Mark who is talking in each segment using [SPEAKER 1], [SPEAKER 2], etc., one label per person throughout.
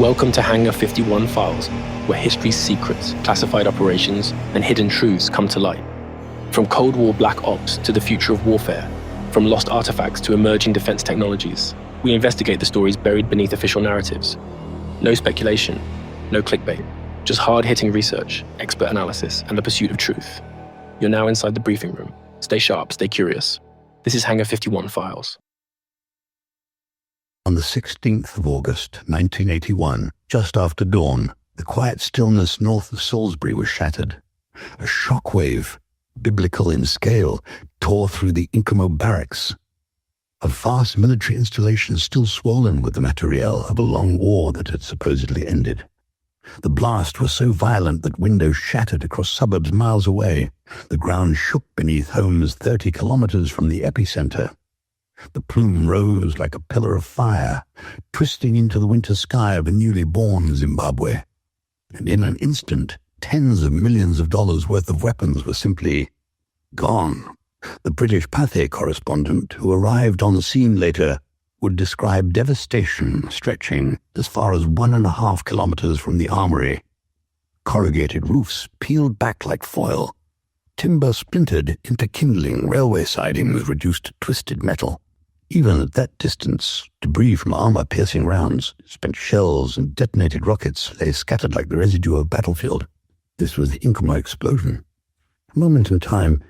[SPEAKER 1] Welcome to Hangar 51 Files, where history's secrets, classified operations, and hidden truths come to light. From Cold War black ops to the future of warfare, from lost artifacts to emerging defense technologies, we investigate the stories buried beneath official narratives. No speculation, no clickbait, just hard-hitting research, expert analysis, and the pursuit of truth. You're now inside the briefing room. Stay sharp, stay curious. This is Hangar 51 Files.
[SPEAKER 2] On the 16th of August, 1981, just after dawn, the quiet stillness north of Salisbury was shattered. A shockwave, biblical in scale, tore through the Incomo barracks. A vast military installation still swollen with the materiel of a long war that had supposedly ended. The blast was so violent that windows shattered across suburbs miles away. The ground shook beneath homes 30 kilometers from the epicenter. The plume rose like a pillar of fire, twisting into the winter sky of a newly born Zimbabwe. And in an instant, tens of millions of dollars worth of weapons were simply gone. The British Pathé correspondent, who arrived on the scene later, would describe devastation stretching as far as 1.5 kilometers from the armory. Corrugated roofs peeled back like foil. Timber splintered into kindling, railway sidings reduced to twisted metal. Even at that distance, debris from armor-piercing rounds, spent shells and detonated rockets lay scattered like the residue of a battlefield. This was the Incomo explosion. A moment in time,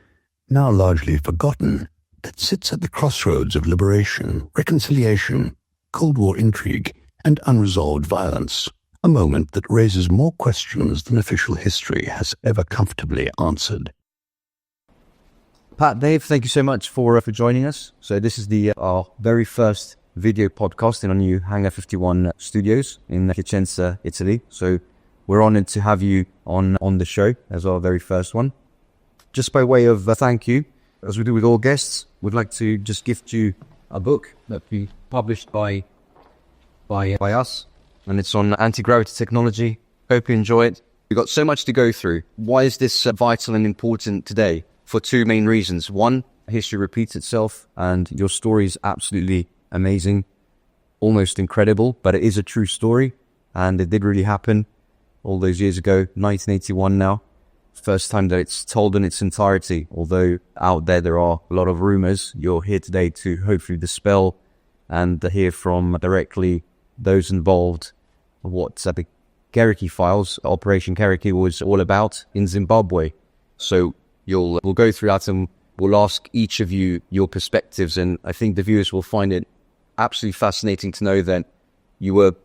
[SPEAKER 2] now largely forgotten, that sits at the crossroads of liberation, reconciliation, Cold War intrigue, and unresolved violence. A moment that raises more questions than official history has ever comfortably answered.
[SPEAKER 3] Pat, Dave, thank you so much for joining us. So this is our very first video podcast in our new Hangar 51 studios in Piacenza, Italy. So we're honored to have you on the show as our very first one. Just by way of thank you, as we do with all guests, we'd like to just gift you a book that we published by us, and it's on anti-gravity technology. Hope you enjoy it. We've got so much to go through. Why is this vital and important today? For two main reasons. One, history repeats itself, and your story is absolutely amazing, almost incredible, but it is a true story, and it did really happen all those years ago, 1981 now. First time that it's told in its entirety, although out there are a lot of rumors. You're here today to hopefully dispel and hear from directly those involved what the Gericke Files, Operation Gericke, was all about in Zimbabwe. So we'll go through that and we'll ask each of you your perspectives, and I think the viewers will find it absolutely fascinating to know that you were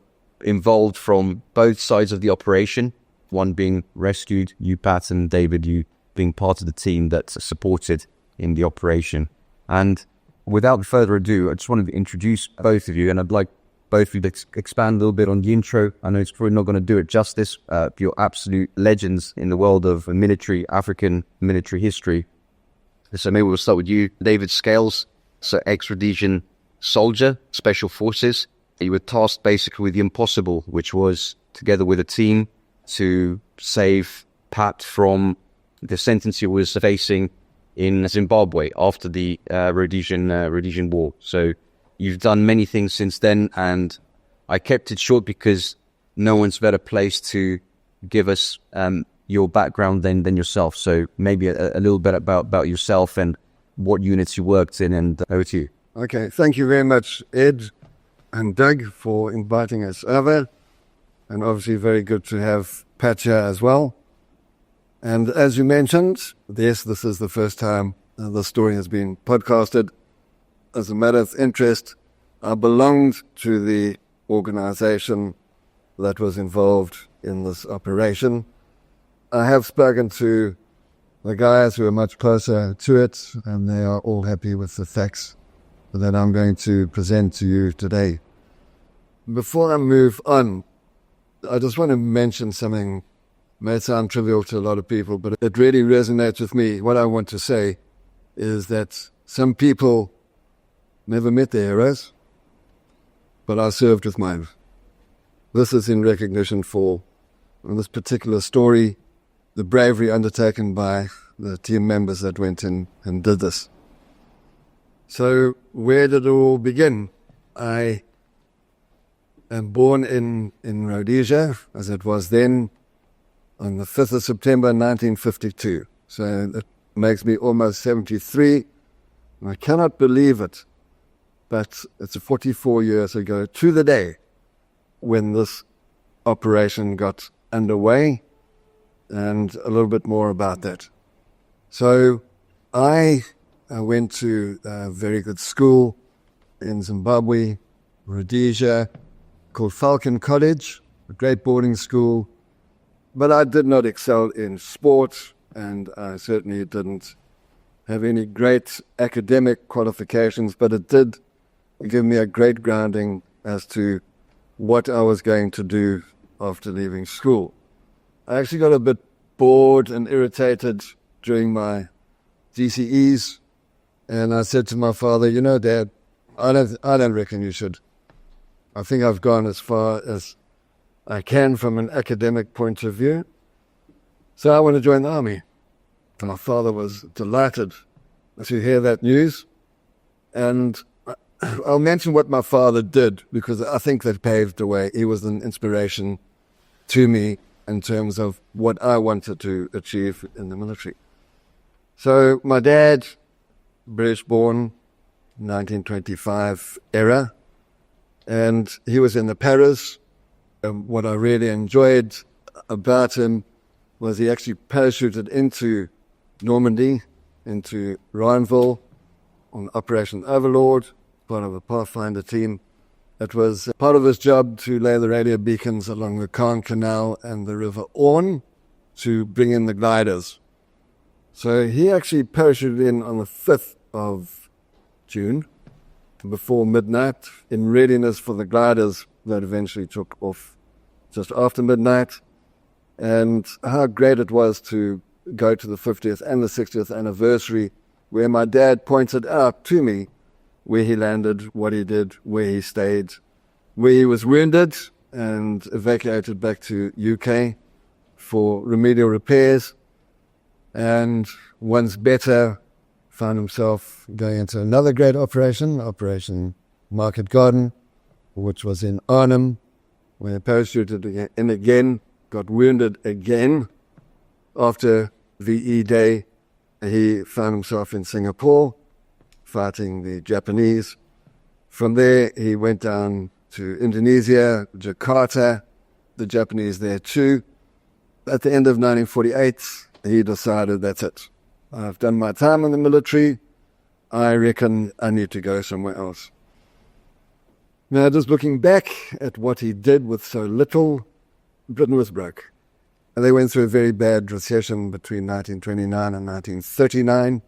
[SPEAKER 3] involved from both sides of the operation, one being rescued, you Pat, and David, you being part of the team that supported in the operation. And without further ado, I just wanted to introduce both of you, and I'd like both of you to expand a little bit on the intro. I know it's probably not going to do it justice. You're absolute legends in the world of African military history. So maybe we'll start with you, David Scales. So ex-Rhodesian soldier, special forces. You were tasked basically with the impossible, which was, together with a team, to save Pat from the sentence he was facing in Zimbabwe after the Rhodesian War. So you've done many things since then, and I kept it short because no one's better placed to give us your background than yourself. So maybe a little bit about yourself and what units you worked in, and over to you.
[SPEAKER 4] Okay, thank you very much, Ed and Doug, for inviting us over. And obviously very good to have Pat here as well. And as you mentioned, yes, this is the first time the story has been podcasted. As a matter of interest, I belonged to the organization that was involved in this operation. I have spoken to the guys who are much closer to it, and they are all happy with the facts that I'm going to present to you today. Before I move on, I just want to mention something. It may sound trivial to a lot of people, but it really resonates with me. What I want to say is that some people never met their heroes, but I served with mine. This is in recognition for, in this particular story, the bravery undertaken by the team members that went in and did this. So where did it all begin? I and born in Rhodesia, as it was then, on the 5th of September 1952. So that makes me almost 73. And I cannot believe it, but it's 44 years ago to the day when this operation got underway, and a little bit more about that. So I went to a very good school in Zimbabwe, Rhodesia, called Falcon College, a great boarding school. But I did not excel in sport, and I certainly didn't have any great academic qualifications, but it did give me a great grounding as to what I was going to do after leaving school. I actually got a bit bored and irritated during my GCEs, and I said to my father, you know, Dad, I don't reckon you should. I think I've gone as far as I can from an academic point of view, so I want to join the army. And my father was delighted to hear that news, and I'll mention what my father did because I think that paved the way. He was an inspiration to me in terms of what I wanted to achieve in the military. So my dad, British born, 1925 era, and he was in the Paras. What I really enjoyed about him was he actually parachuted into Normandy, into Rhineville on Operation Overlord, part of a Pathfinder team. It was part of his job to lay the radio beacons along the Caen Canal and the River Orne to bring in the gliders. So he actually parachuted in on the 5th of June, before midnight, in readiness for the gliders that eventually took off just after midnight. And how great it was to go to the 50th and the 60th anniversary, where my dad pointed out to me where he landed, what he did, where he stayed, where he was wounded and evacuated back to UK for remedial repairs. And once better, found himself going into another great operation, Operation Market Garden, which was in Arnhem, where he parachuted in again, got wounded again. After VE Day, he found himself in Singapore, fighting the Japanese. From there, he went down to Indonesia, Jakarta, the Japanese there too. At the end of 1948, he decided, that's it. I've done my time in the military. I reckon I need to go somewhere else. Now, just looking back at what he did with so little, Britain was broke. And they went through a very bad recession between 1929 and 1939.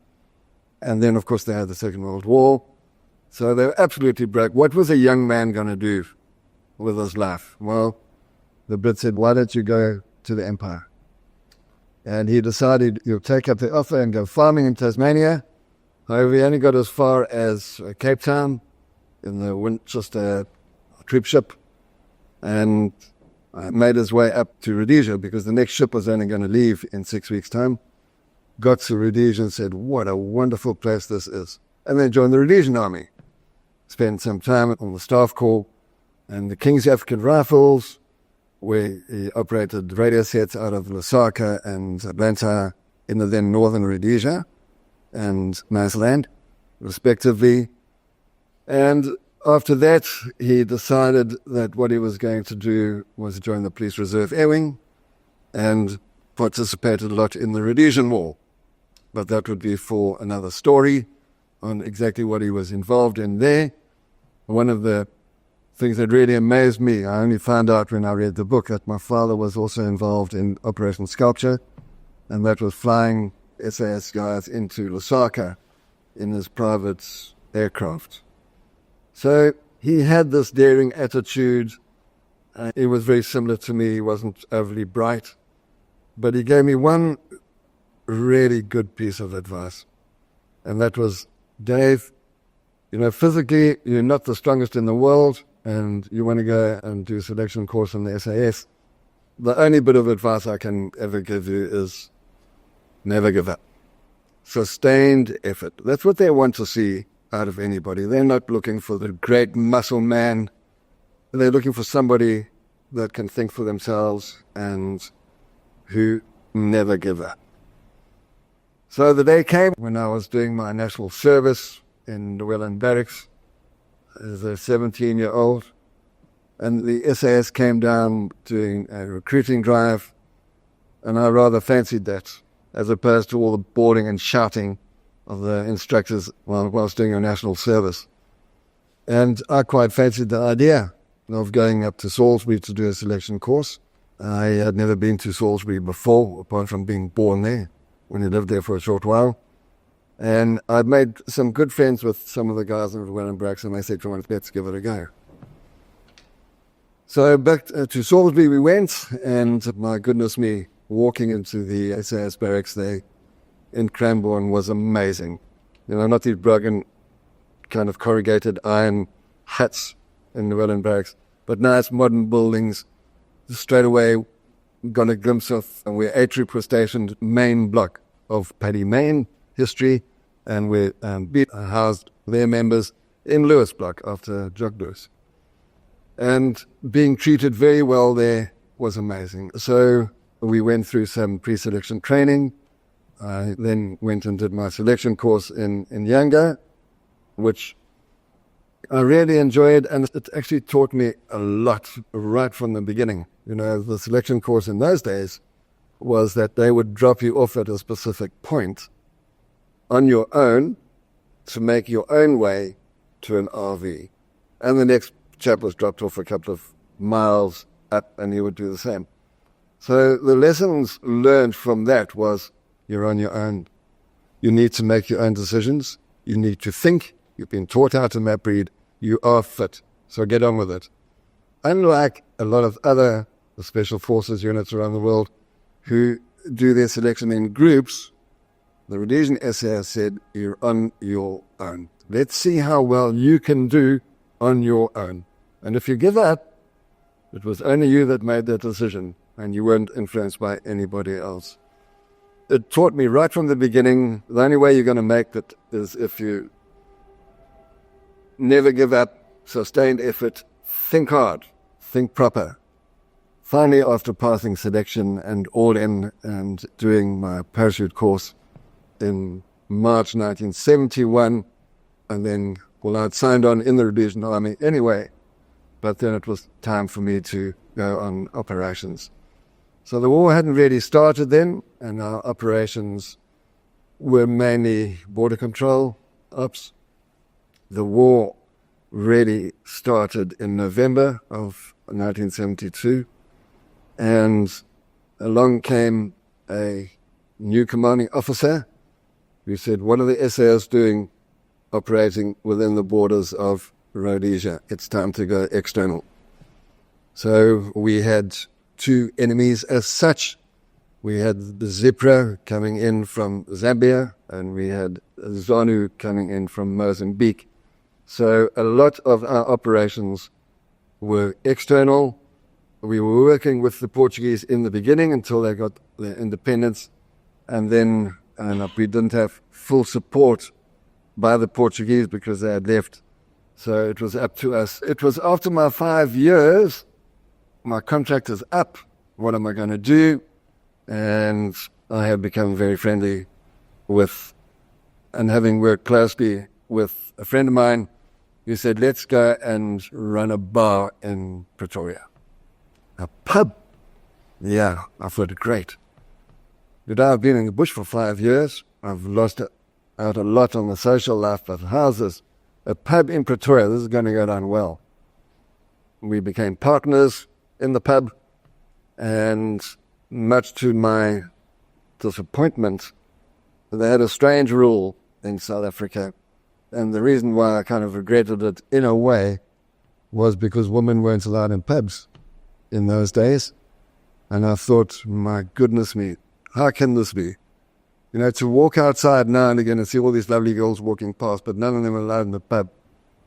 [SPEAKER 4] And then, of course, they had the Second World War. So they were absolutely broke. What was a young man going to do with his life? Well, the Brits said, why don't you go to the Empire? And he decided he'll take up the offer and go farming in Tasmania. However, he only got as far as Cape Town in the Winchester troop ship and made his way up to Rhodesia because the next ship was only going to leave in 6 weeks' time. Got to Rhodesia and said, what a wonderful place this is. And then joined the Rhodesian Army. Spent some time on the Staff Corps and the King's African Rifles, where he operated radio sets out of Lusaka and Atlanta in the then northern Rhodesia and Nyasaland, respectively. And after that, he decided that what he was going to do was join the Police Reserve Air Wing and participated a lot in the Rhodesian War. But that would be for another story on exactly what he was involved in there. One of the things that really amazed me, I only found out when I read the book, that my father was also involved in Operation Sculpture, and that was flying SAS guys into Lusaka in his private aircraft. So he had this daring attitude. It was very similar to me. He wasn't overly bright, but he gave me one really good piece of advice, and that was, Dave, you know, physically you're not the strongest in the world, and you want to go and do a selection course in the SAS. The only bit of advice I can ever give you is never give up. Sustained effort. That's what they want to see out of anybody. They're not looking for the great muscle man they're looking for somebody that can think for themselves and who never give up. So the day came when I was doing my national service in Llewellyn Barracks as a 17-year-old, and the SAS came down doing a recruiting drive, and I rather fancied that, as opposed to all the boarding and shouting of the instructors while I was doing a national service. And I quite fancied the idea of going up to Salisbury to do a selection course. I had never been to Salisbury before, apart from being born there, when I lived there for a short while. And I'd made some good friends with some of the guys in Llewellyn Barracks, and they said, "Come on, let's give it a go." So back to Salisbury we went, and my goodness me, walking into the SAS barracks there in Cranbourne was amazing. Not these broken kind of corrugated iron huts in Llewellyn Barracks, but nice modern buildings. Straight away got a glimpse of where A Troop was stationed, main block of Paddy Main history, and we housed their members in Lewis block after Jock Lewis. And being treated very well there was amazing. So we went through some pre-selection training. I then went and did my selection course in Yanga, which I really enjoyed, and it actually taught me a lot right from the beginning. The selection course in those days was that they would drop you off at a specific point on your own to make your own way to an RV. And the next chap was dropped off a couple of miles up, and he would do the same. So the lessons learned from that was, you're on your own. You need to make your own decisions. You need to think. You've been taught how to map read. You are fit. So get on with it. Unlike a lot of other special forces units around the world who do their selection in groups, the Rhodesian SAS said, you're on your own. Let's see how well you can do on your own. And if you give up, it was only you that made that decision, and you weren't influenced by anybody else. It taught me right from the beginning, the only way you're going to make it is if you never give up, sustained effort, think hard, think proper. Finally, after passing selection and all in and doing my parachute course in March 1971, and then, I'd signed on in the Rhodesian Army anyway, but then it was time for me to go on operations. So the war hadn't really started then, and our operations were mainly border control ops. The war really started in November of 1972, and along came a new commanding officer who said, "What are the SAS doing operating within the borders of Rhodesia? It's time to go external." So we had two enemies as such. We had the Zebra coming in from Zambia, and we had ZANU coming in from Mozambique. So a lot of our operations were external. We were working with the Portuguese in the beginning until they got their independence, and then we didn't have full support by the Portuguese because they had left. So it was up to us. It was after my 5 years, my contract is up. What am I going to do? And I have become very friendly with, and having worked closely with a friend of mine who said, let's go and run a bar in Pretoria. A pub? Yeah, I thought it great. I've been in the bush for 5 years. I've lost out a lot on the social life of houses. A pub in Pretoria, this is going to go down well. We became partners in the pub, and much to my disappointment, they had a strange rule in South Africa, and the reason why I kind of regretted it in a way was because women weren't allowed in pubs in those days. And I thought, my goodness me, how can this be? To walk outside now and again and see all these lovely girls walking past, but none of them were allowed in the pub,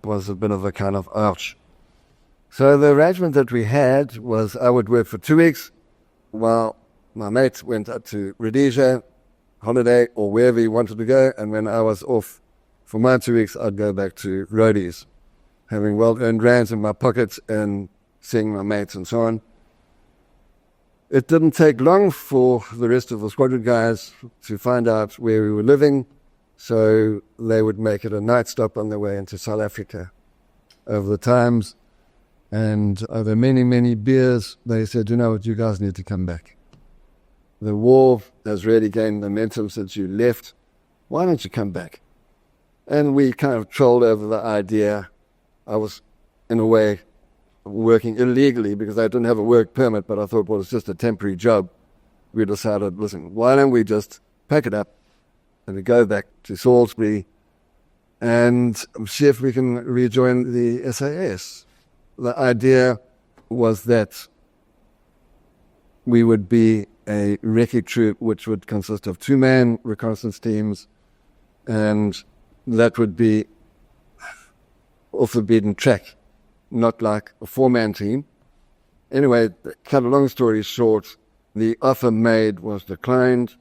[SPEAKER 4] was a bit of a kind of ouch. So the arrangement that we had was I would work for 2 weeks while my mate went up to Rhodesia, holiday, or wherever he wanted to go, and when I was off for my 2 weeks, I'd go back to Rhodes. having well-earned rands in my pockets and seeing my mates and so on. It didn't take long for the rest of the squadron guys to find out where we were living, so they would make it a night stop on their way into South Africa. Over the times and over many, many beers, they said, you know what, you guys need to come back. The war has really gained momentum since you left. Why don't you come back? And we kind of trolled over the idea. I was, in a way, working illegally because I didn't have a work permit, but I thought, well, it's just a temporary job. We decided, listen, why don't we just pack it up and we go back to Salisbury and see if we can rejoin the SAS. The idea was that we would be a recce troop which would consist of 2-man reconnaissance teams, and that would be off the beaten track, not like a 4-man team. Anyway, cut a long story short, the offer made was declined,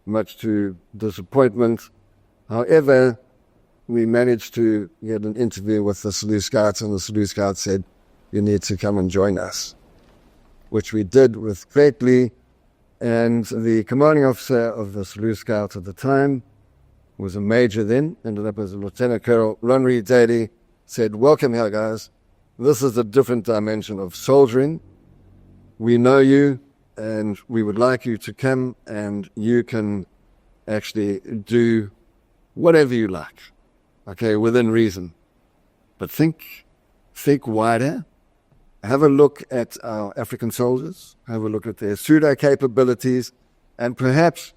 [SPEAKER 4] much to disappointment. However, we managed to get an interview with the Salute Scouts, and the Salute Scouts said, you need to come and join us, which we did with great glee. And the commanding officer of the Salute Scouts at the time was a major then, ended up as a Lieutenant Colonel. Ron Reed Daddy said, welcome here, guys. This is a different dimension of soldiering. We know you, and we would like you to come, and you can actually do whatever you like, okay, within reason. But think wider. Have a look at our African soldiers, have a look at their pseudo capabilities, and perhaps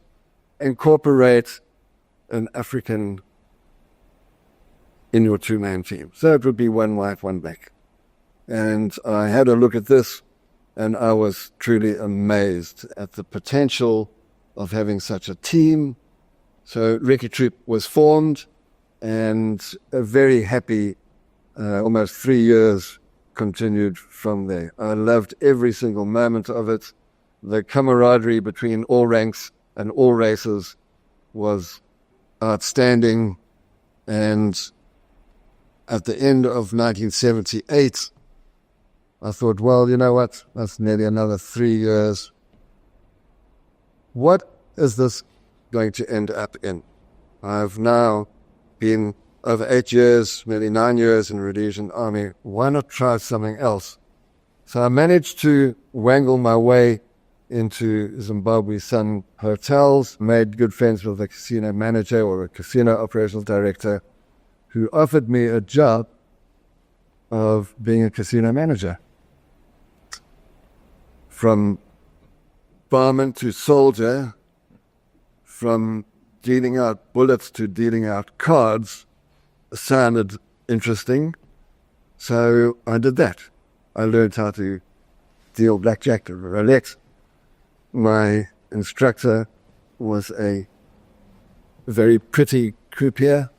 [SPEAKER 4] incorporate an African in your 2-man team. So it would be 1 white, 1 black. And I had a look at this, and I was truly amazed at the potential of having such a team. So Recce Troop was formed, and a very happy almost 3 years continued from there. I loved every single moment of it. The camaraderie between all ranks and all races was outstanding. And at the end of 1978, I thought, well, you know what? That's nearly another 3 years. What is this going to end up in? I've now been over 8 years, nearly 9 years in the Rhodesian Army. Why not try something else? So I managed to wangle my way into Zimbabwe Sun Hotels, made good friends with a casino manager or a casino operations director who offered me a job of being a casino manager. From barman to soldier, from dealing out bullets to dealing out cards, sounded interesting. So I did that. I learned how to deal blackjack and roulette. My instructor was a very pretty croupier,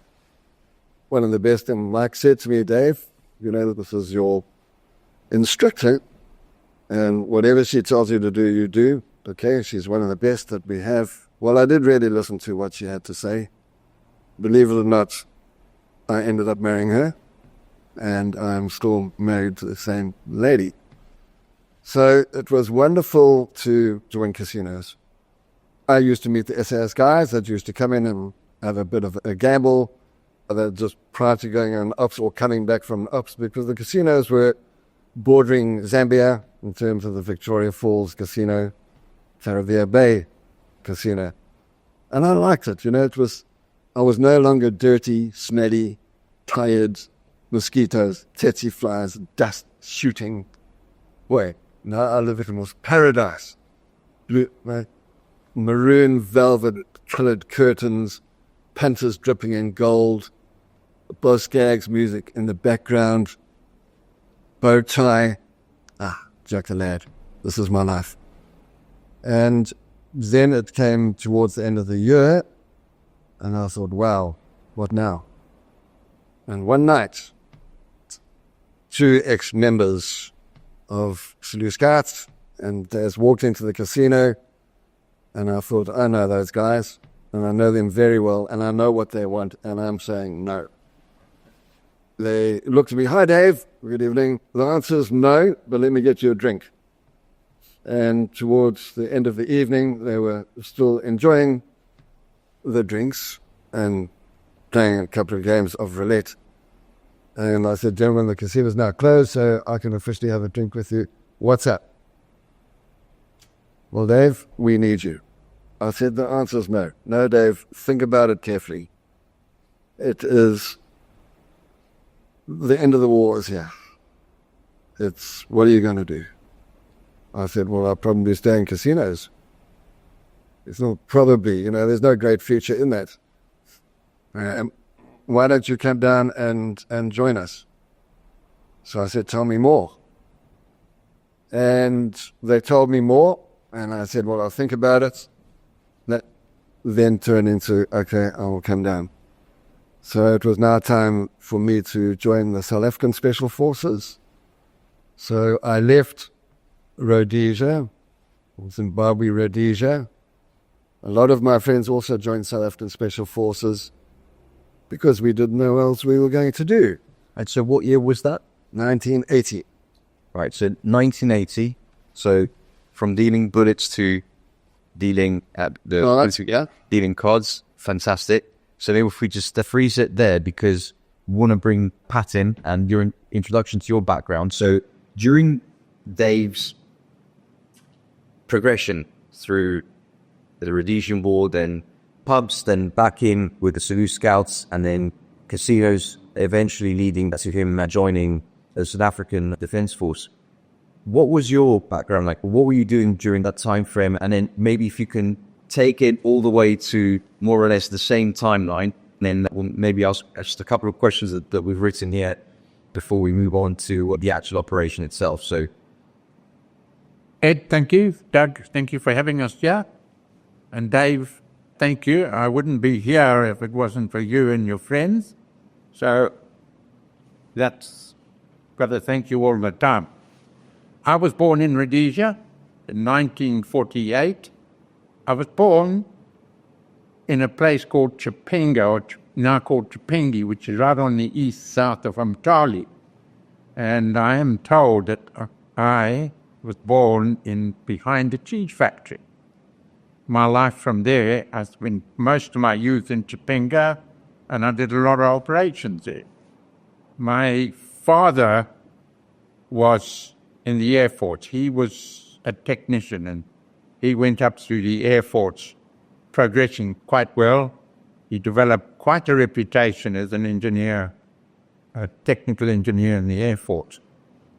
[SPEAKER 4] one of the best. And Mike said to me, Dave, you know, this is your instructor, and whatever she tells you to do, you do. Okay, she's one of the best that we have. Well, I did really listen to what she had to say. Believe it or not, I ended up marrying her, and I'm still married to the same lady. So it was wonderful to join casinos. I used to meet the SAS guys that used to come in and have a bit of a gamble, just prior to going on ops or coming back from ops, because the casinos were bordering Zambia in terms of the Victoria Falls Casino, Taravia Bay Casino. And I liked it, you know, I was no longer dirty, smelly, tired, mosquitoes, tsetse flies, dust shooting. Boy, now I live in almost paradise. Blue, maroon velvet colored curtains, panthers dripping in gold, Boss Skaggs music in the background, bow tie. Jack the lad, this is my life. And then it came towards the end of the year, and I thought, wow, what now? And one night, 2 ex-members of Salute Scouts and they walked into the casino, and I thought, I know those guys, and I know them very well, and I know what they want, and I'm saying no. They looked at me, "Hi, Dave. Good evening." The answer is no, but let me get you a drink. And towards the end of the evening, they were still enjoying the drinks and playing a couple of games of roulette. And I said, "Gentlemen, the casino's now closed, so I can officially have a drink with you. What's up?" "Well, Dave, we need you." I said, "The answer's no." "No, Dave, think about it carefully. It is the end of the war is here. What are you going to do?" I said, "Well, I'll probably stay in casinos." It's not probably, there's no great future in that. Why don't you come down and join us? So I said, "Tell me more." And they told me more, and I said, "Well, I'll think about it." That then turned into, "Okay, I will come down." So it was now time for me to join the South African Special Forces. So I left Rhodesia, Zimbabwe, Rhodesia. A lot of my friends also joined South African Special Forces because we didn't know what else we were going to do.
[SPEAKER 3] And so what year was that?
[SPEAKER 4] 1980.
[SPEAKER 3] Right, so 1980. So from dealing bullets to dealing dealing cards. Fantastic. So maybe if we just freeze it there, because we want to bring Pat in and your introduction to your background. So during Dave's progression through the Rhodesian War, then pubs, then back in with the Zulu Scouts, and then casinos, eventually leading to him joining the South African Defence Force. What was your background like? What were you doing during that time frame? And then maybe if you can take it all the way to more or less the same timeline, and then we'll maybe ask just a couple of questions that we've written here before we move on to the actual operation itself. So,
[SPEAKER 5] Ed, thank you. Doug, thank you for having us here. And Dave, thank you. I wouldn't be here if it wasn't for you and your friends. So that's got to thank you all the time. I was born in Rhodesia in 1948. I was born in a place called Chipenga, or now called Chipengi, which is right on the east-south of Umtali. And I am told that I was born behind a cheese factory. My life from there, I spent most of my youth in Chipenga, and I did a lot of operations there. My father was in the Air Force. He was a technician, and he went up through the Air Force, progressing quite well. He developed quite a reputation as an engineer, a technical engineer in the Air Force.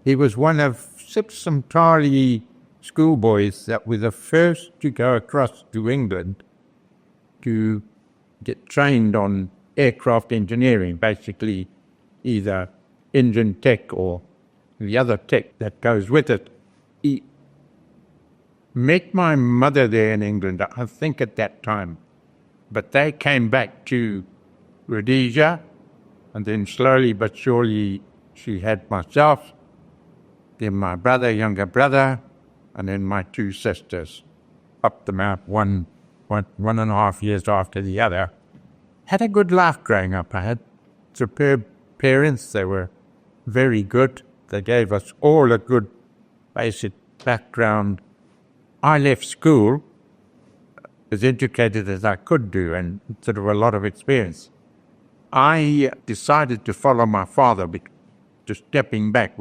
[SPEAKER 5] He was one of 6 Umtali schoolboys that were the first to go across to England to get trained on aircraft engineering, basically either engine tech or the other tech that goes with it. He met my mother there in England, I think at that time, but they came back to Rhodesia, and then slowly but surely she had myself, then my brother, younger brother, and then my 2 sisters, up the map, one and a half years after the other. Had a good life growing up. I had superb parents. They were very good. They gave us all a good basic background. I left school as educated as I could do, and sort of a lot of experience. I decided to follow my father, just stepping back.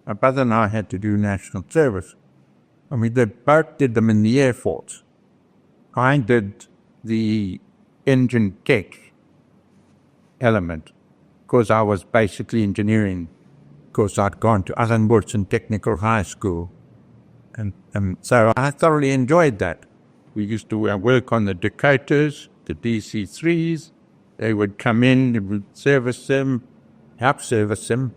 [SPEAKER 5] My brother and I had to do national service. I mean, they both did them in the Air Force. I did the engine tech element because I was basically engineering, because I'd gone to Azenburtsen Technical High School. And so I thoroughly enjoyed that. We used to work on the Dakotas, the DC-3s. They would come in, we would service them, help service them.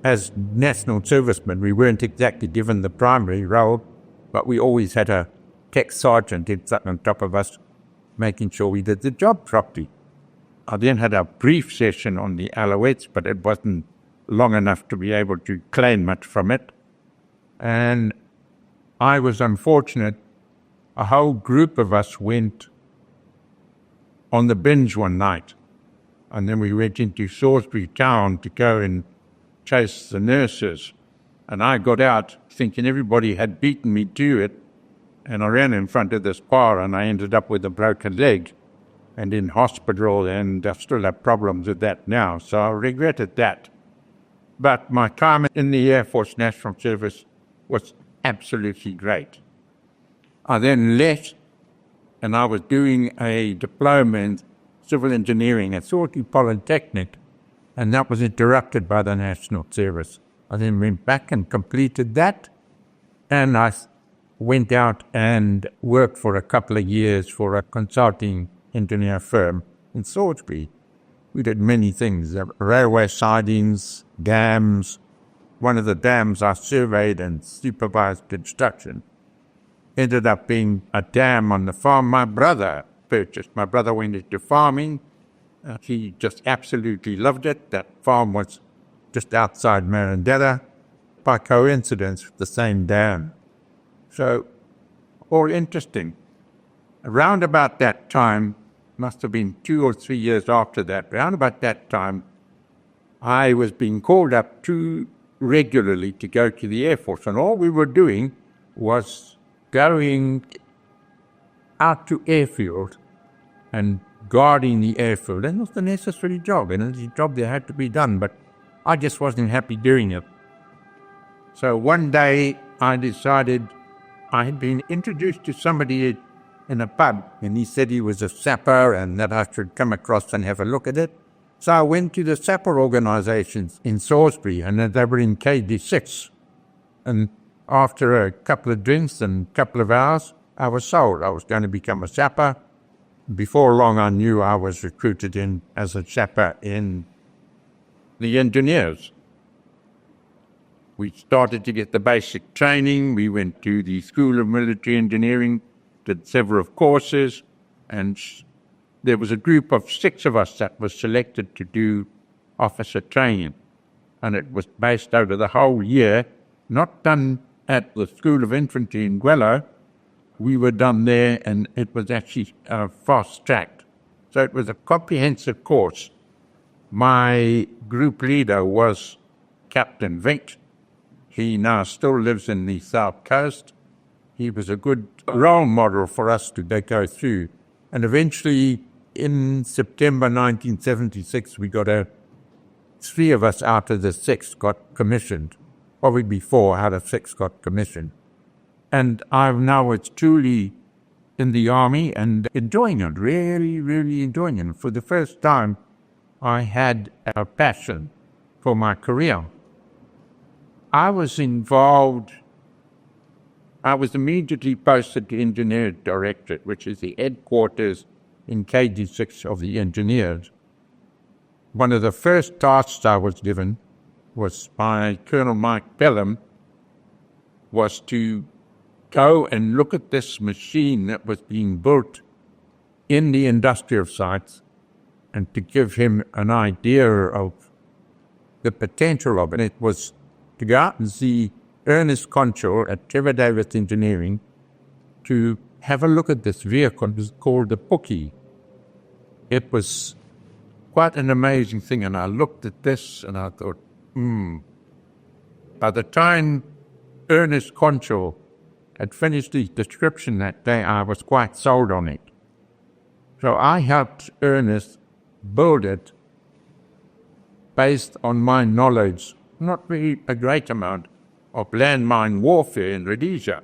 [SPEAKER 5] As national servicemen, we weren't exactly given the primary role, but we always had a tech sergeant sitting on top of us, making sure we did the job properly. I then had a brief session on the Alouettes, but it wasn't long enough to be able to claim much from it. And I was unfortunate. A whole group of us went on the binge one night. And then we went into Salisbury town to go and chase the nurses. And I got out thinking everybody had beaten me to it. And I ran in front of this car and I ended up with a broken leg and in hospital, and I still have problems with that now. So I regretted that. But my time in the Air Force National Service was absolutely great. I then left and I was doing a diploma in civil engineering at Salisbury Polytechnic, and that was interrupted by the National Service. I then went back and completed that, and I went out and worked for a couple of years for a consulting engineer firm in Salisbury. We did many things, railway sidings, dams. One of the dams I surveyed and supervised construction ended up being a dam on the farm my brother purchased. My brother went into farming. He just absolutely loved it. That farm was just outside Marandella. By coincidence, the same dam. So, all interesting. Around about that time, must have been 2 or 3 years after that, around about that time, I was being called up too regularly to go to the Air Force. And all we were doing was going out to airfield and guarding the airfield. And it was the necessary job, and it was a job that had to be done, but I just wasn't happy doing it. So one day I decided, I had been introduced to somebody in a pub, and he said he was a sapper and that I should come across and have a look at it. So I went to the sapper organizations in Salisbury, and they were in KD6. And after a couple of drinks and a couple of hours, I was sold. I was going to become a sapper. Before long, I knew I was recruited in as a sapper in the engineers. We started to get the basic training. We went to the School of Military Engineering, did several courses, and there was a group of 6 of us that was selected to do officer training. And it was based over the whole year, not done at the School of Infantry in Guello. We were done there, and it was actually fast-tracked. So it was a comprehensive course. My group leader was Captain Vink. He now still lives in the South Coast. He was a good role model for us to go through. And eventually, in September 1976, we got 3 of us out of the 6 got commissioned. Probably 4 out of 6 got commissioned. And I'm now truly in the Army and enjoying it, really, really enjoying it. For the first time, I had a passion for my career. I was immediately posted to Engineer Directorate, which is the headquarters in KD6 of the engineers. One of the first tasks I was given was by Colonel Mike Pelham, was to go and look at this machine that was being built in the industrial sites and to give him an idea of the potential of it. It was to go out and see Ernest Conchal at Trevor Davis Engineering to have a look at this vehicle. It was called the Pookie. It was quite an amazing thing, and I looked at this and I thought, By the time Ernest Conchal had finished the description that day, I was quite sold on it. So I helped Ernest build it based on my knowledge, not really a great amount, of landmine warfare in Rhodesia.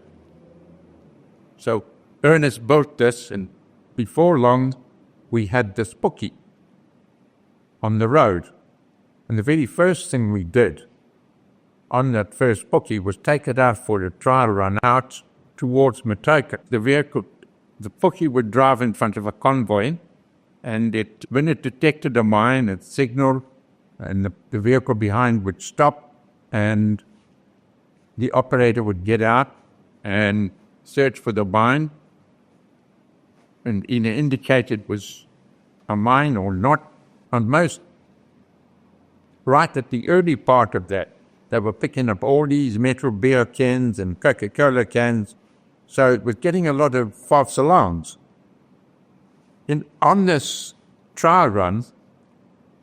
[SPEAKER 5] So Ernest built this, and before long, we had this Pookie on the road. And the very first thing we did on that first Pookie was take it out for a trial run out towards Matoka. The Pookie would drive in front of a convoy, and when it detected a mine, it signaled, and the vehicle behind would stop, and the operator would get out and search for the mine, and either indicate it was a mine or not. On most, right at the early part of that, they were picking up all these metal beer cans and Coca-Cola cans, so it was getting a lot of false alarms. On this trial run,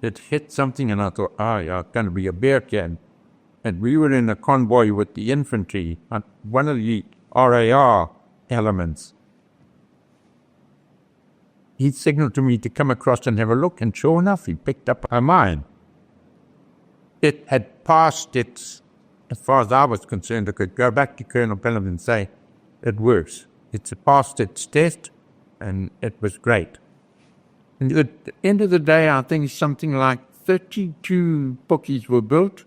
[SPEAKER 5] it hit something, and I thought, yeah, it's going to be a beer can. And we were in a convoy with the infantry, one of the RAR elements. He signaled to me to come across and have a look, and sure enough, he picked up a mine. It had passed its, as far as I was concerned, I could go back to Colonel Pelham and say, it works. It's passed its test, and it was great. And at the end of the day, I think something like 32 bookies were built.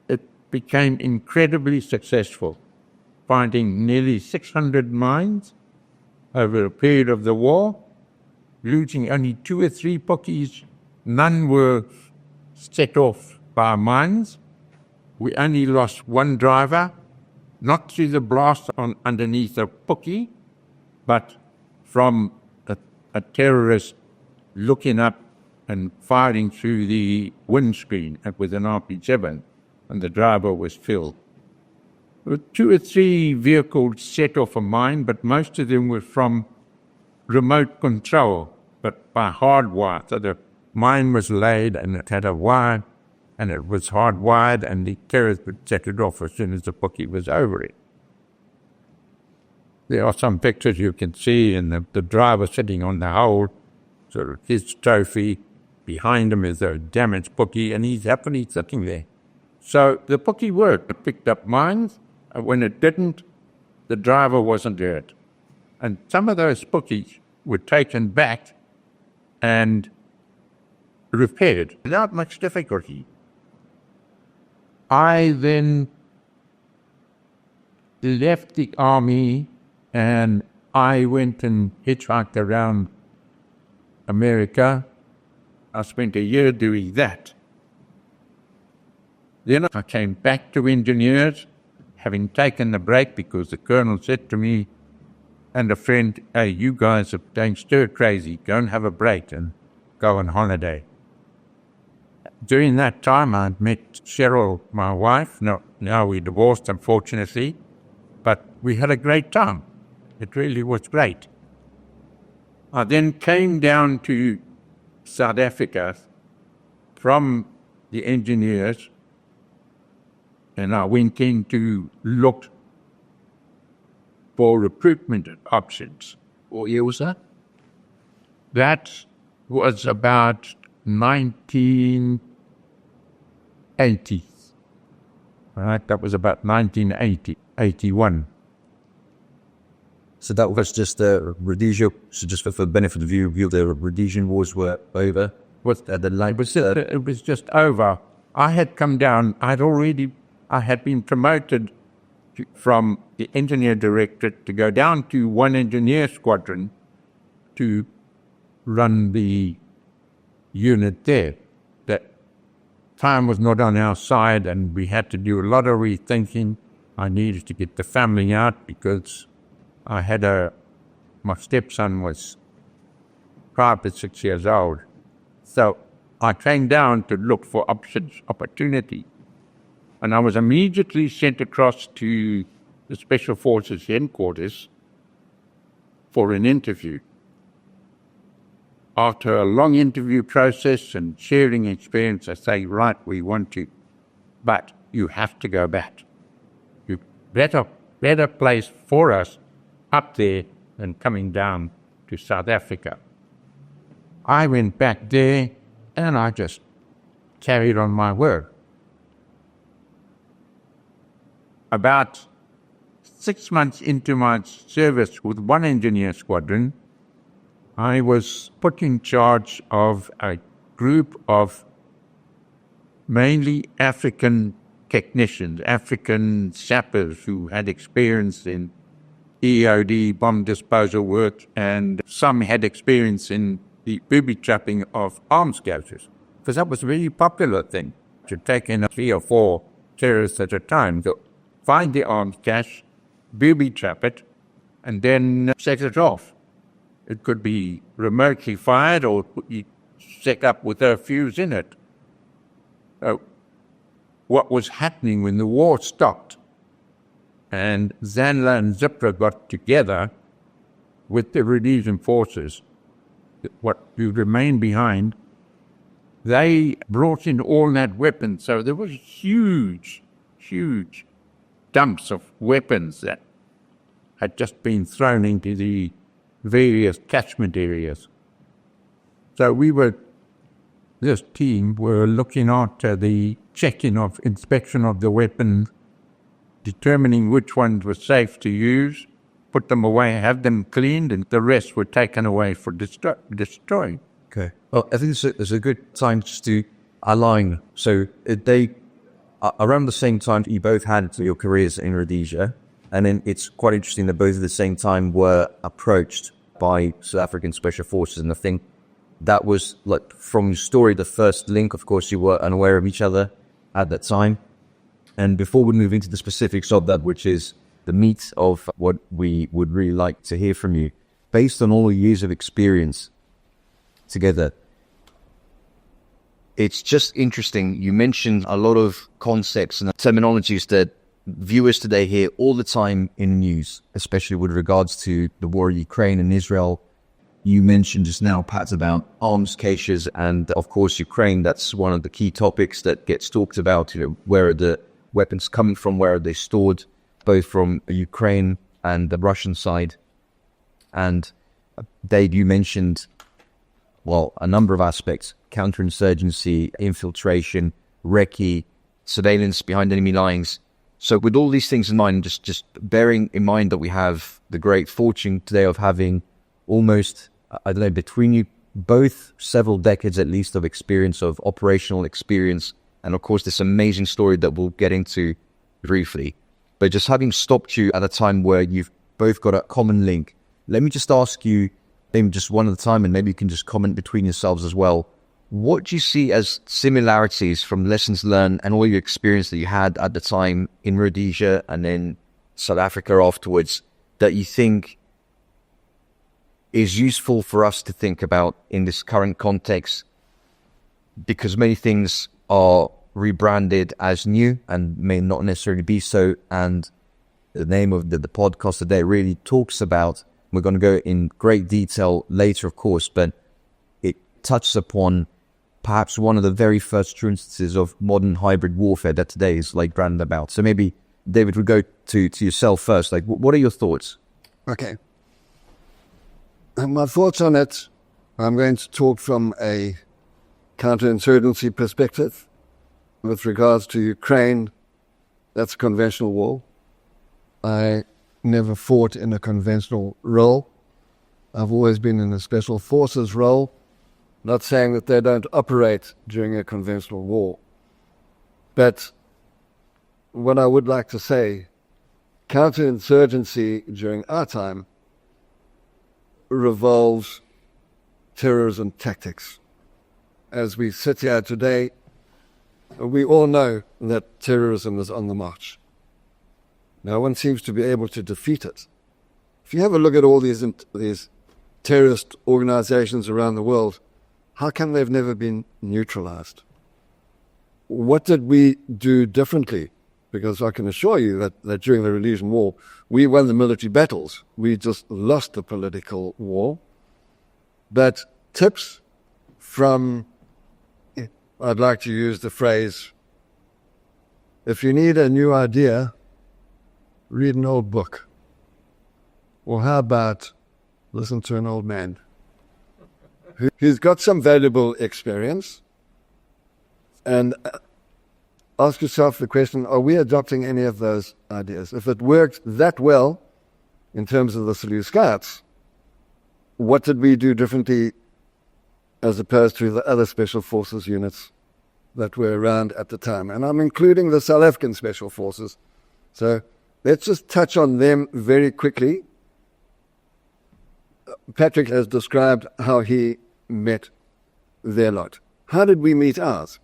[SPEAKER 5] It became incredibly successful, finding nearly 600 mines over a period of the war, losing only 2 or 3 bookies. None were set off by mines. We only lost 1 driver, not through the blast underneath a bookie, but from a terrorist looking up and firing through the windscreen with an RP-7, and the driver was killed. There were 2 or 3 vehicles set off a mine, but most of them were from remote control, but by hardwire. So the mine was laid and it had a wire, and it was hardwired, and the terrorists would set it off as soon as the bookie was over it. There are some pictures you can see, and the driver sitting on the hole, sort of his trophy. Behind him is a damaged bookie, and he's happily sitting there. So the bookie worked. It picked up mines. And when it didn't, the driver wasn't hurt. And some of those bookies were taken back and repaired without much difficulty. I then left the army, and I went and hitchhiked around America. I spent a year doing that. Then I came back to engineers, having taken the break because the colonel said to me and a friend, hey, you guys are going stir crazy, go and have a break and go on holiday. During that time, I'd met Cheryl, my wife. Now we divorced, unfortunately, but we had a great time. It really was great. I then came down to South Africa from the engineers, and I went in to look for recruitment options.
[SPEAKER 1] What year was that?
[SPEAKER 5] That was about 1980. Right, that was about 1980, 81.
[SPEAKER 3] So that was just the Rhodesia. So just for the benefit of you, the Rhodesian wars were over.
[SPEAKER 5] What's that? It was just over. I had come down. I had been promoted from the engineer directorate to go down to 1 engineer squadron to run the unit there. That time was not on our side, and we had to do a lot of rethinking. I needed to get the family out because I had my stepson was 5 or 6 years old. So I came down to look for opportunity. And I was immediately sent across to the Special Forces headquarters for an interview. After a long interview process and sharing experience, I say, right, we want you, but you have to go back. You better place for us up there than coming down to South Africa. I went back there, and I just carried on my work. About 6 months into my service with 1 engineer squadron, I was put in charge of a group of mainly African technicians, African sappers who had experience in EOD, bomb disposal work, and some had experience in the booby trapping of arms caches, because that was a really popular thing, to take in 3 or 4 terrorists at a time. So find the arms cache, booby trap it, and then set it off. It could be remotely fired or set up with a fuse in it. So what was happening when the war stopped and Zanla and Zipra got together with the Rhodesian forces, what remained behind they brought in all that weapons. So there was huge dumps of weapons that had just been thrown into the various catchment areas. So this team were looking after the inspection of the weapons, determining which ones were safe to use, put them away, have them cleaned, and the rest were taken away for destroying.
[SPEAKER 3] Okay. Well, I think it's a good time just to align. So around the same time you both had your careers in Rhodesia, and then it's quite interesting that both at the same time were approached by South African Special Forces, and I think that was, like, from your story, the first link. Of course, you were unaware of each other at that time. And before we move into the specifics of that, which is the meat of what we would really like to hear from you, based on all your years of experience together, it's just interesting. You mentioned a lot of concepts and terminologies that viewers today hear all the time in news, especially with regards to the war in Ukraine and Israel. You mentioned just now, Pat, about arms caches, and of course Ukraine. That's one of the key topics that gets talked about. Where are the weapons coming from? Where are they stored? Both from Ukraine and the Russian side. And Dave, you mentioned, well, a number of aspects: counterinsurgency, infiltration, recce, surveillance behind enemy lines. So with all these things in mind, just bearing in mind that we have the great fortune today of having almost, I don't know, between you both several decades at least of experience, of operational experience, and of course this amazing story that we'll get into briefly. But just having stopped you at a time where you've both got a common link, let me just ask you, maybe just one at a time, and maybe you can just comment between yourselves as well. What do you see as similarities from lessons learned and all your experience that you had at the time in Rhodesia and then South Africa afterwards that you think is useful for us to think about in this current context? Because many things are rebranded as new and may not necessarily be so. And the name of the podcast today really talks about, we're going to go in great detail later, of course, but it touches upon perhaps one of the very first true instances of modern hybrid warfare that today is like branded about. So maybe, David, we'll go to yourself first. Like, what are your thoughts?
[SPEAKER 4] Okay. My thoughts on it, I'm going to talk from a counterinsurgency perspective. With regards to Ukraine, that's a conventional war. I never fought in a conventional role. I've always been in a special forces role. Not saying that they don't operate during a conventional war. But what I would like to say, counterinsurgency during our time revolves terrorism tactics. As we sit here today, we all know that terrorism is on the march. No one seems to be able to defeat it. If you have a look at all these terrorist organizations around the world, how come they've never been neutralized? What did we do differently? Because I can assure you that during the Rhodesian War, we won the military battles. We just lost the political war. But tips from, I'd like to use the phrase, if you need a new idea, read an old book. Or how about listen to an old man who's got some valuable experience, and ask yourself the question, are we adopting any of those ideas? If it worked that well in terms of the Selous Scouts, what did we do differently as opposed to the other special forces units that were around at the time? And I'm including the South African Special Forces. So let's just touch on them very quickly. Patrick has described how he met their lot. How did we meet ours?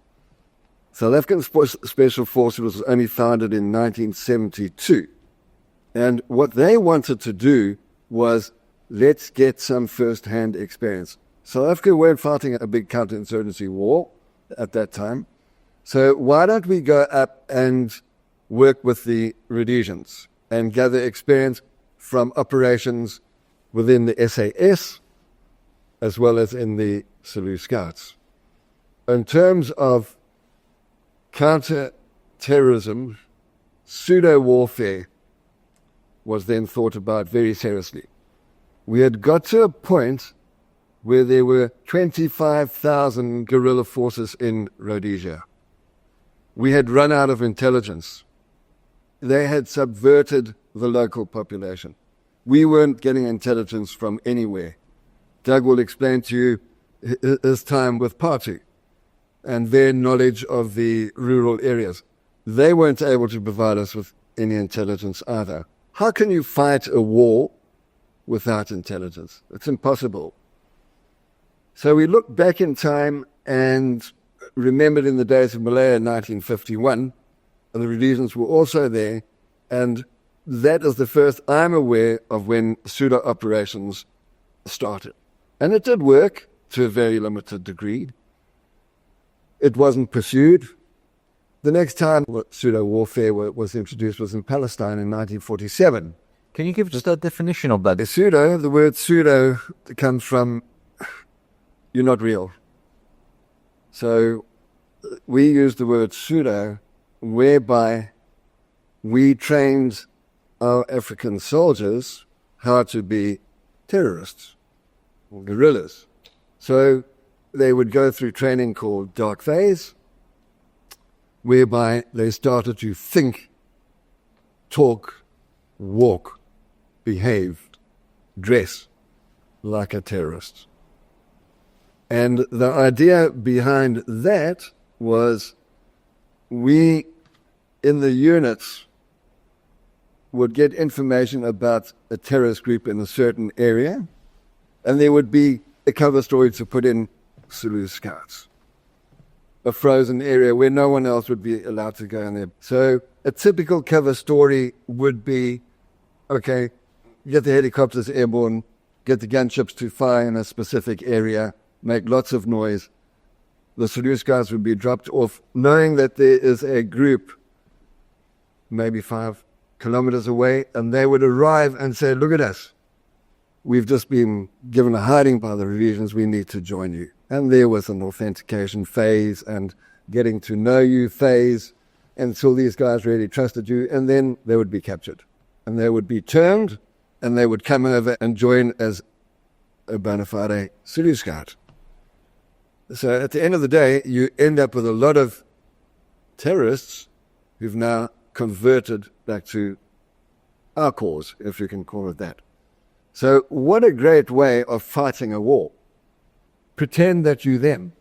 [SPEAKER 4] South African Special Forces was only founded in 1972. And what they wanted to do was, let's get some first-hand experience. South Africa weren't fighting a big counterinsurgency war at that time. So why don't we go up and work with the Rhodesians and gather experience from operations within the SAS as well as in the Selous Scouts? In terms of counter-terrorism, pseudo-warfare was then thought about very seriously. We had got to a point where there were 25,000 guerrilla forces in Rhodesia. We had run out of intelligence. They had subverted the local population. We weren't getting intelligence from anywhere. Doug will explain to you his time with Party and their knowledge of the rural areas. They weren't able to provide us with any intelligence either. How can you fight a war without intelligence? It's impossible. So we look back in time and remembered in the days of Malaya in 1951, and the Rhodesians were also there, and that is the first I'm aware of when pseudo operations started. And it did work to a very limited degree. It wasn't pursued. The next time pseudo warfare was introduced was in Palestine in 1947.
[SPEAKER 3] Can you give just a definition of that?
[SPEAKER 4] The word pseudo comes from you're not real. So we use the word pseudo, whereby we trained our African soldiers how to be terrorists or guerrillas. So they would go through training called dark phase, whereby they started to think, talk, walk, behave, dress like a terrorist. And the idea behind that was we, in the units, would get information about a terrorist group in a certain area, and there would be a cover story to put in Zulu Scouts, a frozen area where no one else would be allowed to go in there. So a typical cover story would be, okay, get the helicopters airborne, get the gunships to fire in a specific area, make lots of noise. The Zulu Scouts would be dropped off, knowing that there is a group maybe 5 kilometers away, and they would arrive and say, look at us. We've just been given a hiding by the Rhodesians. We need to join you. And there was an authentication phase and getting to know you phase until these guys really trusted you, and then they would be captured. And they would be turned, and they would come over and join as a bona fide Zulu Scout. So at the end of the day, you end up with a lot of terrorists who've now converted back to our cause, if you can call it that. So what a great way of fighting a war. Pretend that you're them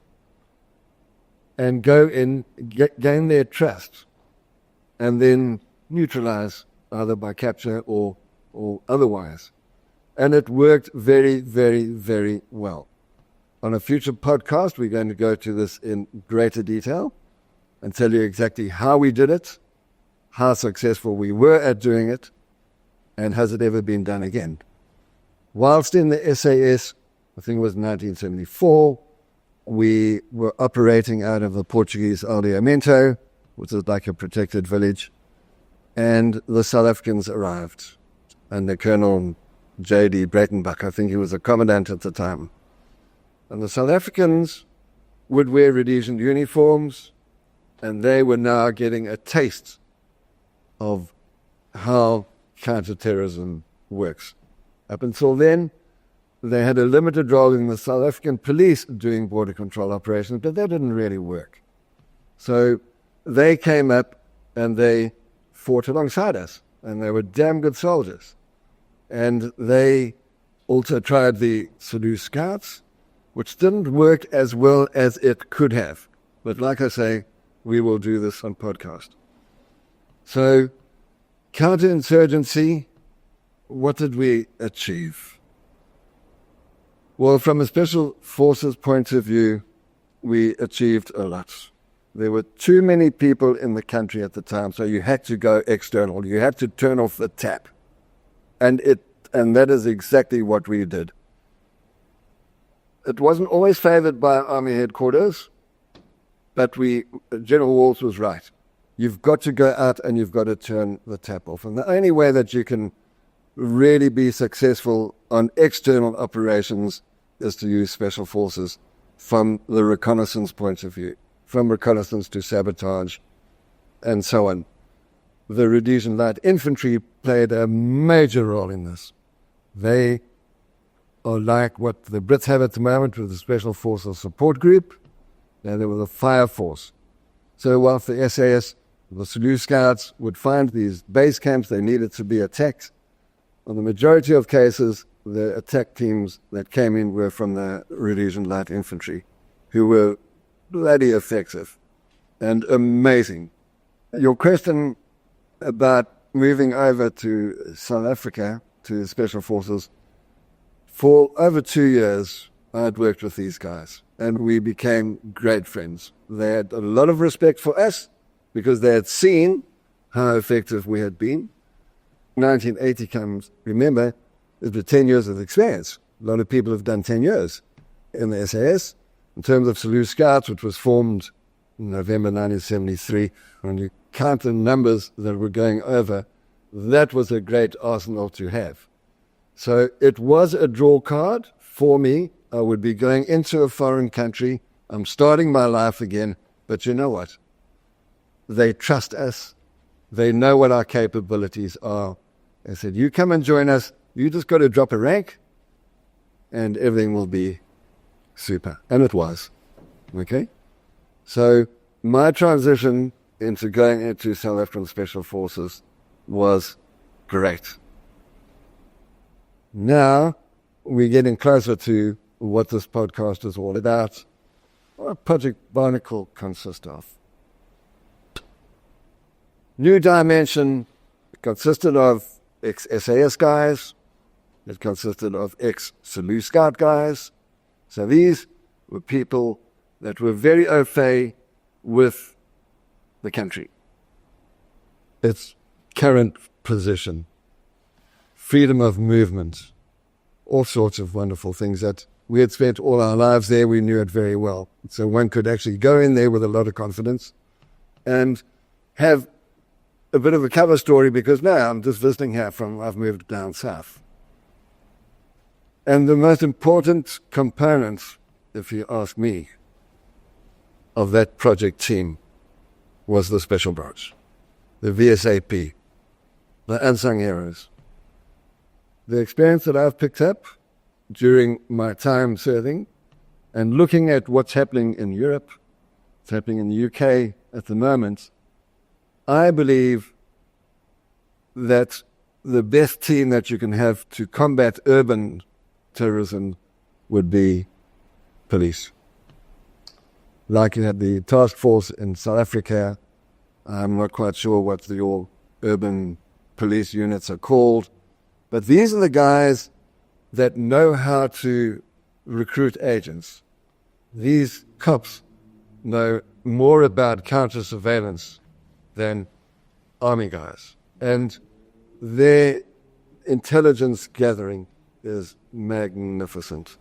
[SPEAKER 4] and go in, gain their trust, and then neutralize either by capture or otherwise. And it worked very, very, very well. On a future podcast, we're going to go to this in greater detail and tell you exactly how we did it, how successful we were at doing it, and has it ever been done again. Whilst in the SAS, I think it was 1974, we were operating out of the Portuguese Aldeamento, which is like a protected village, and the South Africans arrived under Colonel J.D. Breitenbach. I think he was a commandant at the time. And the South Africans would wear Rhodesian uniforms, and they were now getting a taste of how counterterrorism works. Up until then, they had a limited role in the South African police doing border control operations, but that didn't really work. So they came up and they fought alongside us, and they were damn good soldiers. And they also tried the Zulu Scouts, which didn't work as well as it could have. But like I say, we will do this on podcast. So, counterinsurgency, what did we achieve? Well, from a special forces point of view, we achieved a lot. There were too many people in the country at the time, so you had to go external. You had to turn off the tap. And that is exactly what we did. It wasn't always favored by Army headquarters, but General Walls was right. You've got to go out and you've got to turn the tap off. And the only way that you can really be successful on external operations is to use special forces from the reconnaissance point of view, from reconnaissance to sabotage, and so on. The Rhodesian Light Infantry played a major role in this. They are like what the Brits have at the moment with the Special Forces Support Group. Now they were the fire force. So whilst the SAS, the Zulu Scouts, would find these base camps they needed to be attacked, on the majority of cases, the attack teams that came in were from the Rhodesian Light Infantry, who were bloody effective and amazing. Your question about moving over to South Africa, to Special Forces, for over 2 years, I had worked with these guys, and we became great friends. They had a lot of respect for us because they had seen how effective we had been. 1980 comes, remember, it's been 10 years of experience. A lot of people have done 10 years in the SAS. In terms of Zulu Scouts, which was formed in November 1973, when you count the numbers that were going over, that was a great arsenal to have. So it was a draw card for me. I would be going into a foreign country. I'm starting my life again. But you know what? They trust us. They know what our capabilities are. They said, you come and join us. You just got to drop a rank and everything will be super. And it was. Okay? So my transition into going into South African Special Forces was great. Now we're getting closer to what this podcast is all about. What Project Barnacle consists of. New Dimension consisted of ex-SAS guys. It consisted of ex-Zulu Scout guys. So these were people that were very au fait with the country, its current position, freedom of movement, all sorts of wonderful things that we had spent all our lives there. We knew it very well. So one could actually go in there with a lot of confidence and have a bit of a cover story because now I'm just visiting here I've moved down south. And the most important component, if you ask me, of that project team was the Special Branch, the VSAP, the unsung heroes. The experience that I've picked up during my time serving and looking at what's happening in Europe, what's happening in the UK at the moment, I believe that the best team that you can have to combat urban terrorism would be police. Like you had the task force in South Africa. I'm not quite sure what your urban police units are called, but these are the guys that know how to recruit agents. These cops know more about counter-surveillance than army guys. And their intelligence gathering is magnificent.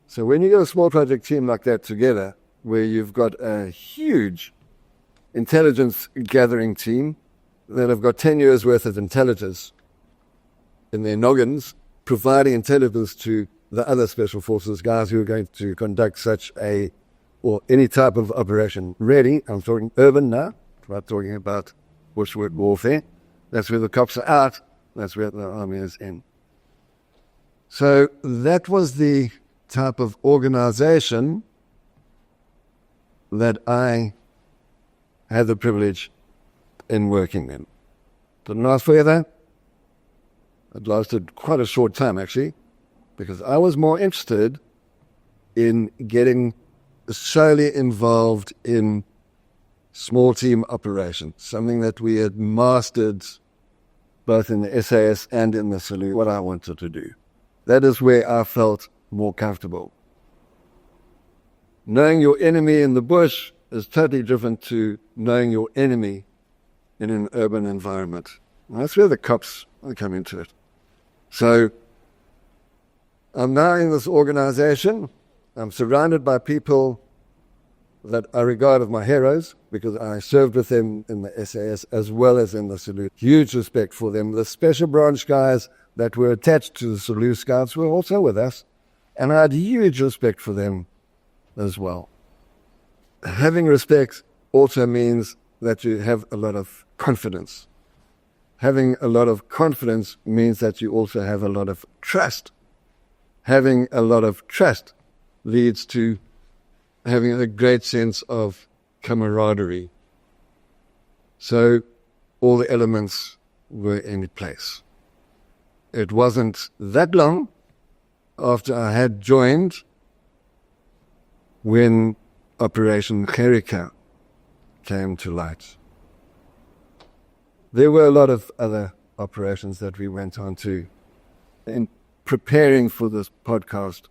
[SPEAKER 4] So when you get a small project team like that together, where you've got a huge intelligence gathering team that have got 10 years worth of intelligence in their noggins, providing intelligence to the other special forces guys who are going to conduct such or any type of operation. Really, I'm talking urban now. I'm not talking about bushwhack warfare. That's where the cops are out. That's where the army is in. So that was the type of organization that I had the privilege in working in. Didn't last forever. It lasted quite a short time, actually, because I was more interested in getting solely involved in small team operations, something that we had mastered both in the SAS and in the Zulu, what I wanted to do. That is where I felt more comfortable. Knowing your enemy in the bush is totally different to knowing your enemy in an urban environment. And that's where the cops come into it. So I'm now in this organization. I'm surrounded by people that I regard as my heroes because I served with them in the SAS as well as in the Zulu. Huge respect for them. The Special Branch guys that were attached to the Zulu Scouts were also with us, and I had huge respect for them as well. Having respect also means that you have a lot of confidence. Having a lot of confidence means that you also have a lot of trust. Having a lot of trust leads to having a great sense of camaraderie. So all the elements were in place. It wasn't that long after I had joined when Operation Gericke came to light. There were a lot of other operations that we went on to. In preparing for this podcast,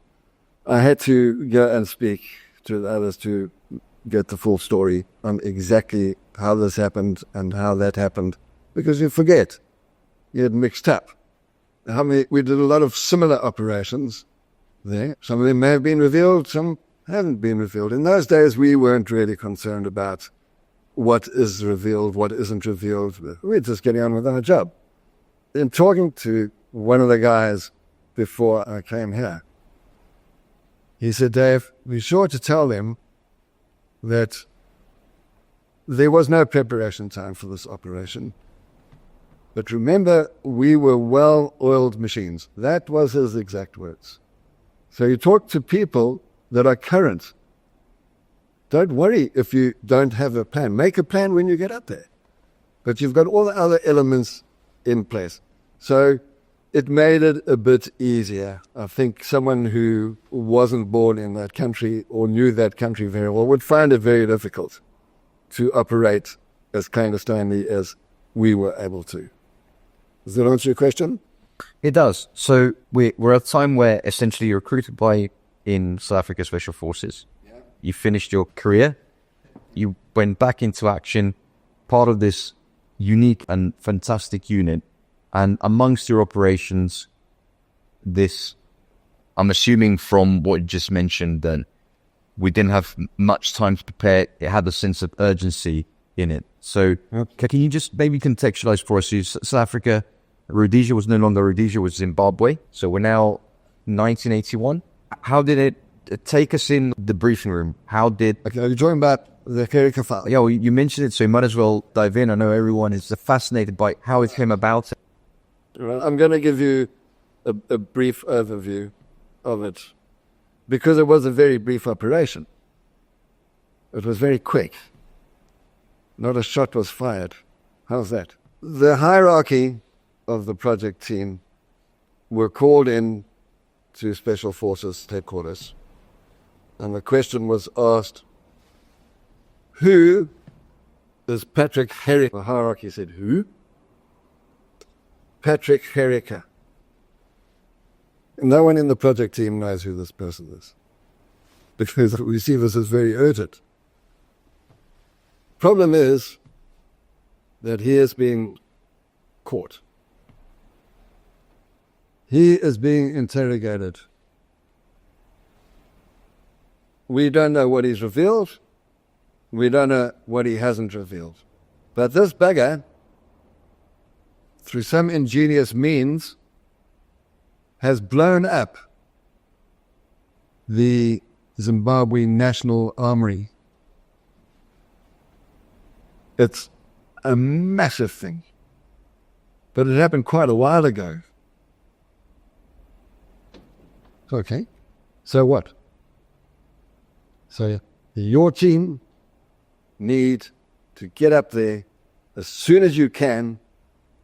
[SPEAKER 4] I had to go and speak to the others to get the full story on exactly how this happened and how that happened, because you forget. You get mixed up. We did a lot of similar operations there. Some of them may have been revealed, some haven't been revealed. In those days, we weren't really concerned about what is revealed, what isn't revealed. We're just getting on with our job. In talking to one of the guys before I came here, he said, Dave, be sure to tell them that there was no preparation time for this operation. But remember, we were well-oiled machines. That was his exact words. So you talk to people that are current. Don't worry if you don't have a plan. Make a plan when you get up there. But you've got all the other elements in place. So it made it a bit easier. I think someone who wasn't born in that country or knew that country very well would find it very difficult to operate as clandestinely as we were able to. Does that answer your question?
[SPEAKER 3] It does. So we're at a time where essentially you're recruited in South Africa Special Forces. Yeah. You finished your career. You went back into action, part of this unique and fantastic unit. And amongst your operations, I'm assuming from what you just mentioned, then we didn't have much time to prepare. It had a sense of urgency in it. So can you just maybe contextualize for us? South Africa, Rhodesia was no longer Rhodesia, was Zimbabwe. So we're now 1981. How did it take us in the briefing room? Okay,
[SPEAKER 4] you're talking about the Gericke Files.
[SPEAKER 3] Yeah, well, you mentioned it, so you might as well dive in. I know everyone is fascinated by how it came about.
[SPEAKER 4] Well, I'm going to give you a brief overview of it, because it was a very brief operation. It was very quick. Not a shot was fired. How's that? The hierarchy of the project team were called in to Special Forces headquarters, and the question was asked, who is Patrick Gericke? The hierarchy said, who? Patrick Gericke. No one in the project team knows who this person is, because we see this as very urgent. Problem is that he is being caught. He is being interrogated. We don't know what he's revealed. We don't know what he hasn't revealed. But this bugger, through some ingenious means, has blown up the Zimbabwe National Armory. It's a massive thing. But it happened quite a while ago. Okay, so what? So your team need to get up there as soon as you can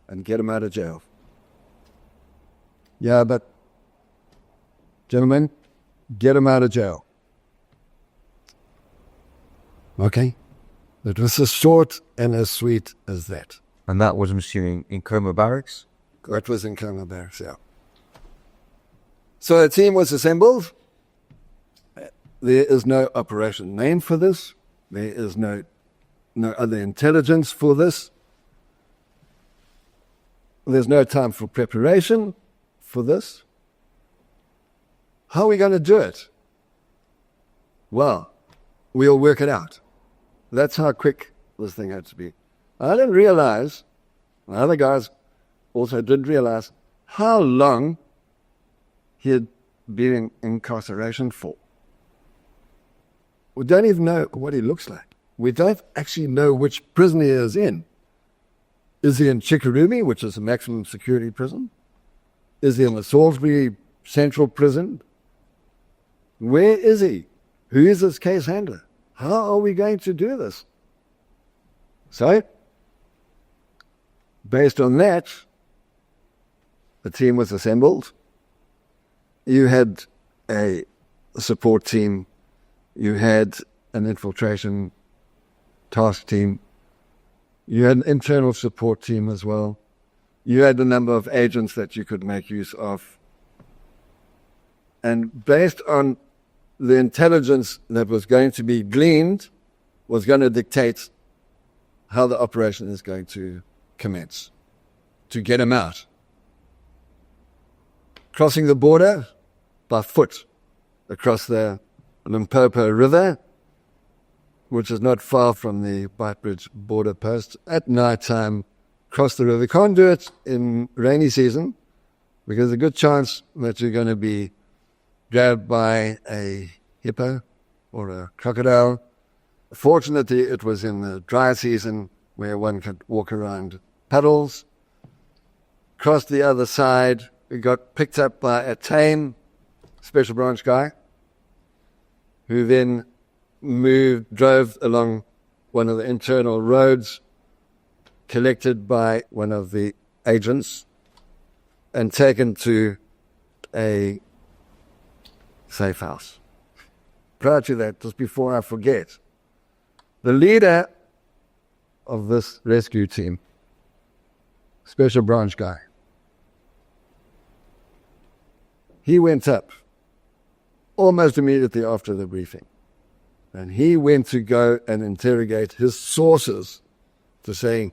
[SPEAKER 4] and get him out of jail. Yeah, but gentlemen, get him out of jail. Okay, it was as short and as sweet as that.
[SPEAKER 3] And that was, I'm assuming, in Coma Barracks?
[SPEAKER 4] That was in Coma Barracks, yeah. So a team was assembled. There is no operation name for this. There is no other intelligence for this. There's no time for preparation for this. How are we going to do it? Well, we'll work it out. That's how quick this thing had to be. I didn't realize, the other guys also didn't realize, how long he had been in incarceration for. We don't even know what he looks like. We don't actually know which prison he is in. Is he in Chikarumi, which is a maximum security prison? Is he in the Salisbury Central Prison? Where is he? Who is this case handler? How are we going to do this? So, based on that, the team was assembled. You had a support team. You had an infiltration task team. You had an internal support team as well. You had a number of agents that you could make use of. And based on the intelligence that was going to be gleaned, was going to dictate how the operation is going to commence, to get him out. Crossing the border by foot across the Limpopo River, which is not far from the Beitbridge border post, at night time, cross the river. You can't do it in rainy season because there's a good chance that you're going to be grabbed by a hippo or a crocodile. Fortunately, it was in the dry season where one could walk around puddles. Crossed the other side, we got picked up by a tame special branch guy who then drove along one of the internal roads, collected by one of the agents and taken to a safe house. Prior to that, just before I forget, the leader of this rescue team, special branch guy, he went up almost immediately after the briefing. And he went to go and interrogate his sources to saying,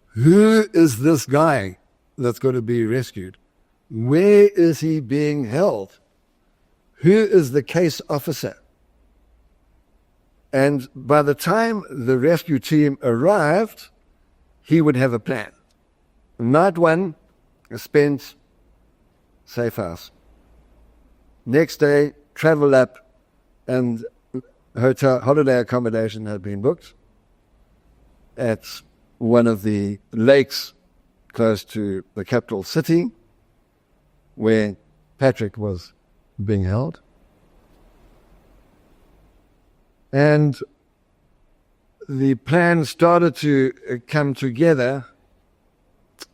[SPEAKER 4] who is this guy that's going to be rescued? Where is he being held? Who is the case officer? And by the time the rescue team arrived, he would have a plan. Night one, spent safe house. Next day, travel up, and hotel holiday accommodation had been booked at one of the lakes close to the capital city where Patrick was being held. And the plan started to come together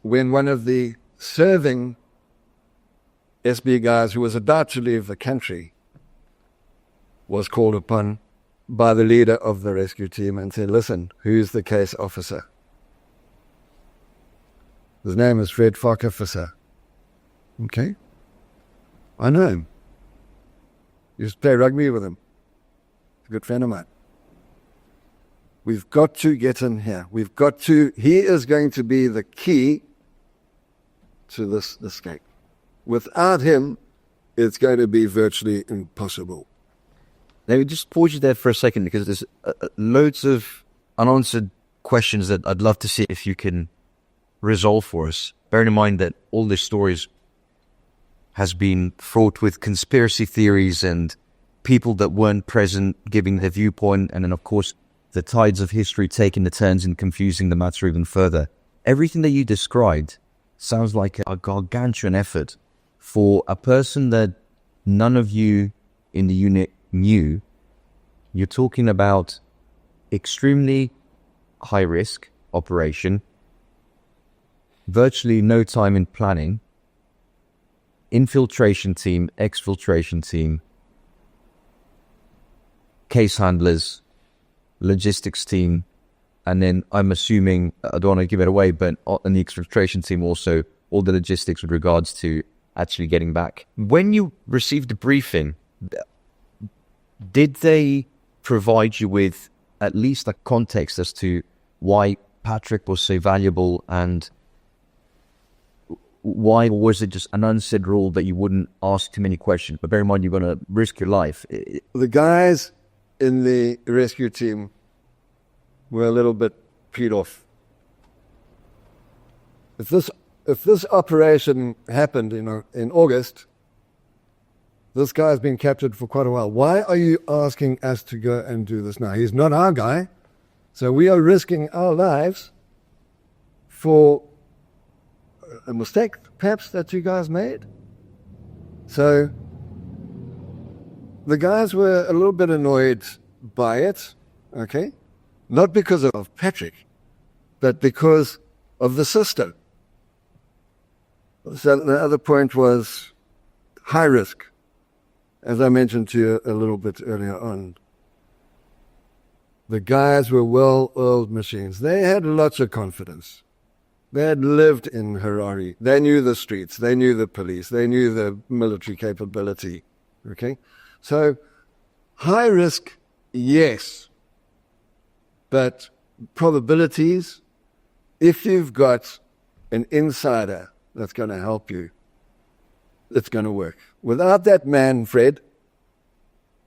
[SPEAKER 4] when one of the serving SB guys who was about to leave the country was called upon by the leader of the rescue team and said, listen, who's the case officer? His name is Fred Farquharson. Okay. I know him. Used to play rugby with him. He's a good friend of mine. We've got to get him here. He is going to be the key to this escape. Without him, it's going to be virtually impossible.
[SPEAKER 3] Let me just pause you there for a second, because there's loads of unanswered questions that I'd love to see if you can resolve for us. Bearing in mind that all this stories has been fraught with conspiracy theories and people that weren't present giving their viewpoint, and then of course the tides of history taking the turns and confusing the matter even further. Everything that you described sounds like a gargantuan effort for a person that none of you in the unit knew. You're talking about extremely high risk operation, virtually no time in planning, infiltration team, exfiltration team, case handlers, logistics team, and then I'm assuming, I don't want to give it away, but on the exfiltration team also, all the logistics with regards to actually getting back. When you received the briefing, did they provide you with at least a context as to why Patrick was so valuable, and why was it just an unsaid rule that you wouldn't ask too many questions? But bear in mind, you're going to risk your life.
[SPEAKER 4] The guys in the rescue team were a little bit peed off. If this operation happened in August, This guy's been captured for quite a while. Why are you asking us to go and do this now? He's not our guy. So we are risking our lives for a mistake, perhaps, that you guys made. So the guys were a little bit annoyed by it, okay? Not because of Patrick, but because of the system. So the other point was high risk, as I mentioned to you a little bit earlier on. The guys were well-oiled machines. They had lots of confidence. They had lived in Harare. They knew the streets. They knew the police. They knew the military capability. Okay? So, high risk, yes. But probabilities, if you've got an insider that's going to help you, it's going to work. Without that man, Fred,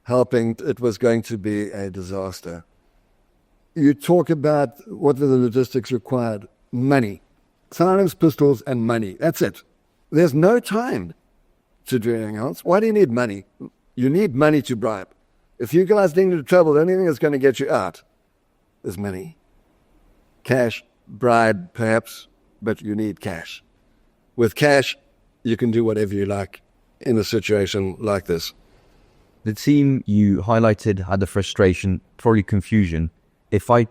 [SPEAKER 4] helping, it was going to be a disaster. You talk about what are the logistics required. Money. Silenced pistols and money. That's it. There's no time to do anything else. Why do you need money? You need money to bribe. If you guys get into trouble, the only thing that's going to get you out is money. Cash, bribe, perhaps, but you need cash. With cash, you can do whatever you like in a situation like this.
[SPEAKER 3] The team you highlighted had the frustration, probably confusion. If I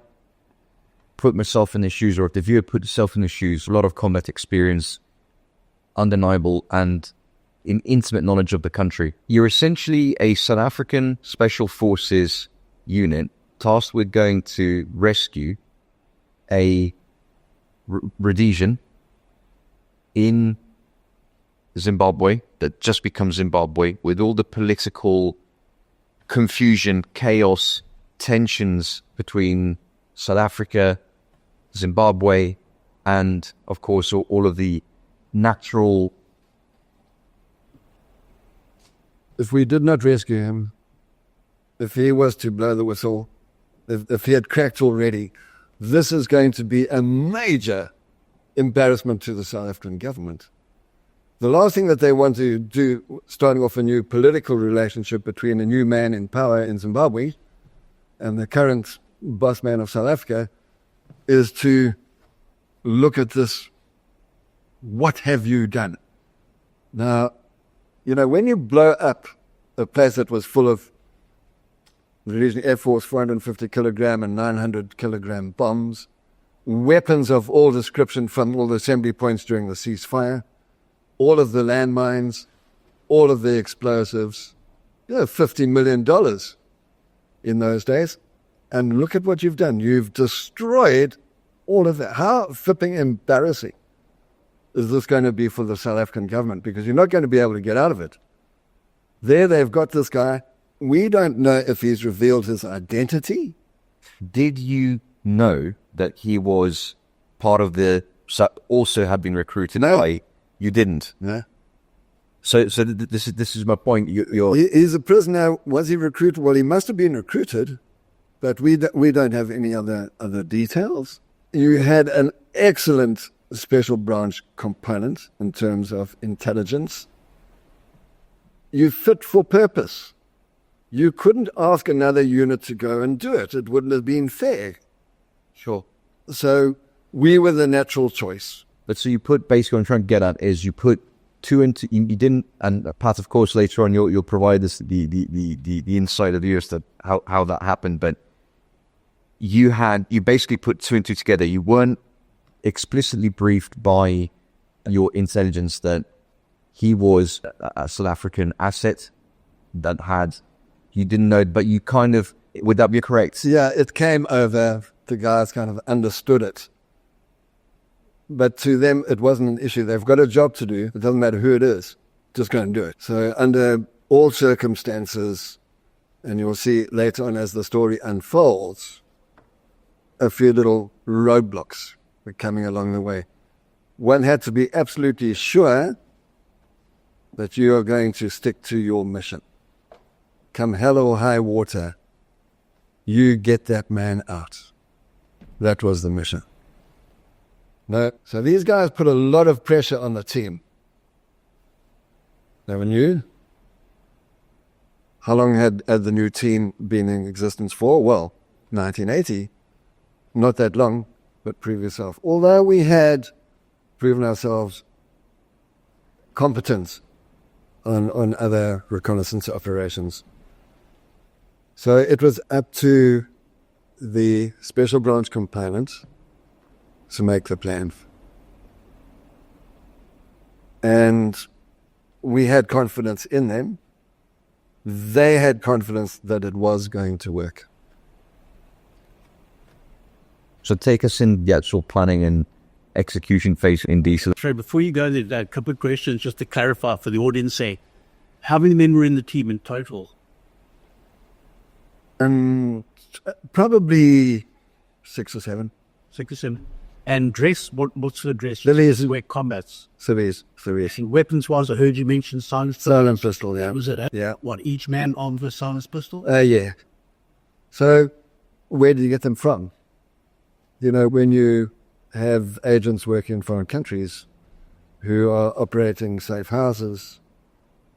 [SPEAKER 3] put myself in the shoes, or if the viewer put himself in the shoes, a lot of combat experience, undeniable, and in intimate knowledge of the country. You're essentially a South African Special Forces unit tasked with going to rescue a Rhodesian in Zimbabwe that just becomes Zimbabwe, with all the political confusion, chaos, tensions between South Africa, Zimbabwe, and of course all of the natural.
[SPEAKER 4] If we did not rescue him, if he was to blow the whistle, if he had cracked already, this is going to be a major embarrassment to the South African government. The last thing that they want to do, starting off a new political relationship between a new man in power in Zimbabwe and the current boss man of South Africa, is to look at this. What have you done? Now, you know, when you blow up a place that was full of the Rhodesian Air Force 450 kilogram and 900 kilogram bombs, weapons of all description from all the assembly points during the ceasefire, all of the landmines, all of the explosives, $50 million in those days. And look at what you've done. You've destroyed all of that. How flipping embarrassing is this going to be for the South African government? Because you're not going to be able to get out of it. There they've got this guy. We don't know if he's revealed his identity.
[SPEAKER 3] Did you know that he was part of also had been recruited?
[SPEAKER 4] No.
[SPEAKER 3] By, you didn't?
[SPEAKER 4] No.
[SPEAKER 3] So this is my point.
[SPEAKER 4] He's a prisoner. Was he recruited? Well, he must have been recruited, but we don't have any other details. You had an excellent special branch component in terms of intelligence. You fit for purpose. You couldn't ask another unit to go and do it. It wouldn't have been fair.
[SPEAKER 3] Sure.
[SPEAKER 4] So we were the natural choice.
[SPEAKER 3] But so you put, basically what I'm trying to get at is you put two into, you didn't, and Pat, of course, later on you'll provide us the insight of the earth that how that happened, but you basically put two and two together. You weren't explicitly briefed by your intelligence that he was a South African asset that had, you didn't know, but you kind of, would that be correct?
[SPEAKER 4] Yeah, it came over, the guys kind of understood it. But to them, it wasn't an issue. They've got a job to do. It doesn't matter who it is. Just go and do it. So under all circumstances, and you'll see later on as the story unfolds, a few little roadblocks were coming along the way. One had to be absolutely sure that you are going to stick to your mission. Come hell or high water, you get that man out. That was the mission. No, so these guys put a lot of pressure on the team. They were new. How long had the new team been in existence for? Well, 1980. Not that long, but prove yourself. Although we had proven ourselves competent on other reconnaissance operations. So it was up to the special branch component to make the plan. And we had confidence in them. They had confidence that it was going to work.
[SPEAKER 3] So take us in the actual planning and execution phase in DC.
[SPEAKER 6] Sorry, before you go there, a couple of questions just to clarify for the audience. Say, how many men were in the team in total?
[SPEAKER 4] Probably 6 or 7.
[SPEAKER 6] 6 or 7. And dress, what's the dress?
[SPEAKER 4] Lilies.
[SPEAKER 6] Wear combats.
[SPEAKER 4] Civis.
[SPEAKER 6] And weapons-wise, I heard you mention silenced
[SPEAKER 4] Silent pistol, yeah.
[SPEAKER 6] Was it?
[SPEAKER 4] Yeah.
[SPEAKER 6] What, each man armed with a silenced pistol?
[SPEAKER 4] Yeah. So, where did you get them from? You know, when you have agents working in foreign countries who are operating safe houses,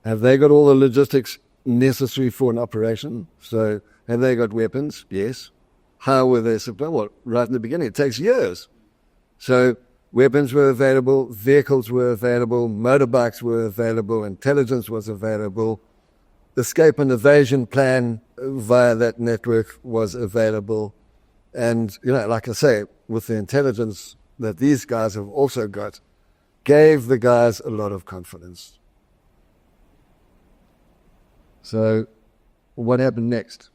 [SPEAKER 4] have they got all the logistics necessary for an operation? So, have they got weapons? Yes. How were they supplied? Well, right in the beginning, it takes years. So, weapons were available, vehicles were available, motorbikes were available, intelligence was available, escape and evasion plan via that network was available. And, you know, like I say, with the intelligence that these guys have also got, gave the guys a lot of confidence. So, what happened next?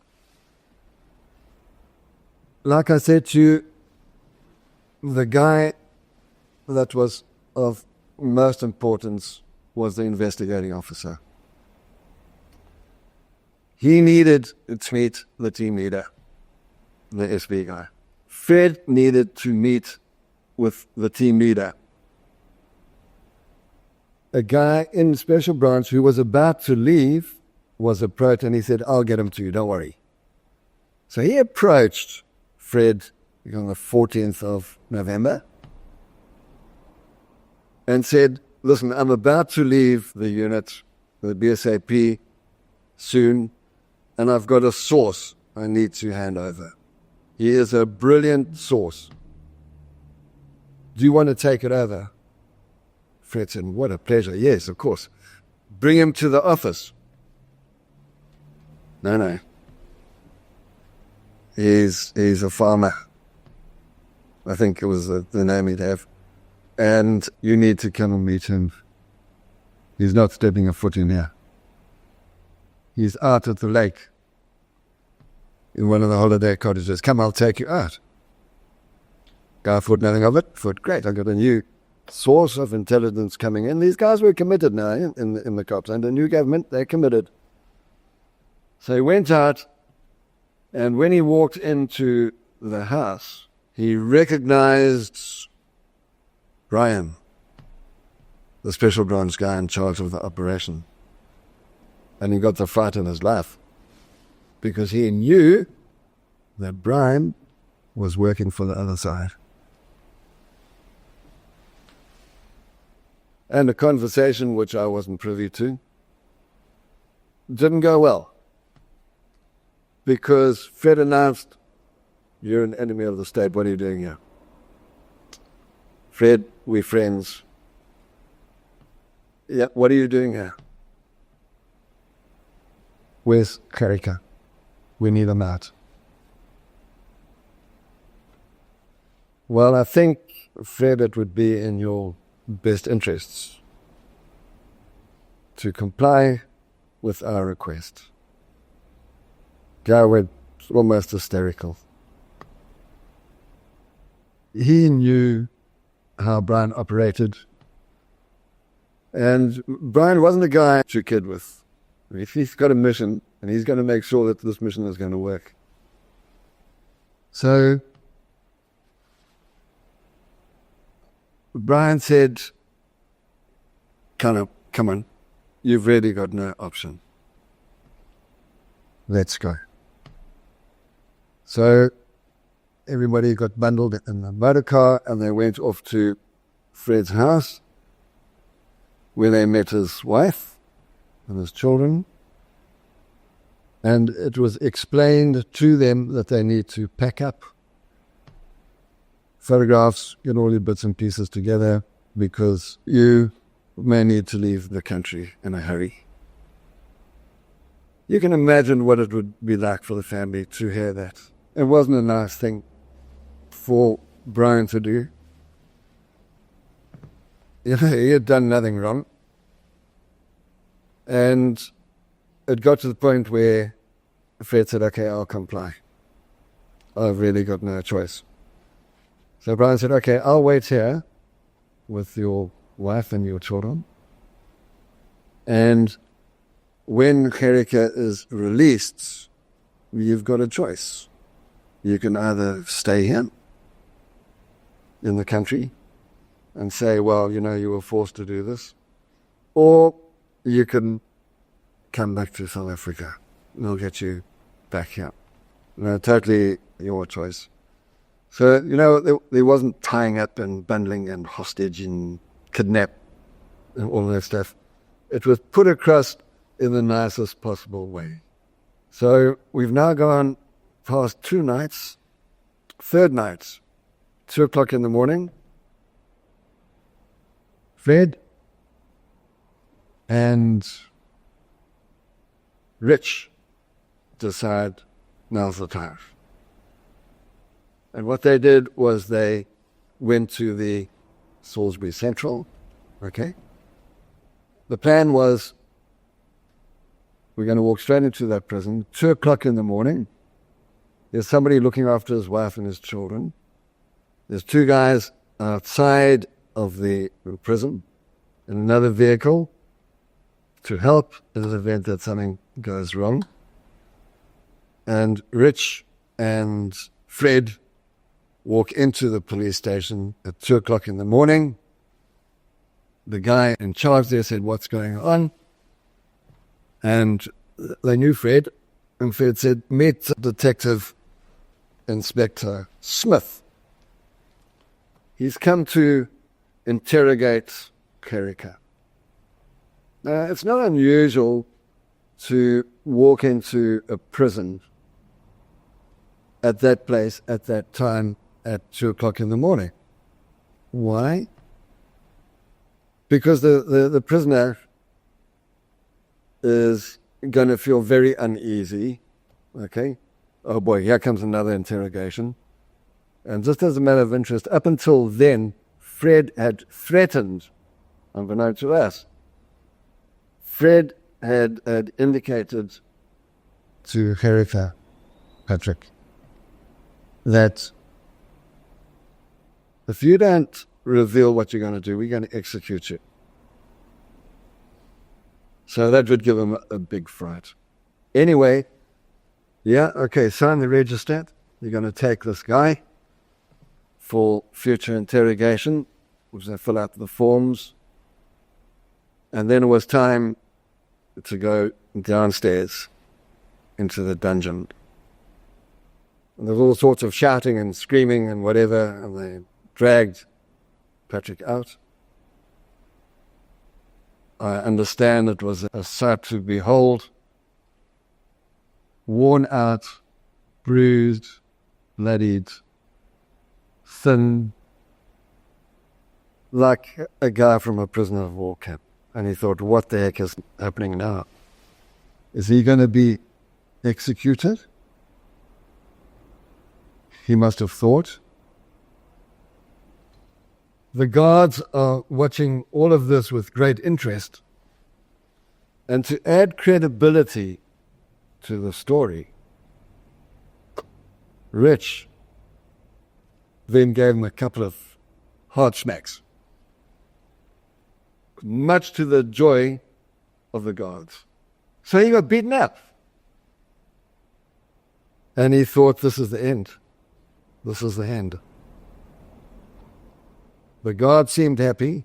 [SPEAKER 4] Like I said to you, the guy that was of most importance was the investigating officer. He needed to meet the team leader, the SB guy. Fred needed to meet with the team leader. A guy in Special Branch who was about to leave was approached, and he said, I'll get him to you, don't worry. So he approached Fred on the 14th of November and said, listen, I'm about to leave the unit, the BSAP, soon, and I've got a source I need to hand over. He is a brilliant source. Do you want to take it over? Fred said, what a pleasure. Yes, of course. Bring him to the office. No. He's a farmer. I think it was the name he'd have. And you need to come and meet him. He's not stepping a foot in here. He's out at the lake in one of the holiday cottages. Come, I'll take you out. Guy thought nothing of it. Thought, great, I've got a new source of intelligence coming in. These guys were committed now in the cops. Under new government, they're committed. So he went out, and when he walked into the house, he recognized Brian, the Special Branch guy in charge of the operation. And he got the fright in his life because he knew that Brian was working for the other side. And a conversation which I wasn't privy to didn't go well because Fred announced, you're an enemy of the state, what are you doing here? Fred, we're friends. Yeah, what are you doing here? Where's Gericke? We need him out. Well, I think, Fred, it would be in your best interests to comply with our request. Guy went almost hysterical. He knew how Brian operated. And Brian wasn't a guy to kid with. If he's got a mission, and he's going to make sure that this mission is going to work. So, Brian said, come on, you've really got no option. Let's go. So, everybody got bundled in the motor car, and they went off to Fred's house, where they met his wife and his children. And it was explained to them that they need to pack up photographs, get all your bits and pieces together, because you may need to leave the country in a hurry. You can imagine what it would be like for the family to hear that. It wasn't a nice thing for Brian to do. You know, he had done nothing wrong. And it got to the point where Fred said, okay, I'll comply. I've really got no choice. So Brian said, okay, I'll wait here with your wife and your children. And when Gericke is released, you've got a choice. You can either stay here in the country and say, well, you know, you were forced to do this, or you can come back to South Africa. We'll get you back here. No, totally your choice. So, you know, there wasn't tying up and bundling and hostage and kidnap and all that stuff. It was put across in the nicest possible way. So we've now gone past 2 nights. Third night, 2 o'clock in the morning. Fred and Rich decide now's the time. And what they did was they went to the Salisbury Central, okay? The plan was we're going to walk straight into that prison, 2 o'clock in the morning. There's somebody looking after his wife and his children. There's 2 guys outside of the prison in another vehicle to help in the event that something goes wrong. And Rich and Fred walk into the police station at 2 o'clock in the morning. The guy in charge there said, what's going on? And they knew Fred, and Fred said, meet Detective Inspector Smith. He's come to interrogate Gericke. Now, it's not unusual to walk into a prison at that place at that time at 2 o'clock in the morning. Why? Because the prisoner is going to feel very uneasy. Okay? Oh boy, here comes another interrogation. And just as a matter of interest, up until then, Fred had threatened, unbeknownst to us, Fred had indicated to Gericke, Patrick, that if you don't reveal what you're going to do, we're going to execute you. So that would give him a big fright. Anyway, yeah, okay, sign the register. You're going to take this guy for future interrogation, which they fill out the forms. And then it was time to go downstairs into the dungeon. And there was all sorts of shouting and screaming and whatever, and they dragged Patrick out. I understand it was a sight to behold. Worn out, bruised, bloodied, thin, like a guy from a prisoner of war camp. And he thought, what the heck is happening now? Is he going to be executed? He must have thought. The guards are watching all of this with great interest. And to add credibility to the story, Rich then gave him a couple of hard smacks, much to the joy of the guards. So he got beaten up. And he thought, this is the end. This is the end. The guards seemed happy,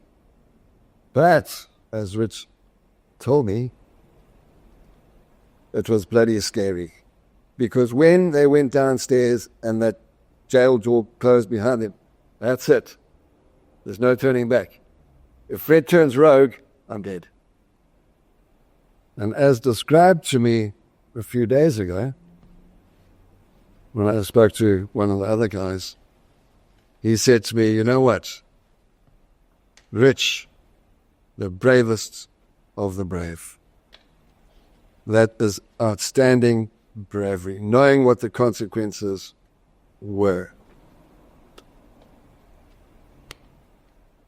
[SPEAKER 4] but, as Rich told me, it was bloody scary. Because when they went downstairs and that jail door closed behind them, that's it. There's no turning back. If Fred turns rogue, I'm dead. And as described to me, a few days ago, when I spoke to one of the other guys, he said to me, you know what? Rich, the bravest of the brave. That is outstanding bravery, knowing what the consequences were.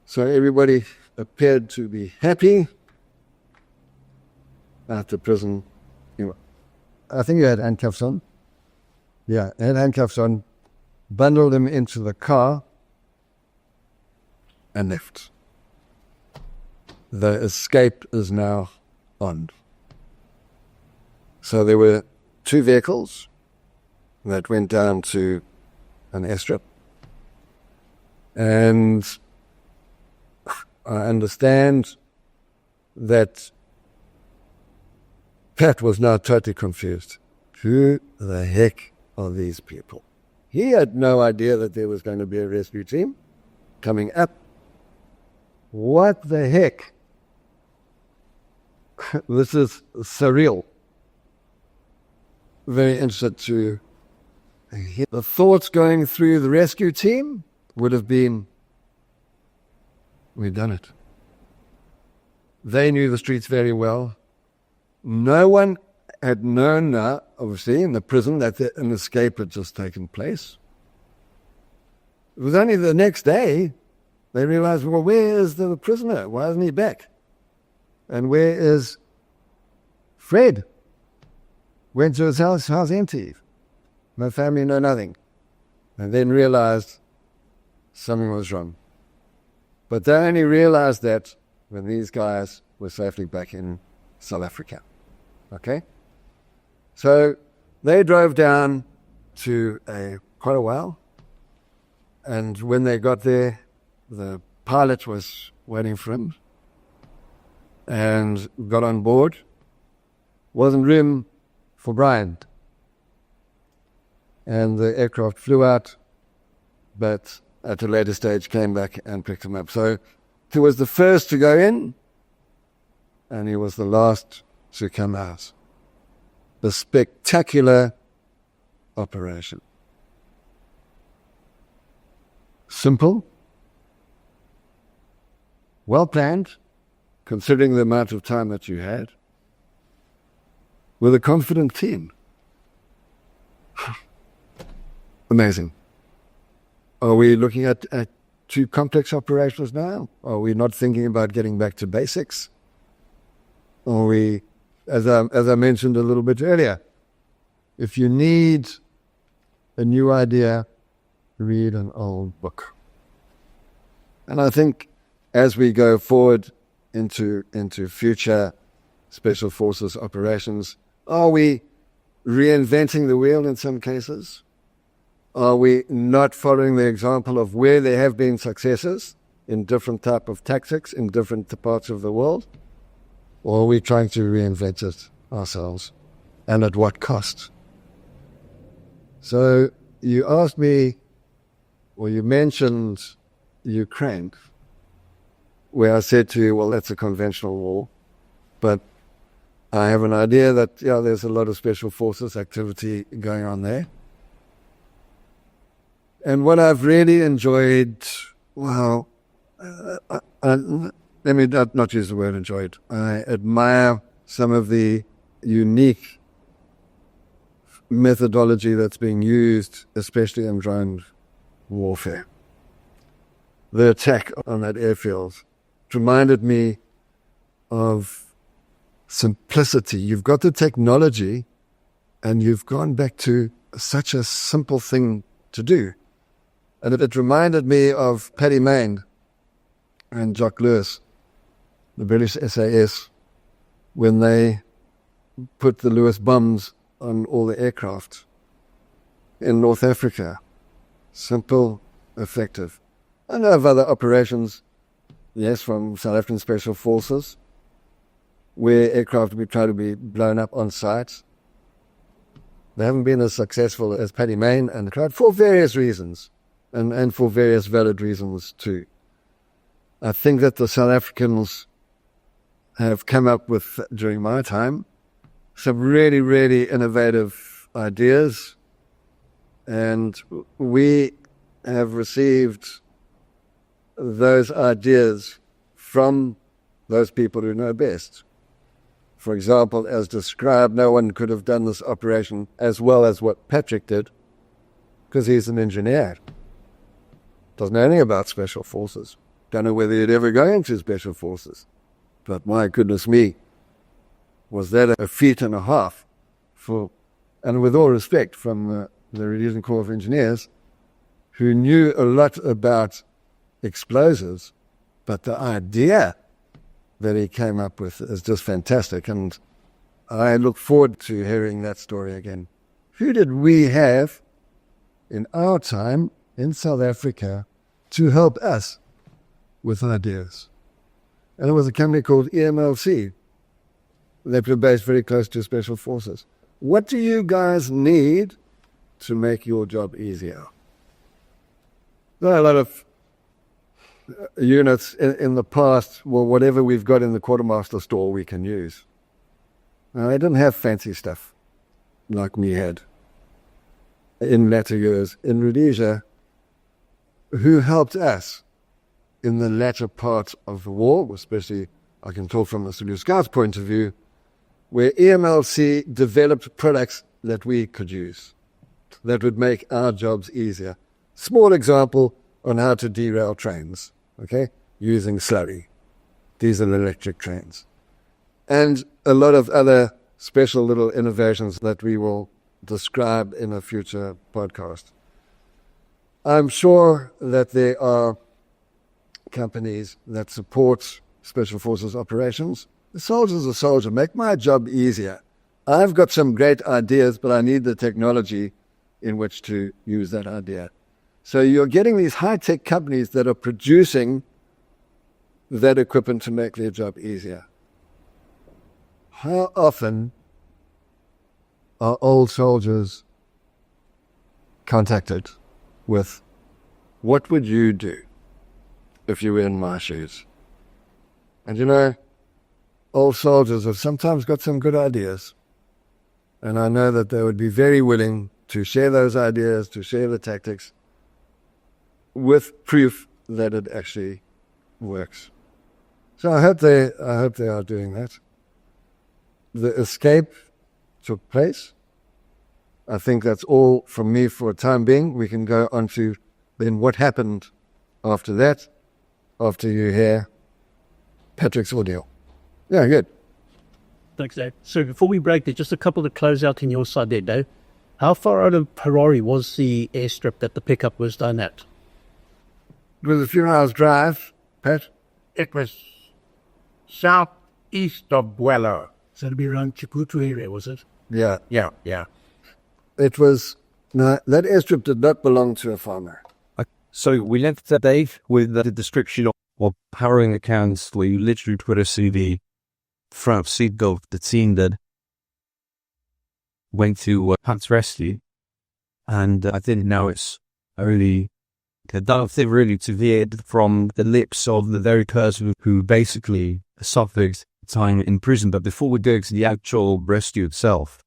[SPEAKER 4] So everybody appeared to be happy after prison. I think you had handcuffs on. Yeah, had handcuffs on, bundled him into the car, and left. The escape is now on. So there were 2 vehicles that went down to an airstrip. And I understand that Pat was now totally confused. Who the heck are these people? He had no idea that there was going to be a rescue team coming up. What the heck? This is surreal. Very interested to hear. The thoughts going through the rescue team would have been, we've done it. They knew the streets very well. No one had known now, obviously, in the prison that an escape had just taken place. It was only the next day they realized, well, where is the prisoner? Why isn't he back? And where is Fred? Went to his house empty. No family, no nothing. And then realized something was wrong. But they only realized that when these guys were safely back in South Africa. Okay? So they drove down to quite a while. And when they got there, the pilot was waiting for him and got on board. Wasn't room for Bryant. And the aircraft flew out, but at a later stage came back and picked him up. So he was the first to go in, and he was the last to come out. The spectacular operation. Simple, well planned, considering the amount of time that you had, with a confident team. Amazing. Are we looking at too complex operations now? Are we not thinking about getting back to basics? Are we, as I mentioned a little bit earlier, if you need a new idea, read an old book. And I think as we go forward into future Special Forces operations, are we reinventing the wheel in some cases? Are we not following the example of where there have been successes in different type of tactics in different parts of the world? Or are we trying to reinvent it ourselves? And at what cost? So you asked me, or you mentioned Ukraine, where I said to you, well, that's a conventional war. But I have an idea that, there's a lot of special forces activity going on there. And what I've really enjoyed, let me not use the word enjoyed. I admire some of the unique methodology that's being used, especially in drone warfare. The attack on that airfield reminded me of simplicity. You've got the technology and you've gone back to such a simple thing to do. And it reminded me of Paddy Mayne and Jock Lewis, the British SAS, when they put the Lewis bombs on all the aircraft in North Africa. Simple, effective. I know of other operations, yes, from South African Special Forces, where aircraft will try to be blown up on site. They haven't been as successful as Paddy Mayne and the crowd for various reasons, and for various valid reasons too. I think that the South Africans have come up with, during my time, some really, really innovative ideas, and we have received those ideas from those people who know best. For example, as described, no one could have done this operation as well as what Patrick did, because he's an engineer. Doesn't know anything about special forces. Don't know whether he'd ever go into special forces. But my goodness me, was that a feat and a half for, and with all respect from the Rhodesian Corps of Engineers, who knew a lot about explosives, but the idea that he came up with is just fantastic, and I look forward to hearing that story again. Who did we have in our time in South Africa to help us with ideas? And it was a company called EMLC. They were based very close to Special Forces. What do you guys need to make your job easier? There are a lot of units in the past, well, whatever we've got in the quartermaster store we can use. Now, they didn't have fancy stuff like we had in latter years. In Rhodesia, who helped us in the latter part of the war, especially I can talk from the Zulu Scouts point of view, where EMLC developed products that we could use, that would make our jobs easier. Small example on how to derail trains, okay, using slurry, diesel electric trains. And a lot of other special little innovations that we will describe in a future podcast. I'm sure that there are companies that support Special Forces operations. The soldier's a soldier. Make my job easier. I've got some great ideas, but I need the technology in which to use that idea. So you're getting these high-tech companies that are producing that equipment to make their job easier. How often are old soldiers contacted with, what would you do if you were in my shoes? And you know, old soldiers have sometimes got some good ideas. And I know that they would be very willing to share those ideas, to share the tactics, with proof that it actually works. So I hope they are doing that. The escape took place. I think that's all from me for a time being. We can go on to then what happened after that, after you hear Patrick's audio. Yeah, good.
[SPEAKER 6] Thanks, Dave. So before we break, there's just a couple to close out in your side there, Dave. How far out of Harare was the airstrip that the pickup was done at?
[SPEAKER 4] It was a few hours drive, Pat.
[SPEAKER 5] It was southeast of Bwello.
[SPEAKER 6] So it'd be around Chiputu area, was it?
[SPEAKER 4] Yeah.
[SPEAKER 5] Yeah.
[SPEAKER 4] It was, no, that airstrip did not belong to a farmer.
[SPEAKER 3] So we left that, Dave, with the description of powering accounts where you literally put a CV front seat of the team that went to Hunt's Rescue. And I think now it's only that thing really to veered from the lips of the very person who basically suffered time in prison. But before we go to the actual rescue itself,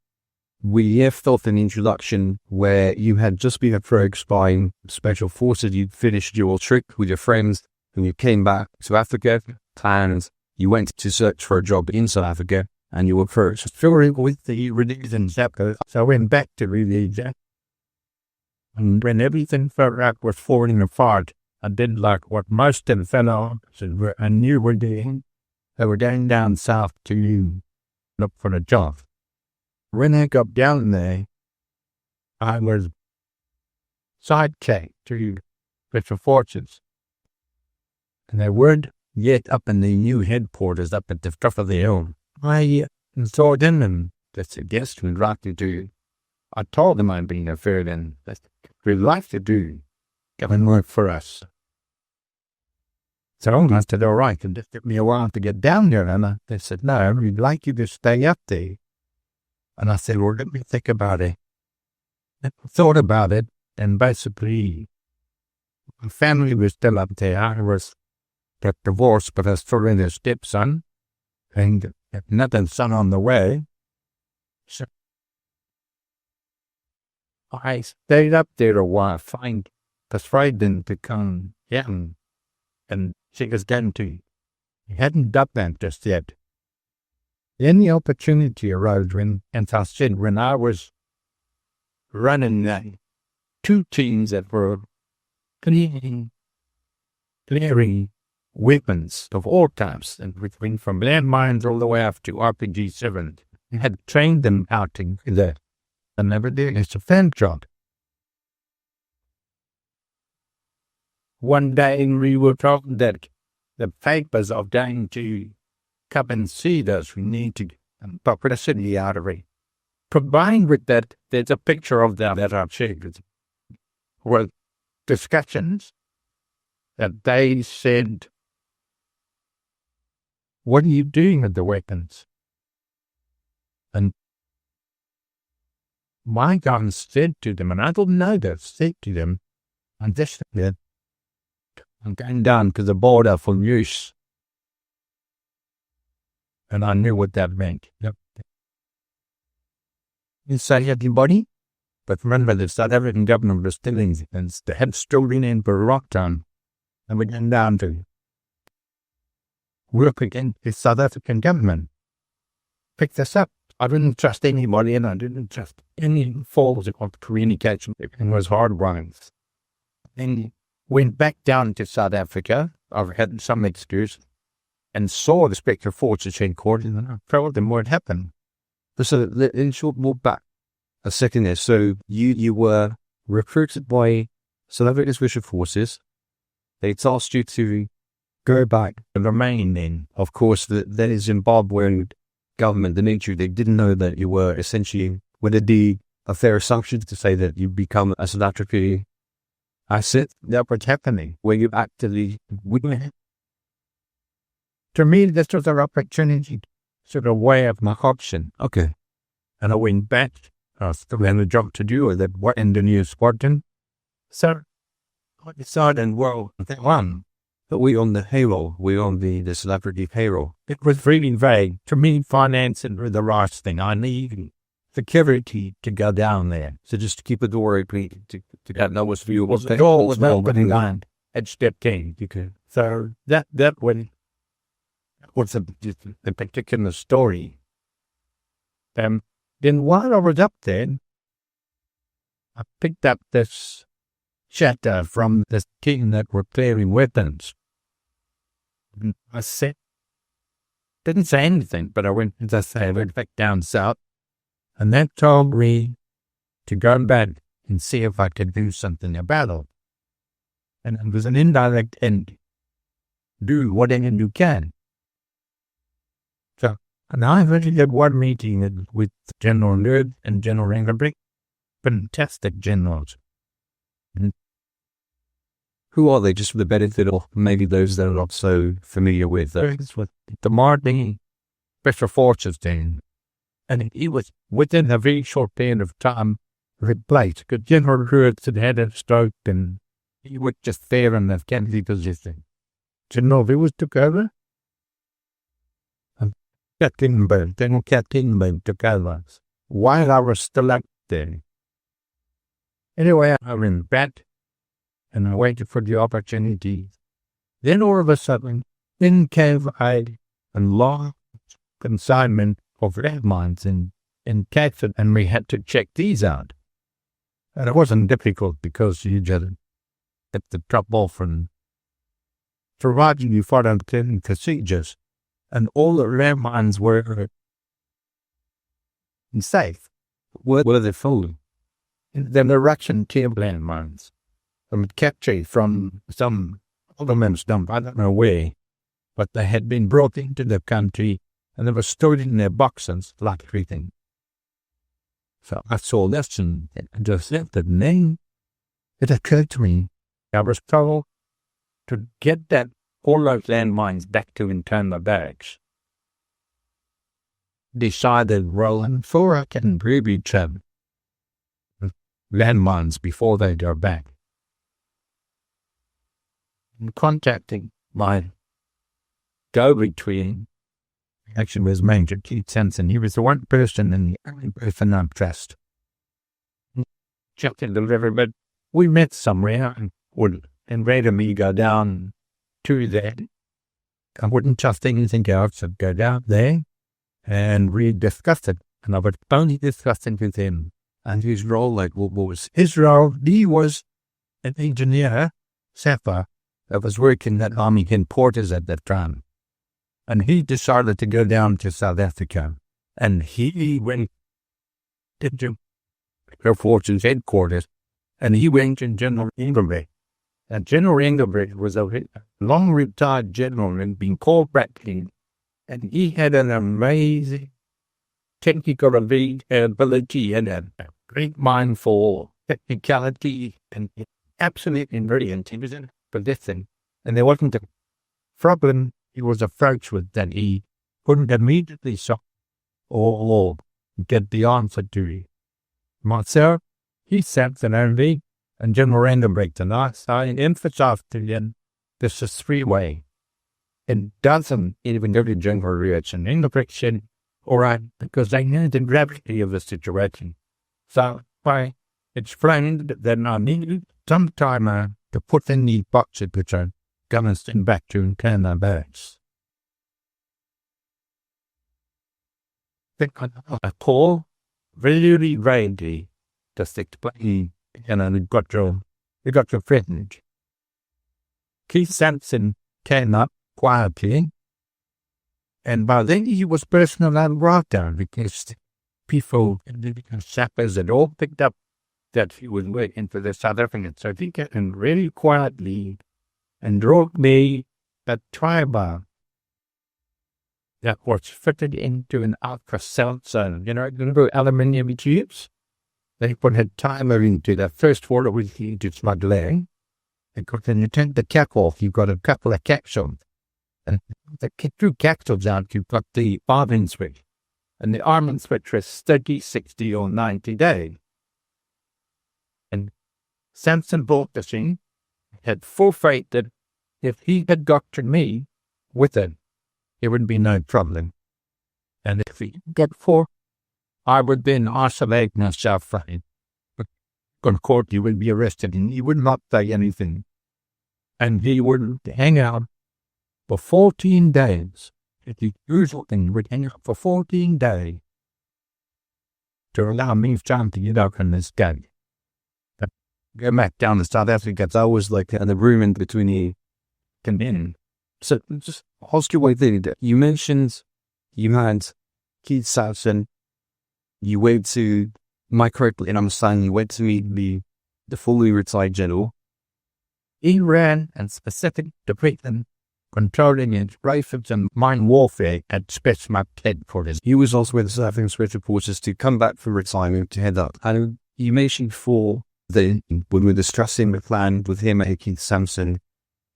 [SPEAKER 3] we have felt an introduction where you had just been approached by Special Forces. You'd finished your trip with your friends and you came back to Africa and you went to search for a job in South Africa and you were first.
[SPEAKER 5] Story with the Rhodesian chapter. So I went back to Rhodesia. And when everything felt like was falling apart, I did like what most of the fellows I knew were doing. They were going down south to look for a job. When I got down there, I was sidekicked to Special Forces. And they weren't yet up in the new headquarters up at the top of the hill. I saw them and they said, yes, we'd like to do. I told them I'd been a fair and we'd like to do. Come and work for us. So I said, all right, and it took me a while to get down there. And they said, no, we'd like you to stay up there. And I said, well, let me think about it. I thought about it, and basically, my family was still up there. I was got divorced, but I was still in a stepson, and another son on the way. So I stayed up there a while, persuading to come down, and she was going to. He hadn't done that just yet. Then the opportunity arose when, as I said, when I was running two teams that were clearing weapons of all types, and between from landmines all the way up to RPG-7. I had trained them out in that, and never did. It's a fan job. One day we were talking that the papers are going to come and see us. We need to get publicity out of it. Combined with that, there's a picture of them that I've shared. Were discussions that they said, "What are you doing with the weapons?" And my guns said to them, and I didn't know that, said to them, I'm going down to the border for use. And I knew what that meant. Yep. You say everybody, but remember the South African government was still in, and they had still been in for a lockdown, and we went down to work against the South African government. Picked this up. I didn't trust anybody, and I didn't trust any forms of communication. It was hard ones. Then went back down to South Africa. I had some excuse, and saw the Spectre Forces headquarters, and I told them what happened.
[SPEAKER 3] So in short, more back a second there. So you were recruited by South African Special Forces. They tasked you to go back
[SPEAKER 5] and remain in.
[SPEAKER 3] Of course, that is Zimbabwean government, the nature, they didn't know that you were essentially, would it be a fair assumption to say that you become a South African asset?
[SPEAKER 5] That was happening.
[SPEAKER 3] Were you actively
[SPEAKER 5] to me, this was an opportunity, sort of way of my option.
[SPEAKER 3] Okay.
[SPEAKER 5] And I went back. I still had a job to do with it, in the new Spartan. So I decided, well, that one.
[SPEAKER 3] But we on the payroll, we on the celebrity payroll.
[SPEAKER 5] It was really vague. To me, financing was the right thing. I need security to go down there.
[SPEAKER 3] So just to keep the door open, to know what's for you.
[SPEAKER 5] Well, the door was opening on at step 10. So that was the particular story. Then while I was up there, I picked up this chatter from this team that were clearing weapons. And I didn't say anything, but I went back down south, and that told me to go back and see if I could do something about it. And it was an indirect end. Do whatever you can. So, and I really had one meeting with General Nerd and General Engelbrich, fantastic generals. And
[SPEAKER 3] who are they, just for the benefit of maybe those that are not so familiar with
[SPEAKER 5] the Martin Special Forces team? And he was, within a very short period of time, replaced. Because General Hurts had a stroke, and he was just there in the Kennedy position. General Viewers took over, and General Kattenberg took over, while I was still up there. Anyway, I went back, and I waited for the opportunity. Then all of a sudden, in came a long consignment of landmines in Catford, and we had to check these out. And it wasn't difficult because you just had to drop off and provided you followed the procedures, and all the landmines were safe.
[SPEAKER 3] What are they for?
[SPEAKER 5] The Russian tier landmines. Captured from some elements dump, I don't know where, but they had been brought into the country and they were stored in their boxes like everything. So I saw this and just left the name. It occurred to me, I was told to get all those landmines back to internal barracks. Decided rolling for I can really travel landmines before they go back. And contacting my go-between, actually was Major Keith Sampson. He was the one person and the only person I trust. Jumped in the river, but we met somewhere and would invite me go down to that. I wouldn't trust anything else. I'd go down there and we discussed it. And I would only discuss it with him.
[SPEAKER 3] And his role, like, what was
[SPEAKER 5] His role, he was an engineer, sapper, that was working at Army headquarters at that time. And he decided to go down to South Africa. And he went into Air Force's headquarters. And he went to General Engelbrecht. And General Engelbrecht was a long retired general and been called back in. And he had an amazing technical ability and a great mind for technicality and absolutely brilliant. He was for this thing. And there wasn't a problem he was approached with that he couldn't immediately solve or get the answer to. Myself, he sat in only, and General Engelbrecht and I emphasized to him this is three-way. It doesn't even go to General reaction. Engelbrecht said, all right, because they knew the gravity of the situation. So I explained that I needed some time to put in the boxes which are going to send back to Canada base. A call really ready to explain, and I got your friend. Keith Sampson came up quietly, and by then he was personally brought down because people and the sappers had all picked up that he was working for the South Africans. So he came in really quietly and drove me a tri-bar that was fitted into an ultrasound zone. You know, the little aluminium tubes. They put a timer into the first water with you to smuggling. Because when you turn the cap off, you've got a couple of capsules. And the two capsules out, you've got the arming switch. And the arming switch was 30, 60, or 90 days. And Sampson bought the thing, had full faith that if he had got to me with it, it would be no problem. And if he got four, I would then isolate myself from him. But on court, he would be arrested and he would not say anything. And he would hang out for 14 days. It's the usual thing. He would hang out for 14 days to allow me time to get up in this game. Go back down to South Africa. It's always like in the room in between the condemned.
[SPEAKER 3] So just ask you one thing. You mentioned you had Keith Sampson. You went to, am I correct in understanding, you went to meet the fully retired general.
[SPEAKER 5] He ran and specific to Britain, controlling its rifles and mine warfare at Spetsnaz headquarters.
[SPEAKER 3] He was also with the South African Special Forces to come back from retirement to head up. And you mentioned before that when we were discussing the plan with him and Keith Sampson,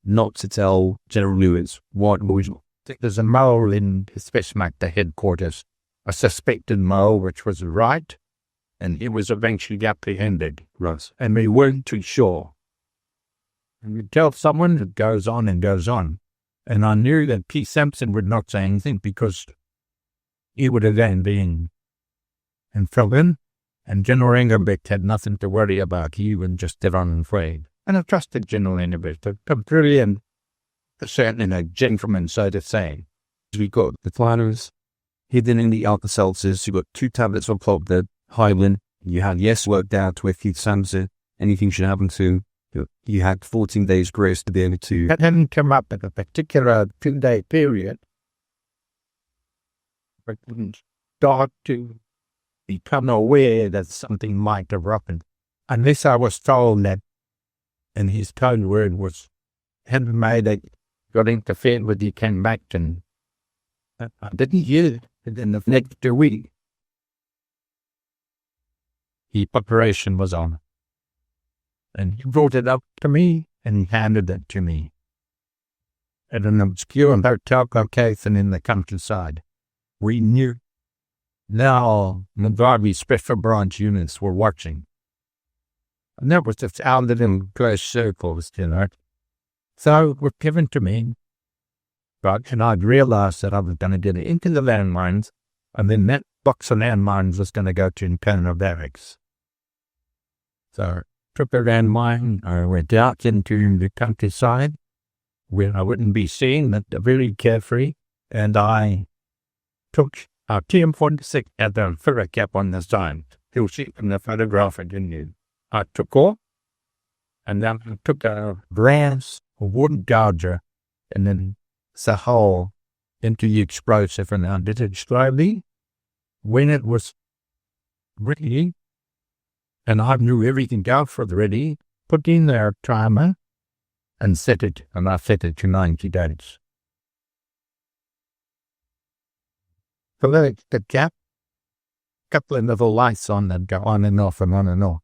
[SPEAKER 3] not to tell General Lewis what was.
[SPEAKER 5] There's a mole in Spetsnaz headquarters, a suspected mole which was right, and he was eventually apprehended.
[SPEAKER 3] Right.
[SPEAKER 5] And we weren't too sure. And you tell someone, it goes on and goes on. And I knew that Keith Sampson would not say anything because he would have then been in trouble, and General Engelbrecht had nothing to worry about. He would just get on and afraid. And I trusted General Engelbrecht, a brilliant, certainly a gentleman, so to say.
[SPEAKER 3] We got the planners hidden in the Alka-Seltzers. You got 2 tablets of the Highland. You had yes worked out with Keith Sampson. Anything should happen to you had 14 days grace to be able to.
[SPEAKER 5] That hadn't come up at a particular 2-day period. But wouldn't start to become aware that something might have happened. Unless I was told that, and his tone word was, had made it, got interfered with, he came back and I didn't hear it. And then the next week, the preparation was on. And he brought it up to me and he handed it to me at an obscure hotel location in the countryside. We knew now the Garvey special branch units were watching. And that was just out in close circles, you know. So it was given to me. And I'd realized that I was going to get into the landmines, and then that box of landmines was going to go to internal barracks. So I took the landmine, I went out into the countryside where I wouldn't be seen, but very carefree, and I took our TM46 at the filler cap on the side. You'll see from the photograph I didn't use. I took off, and then I took a brass wood gouger, and then the hole into the explosive, and I did it slowly. When it was ready, and I knew everything out for the ready, put in their timer and set it, and I set it to 90 days. So the cap, couple of little lights on that go on and off and on and off,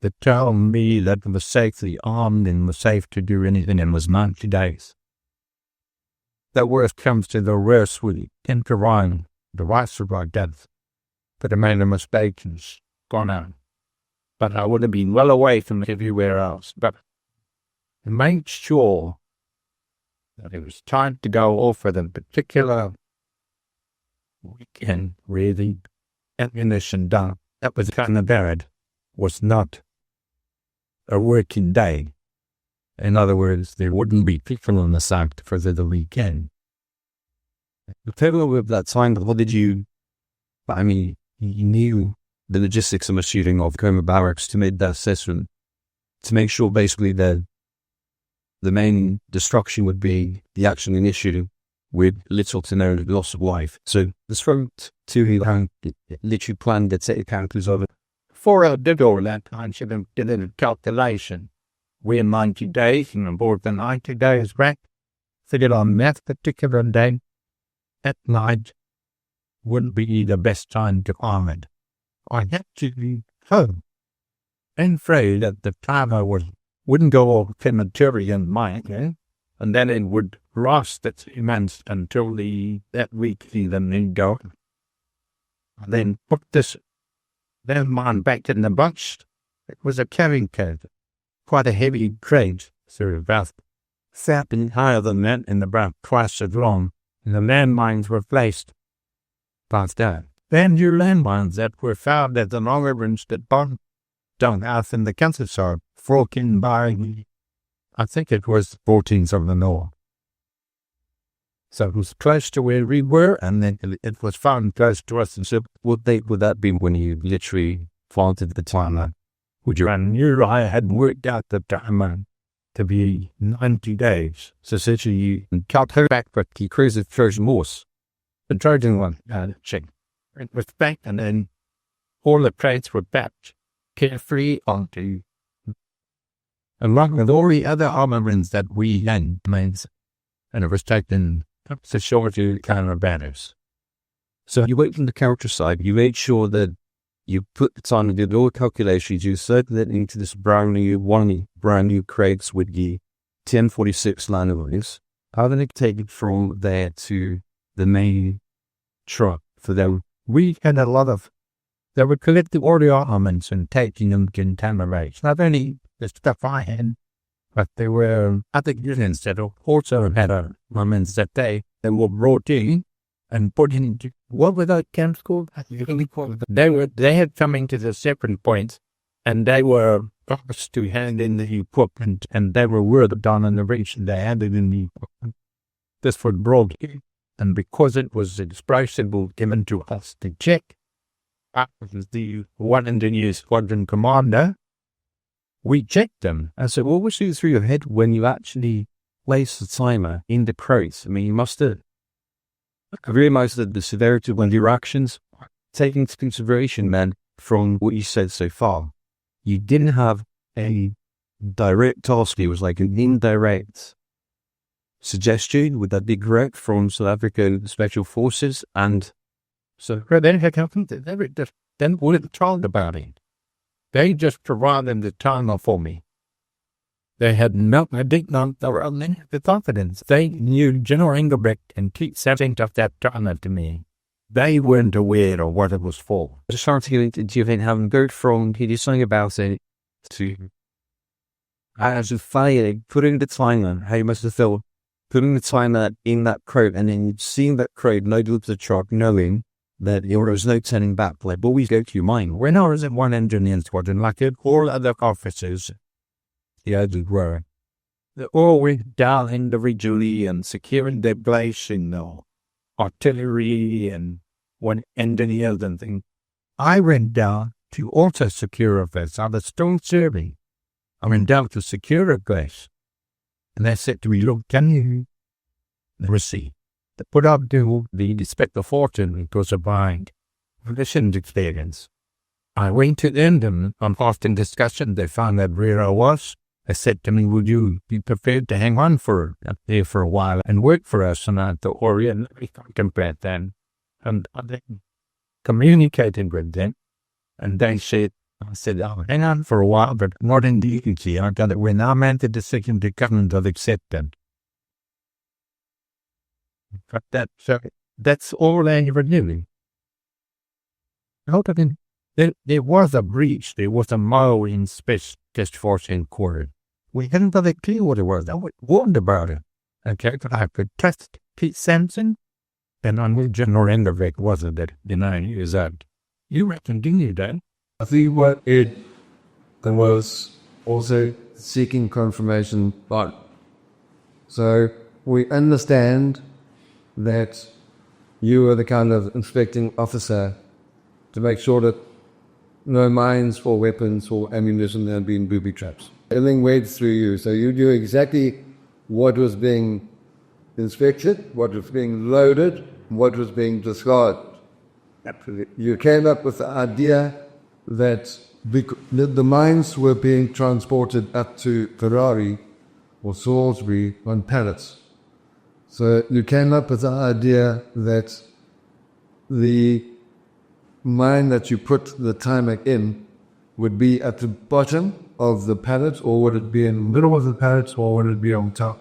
[SPEAKER 5] that tell me that it was safely armed and was safe to do anything, and was 90 days. The worst comes to the worst, we tend to rhyme the rights of our death. But I made a mistake and it's gone out. But I would have been well away from everywhere else. But I made sure that it was time to go off at a particular weekend where the ammunition dump that was kind of buried was not a working day. In other words, there wouldn't be people on the site for the weekend.
[SPEAKER 3] Tell me with that time, what did you, I mean, you knew the logistics, I'm assuming, of Coma Barracks to make that assessment, to make sure basically that the main destruction would be the action initiative with little to no loss of life. So the front to literally planned that set encounters of it.
[SPEAKER 5] Before I did all that, I should have did a calculation. We're 90 days, and aboard the 90 days back, figured on that particular day, at night, wouldn't be the best time to arm it. I had to be home, and afraid that the timer wouldn't go all prematurely in mine, and then it would rust its immense until that week then go. I then put this landmine back in the box. It was a carrying case, quite a heavy crate, so about 7 higher than that and about twice as long, and the landmines were placed past that. Then new landmines that were found at the long range that burned down out in the countryside, broken by, I think it was the 14th of the north. So it was close to where we were, and then it was found close to us. And so
[SPEAKER 3] what date would that be when you literally planted the timer?
[SPEAKER 5] I knew I had worked out the timer to be 90 days.
[SPEAKER 3] So essentially you cut her back, but you cruise it first Morse.
[SPEAKER 5] The Trojan one, check. It was back, and then all the plates were backed carefree onto, along with all the other armaments that we had, and it was taken up to shore to counter banners.
[SPEAKER 3] So you went from the countryside, you made sure that you put the time and did all the calculations, you inserted it into this brand new crates with the 1046 landmines. How did it take it from there to the main truck for them?
[SPEAKER 5] We had a lot of, they would collect all the armaments and taking them to contaminate. Not only the stuff I had, but there were other units that also had armaments that they were brought in and put into, what were those camps called? They had come into the separate points, and they were asked to hand in the equipment, and they were worded on in the region they handed in the equipment. This was brought in, and because it was explosible given to us to check, I was the one engineer squadron commander. We checked them.
[SPEAKER 3] And so what was through your head when you actually placed the timer in the crates? I mean, you must have realized that the severity of your actions, taking into consideration, man, from what you said so far, you didn't have a direct task. It was like an indirect suggestion. Would that be correct, from South African Special Forces? And
[SPEAKER 5] so then then wouldn't talk about it. They just provided the timer for me. They had not, I did not, they were only the confidence. They knew General Engelbrecht and keep setting up that timer to me. They weren't aware of what it was for.
[SPEAKER 3] I just started to get, do you think, having go from, he did something about it, to, as a fire, putting the timer, how you must have felt putting the timer in that crowd and then seeing that crowd load up the truck, knowing that there was no turning back, like always go to your mind. When I was at one engineer squadron, like all other officers, the others were, they all went down individually and securing their base in the artillery and one engineers and things. I went down to also secure a base. I was still serving. I went down to secure a base. And they said to me, look, can you receive? They put up to the Inspector Fortune because of my mission experience. I went to them and on often discussion, they found out where I was. They said to me, would you be prepared to hang on up there for a while and work for us? And I thought, oh, yeah, let me think about that. And I then communicated with them. And they said, I said, I'll hang on for a while, but not in decency. I got it. When I made the decision to come and I've accepted. But that's all I ever knew. There was a breach. There was a mile in space test force in quarter. We hadn't got a clue what it was. I was warned about it. Okay, but I could trust Pete Sampson. And on the general end of it wasn't it, is that you reckon, didn't you, Dan?
[SPEAKER 4] I think what it was also seeking confirmation, but so we understand that you are the kind of inspecting officer to make sure that no mines or weapons or ammunition had been booby traps. Everything went through you, so you knew exactly what was being inspected, what was being loaded, what was being discarded. You came up with the idea that the mines were being transported up to Ferrari or Salisbury on pallets. So you came up with the idea that the mine that you put the timer in would be at the bottom of the pallet, or would it be in the middle of the pallet, or would it be on top?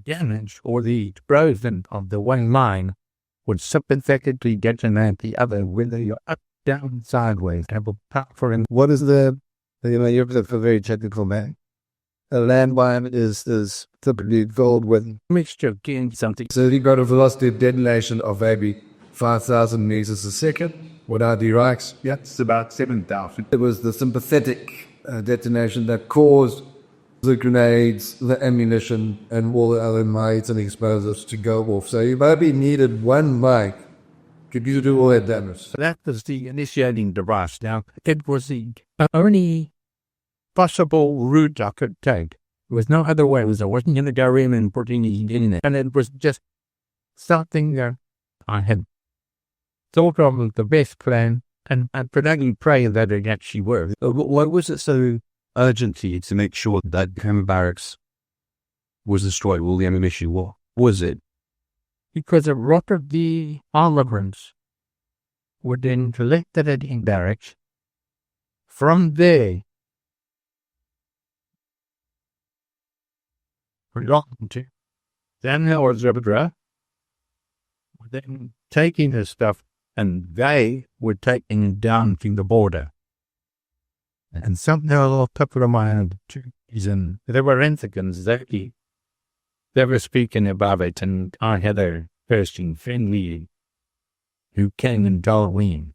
[SPEAKER 5] Damage or the explosion of the one mine would sympathetically detonate the other, whether you're up, down, sideways, have a power in.
[SPEAKER 4] What is you're a very technical man. A landmine is typically filled with
[SPEAKER 5] Mixture of getting something.
[SPEAKER 4] So you got a velocity of detonation of maybe 5,000 meters a second. Without the rocks,
[SPEAKER 5] Yeah, it's about 7,000.
[SPEAKER 4] it was the sympathetic detonation that caused the grenades, the ammunition, and all the other mines and explosives to go off. So you maybe needed one mic to do all that damage.
[SPEAKER 5] That was the initiating device. Now, it was the only possible route I could take. There was no other way. I wasn't going to go in and put anything in it. And it was just something that I had thought of the best plan, and I could only pray that it actually worked.
[SPEAKER 3] Why was it so urgent to you to make sure that Hammer Barracks was destroyed, all the ammunition? What was it?
[SPEAKER 5] Because a lot of the immigrants were then collected at in barracks. From there, belonging to then there was Zebra, then taking the stuff, and they were taking it down to the border. And somehow a couple of my and they were Renthickens, they were speaking about it, and I had a person friendly who came and told me,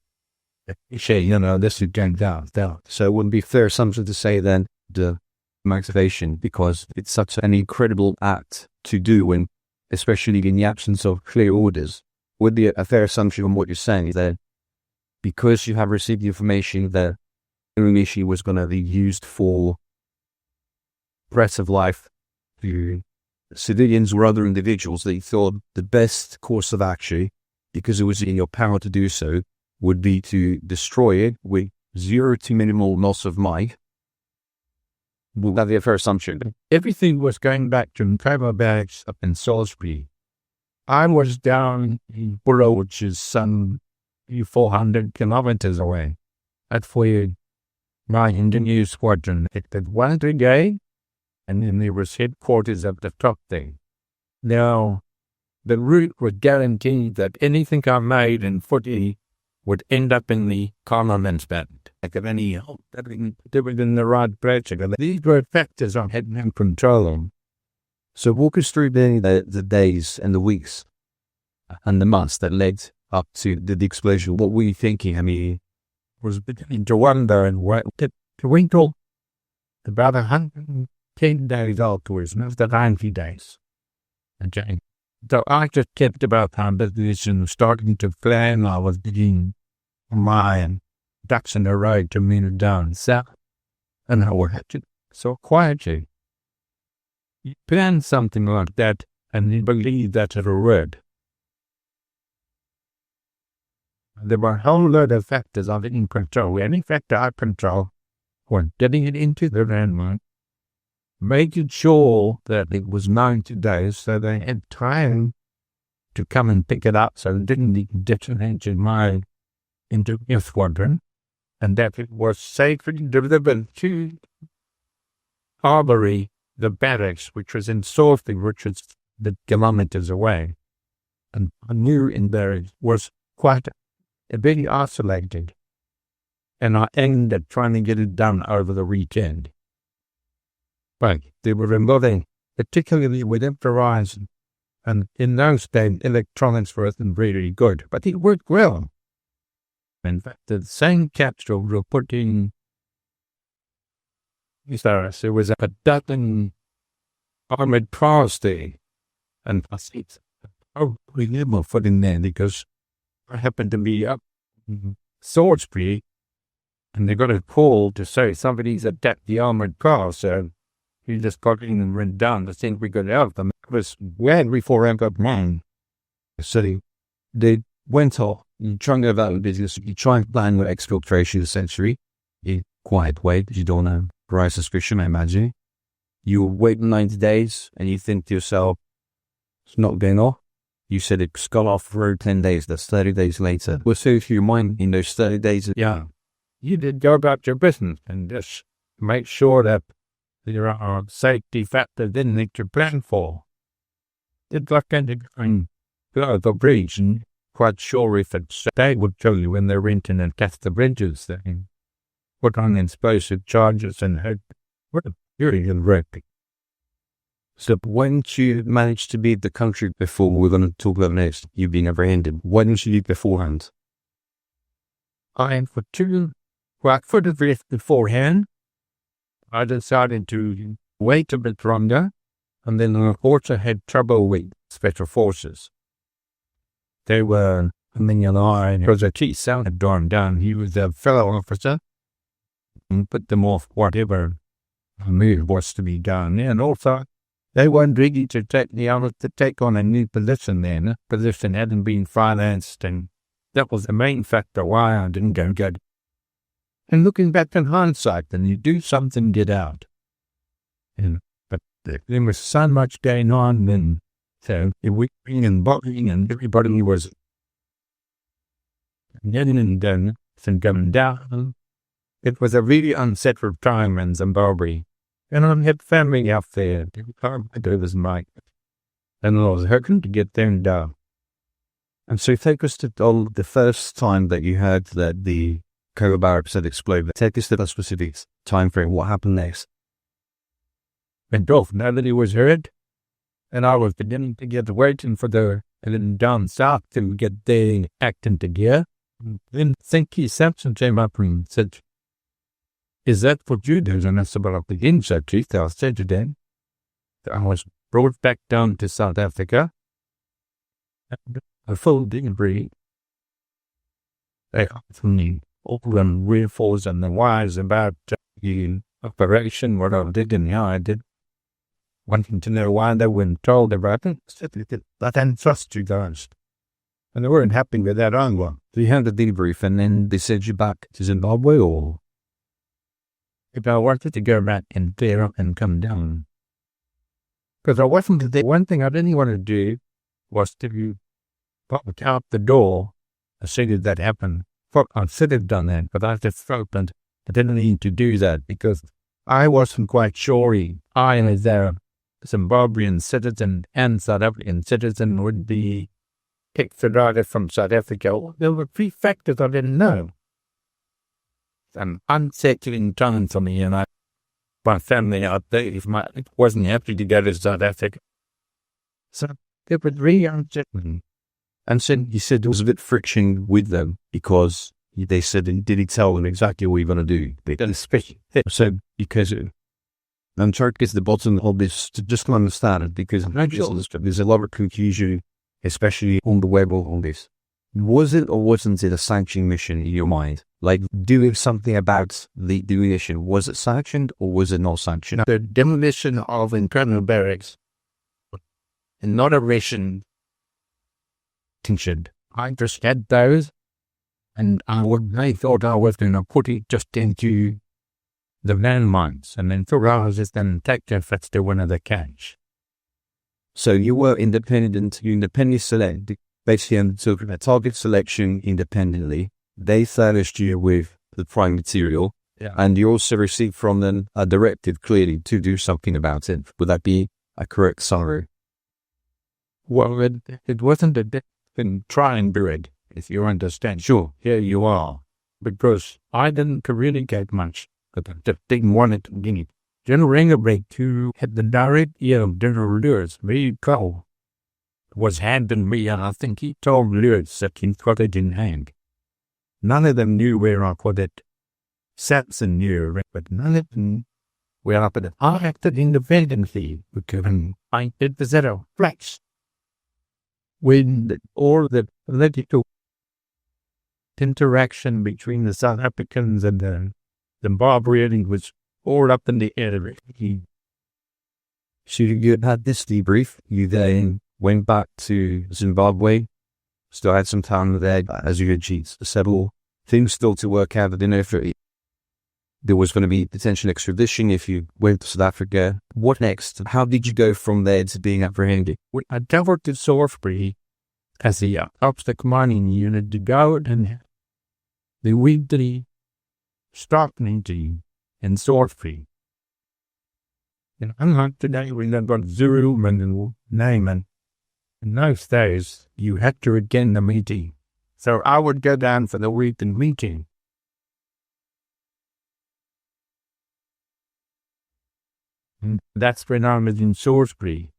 [SPEAKER 5] say, this is going down.
[SPEAKER 3] So it wouldn't be fair assumption to say then the motivation, because it's such an incredible act to do when, especially in the absence of clear orders. Would be a fair assumption on what you're saying is that because you have received the information that ammunition was going to be used for threats of life to civilians or other individuals, that you thought the best course of action, because it was in your power to do so, would be to destroy it with zero to minimal loss of life. Would that be a fair assumption?
[SPEAKER 5] Everything was going back to Hammer Barracks up in Salisbury. I was down in Borough, which is some 400 kilometers away. That's where my engineer squadron had one brigade, and then there was headquarters at the top there. Now, the route would guarantee that anything I made in footy would end up in the Commons band. I could only hope that it was in the right place. These were factors I had no control on.
[SPEAKER 3] So walk us through the days and the weeks and the months that led up to the explosion. What were you thinking? I mean,
[SPEAKER 5] Was beginning to wonder and what the twinkle about 110 days afterwards, after 90 days. Okay. So I just kept about my business and starting to plan. I was getting my ducks in a row to move down south. And I was so quietly. You plan something like that and you believe that it'll work. There were a whole lot of factors I didn't control. Any factor I control was getting it into the landmark, making sure that it was 90 days so they had time to come and pick it up so it didn't detonate into the squadron, and that it was safely delivered to Arbory, the barracks, which was in Salford, which was the kilometers away. And I knew in there was quite very isolated, and I aimed at trying to get it done over the weekend. But they were remodeling, particularly with Verizon, and in those days electronics wasn't really good, but it worked well. In fact, the same capsule were putting, there was a dozen armored cars there, and I said, oh, we never put in there because I happened to be up in Salisbury, and they got a call to say somebody's attacked the armored car, so he just got in and went down to think we could help them. It was well before I got mine.
[SPEAKER 3] so they went off, you trying to go about the business, you try and plan with exfiltration essentially, in quiet way, because you don't have prior suspicion, I imagine. You wait 90 days, and you think to yourself, it's not going off. You said it's gone off for 10 days, that's 30 days later. What's through your mind in those 30 days?
[SPEAKER 5] Yeah. You did go about your business and just make sure that there are safety factors in that you plan for. It's like going to go the bridge and quite sure if it's, they would tell you when they're renting and test the bridges, they put on explosive charges and hope. What a period of wreck.
[SPEAKER 3] So when you managed to beat the country before, we're going to talk about next, you being apprehended, when did you beat beforehand?
[SPEAKER 5] I for the risk beforehand, I decided to wait a bit longer, and then I also had trouble with special forces. They were, because the chief had gone down, he was a fellow officer, and put them off whatever move was to be done. And also, they weren't ready to take on a new position then. The position hadn't been financed, and that was the main factor why I didn't go good. And looking back in hindsight, then you do something, get out. But there was so much going on then. So the weeping and bothering and everybody was getting and done and coming down. It was a really unsettled time in Zimbabwe. And I had family out there. It was Mike. And I was hoping to get them down.
[SPEAKER 3] And so take us to the first time that you heard that the Cobra barracks had exploded. Take us to the specific time frame. What happened next?
[SPEAKER 5] Went off now that he was heard. And I was beginning to get waiting for the down south to get the acting together. Then Thinky Sampson came up and said, is that what you do? And I said, well, the inside chief, I said to them. I was brought back down to South Africa. And a full debrief. They asked me all the reinforcements and the wires about the operation, what I did and how I did. Wanting to know why they weren't told about it. I said, I didn't trust you guys. And they weren't happy with that either.
[SPEAKER 3] So you had the debrief and then they sent you back to Zimbabwe, or?
[SPEAKER 5] If I wanted to go back and clear up and come down. Because I wasn't there. One thing I didn't want to do was to pop out the door as soon as that happened. I should have done that, but I just felt that I didn't need to do that because I wasn't quite sure I, as a Zimbabwean citizen and South African citizen, would be extradited from South Africa. There were 3 factors I didn't know. An unsettling time for me, and my family out there wasn't happy to go to South Africa. So they were really unsettling.
[SPEAKER 3] And so you said there was a bit of friction with them because they said, did he tell them exactly what you're going to do? They didn't speak. So because I'm trying to get to the bottom of this to just understand it, because there's a lot of confusion, especially on the web on this. Was it or wasn't it a sanctioned mission in your mind? Like doing something about the mission, was it sanctioned or was it not sanctioned?
[SPEAKER 5] The demolition of internal barracks, and not a mission sanctioned. I just had those, and I thought I was going to put it just into the landmines, and then thought I was just going to take them if to one of the cash.
[SPEAKER 3] So you were independently selected, basically undertook a target selection independently. They furnished you with the prime material, and you also received from them a directive clearly to do something about it. Would that be a correct summary?
[SPEAKER 5] Well, it wasn't a different try and do it, if you understand.
[SPEAKER 3] Sure.
[SPEAKER 5] Here you are. Because I didn't communicate much, but I just didn't want it to be. General Engelbrekt, who had the direct ear of General Lewis, very cold, was handing me, and I think he told Lewis that he got it in hand. None of them knew where I put it. Sampson knew, but none of them where I put it. I acted independently because I did the zero flash. When all the political interaction between the South Africans and the Zimbabweans was all up in the air.
[SPEAKER 3] So you had this debrief, you then went back to Zimbabwe, still had some time there as you achieved several things still to work out. I didn't know if there was going to be potential extradition if you went to South Africa. What next? How did you go from there to being apprehended?
[SPEAKER 5] I traveled to Salisbury as the obstacle mining unit to go and the weekly stock meeting in Salisbury. And unlike today, we have got zero and name, and in those days, you had to attend the meeting. So I would go down for the weekly meeting. And that's when I was in Salisbury.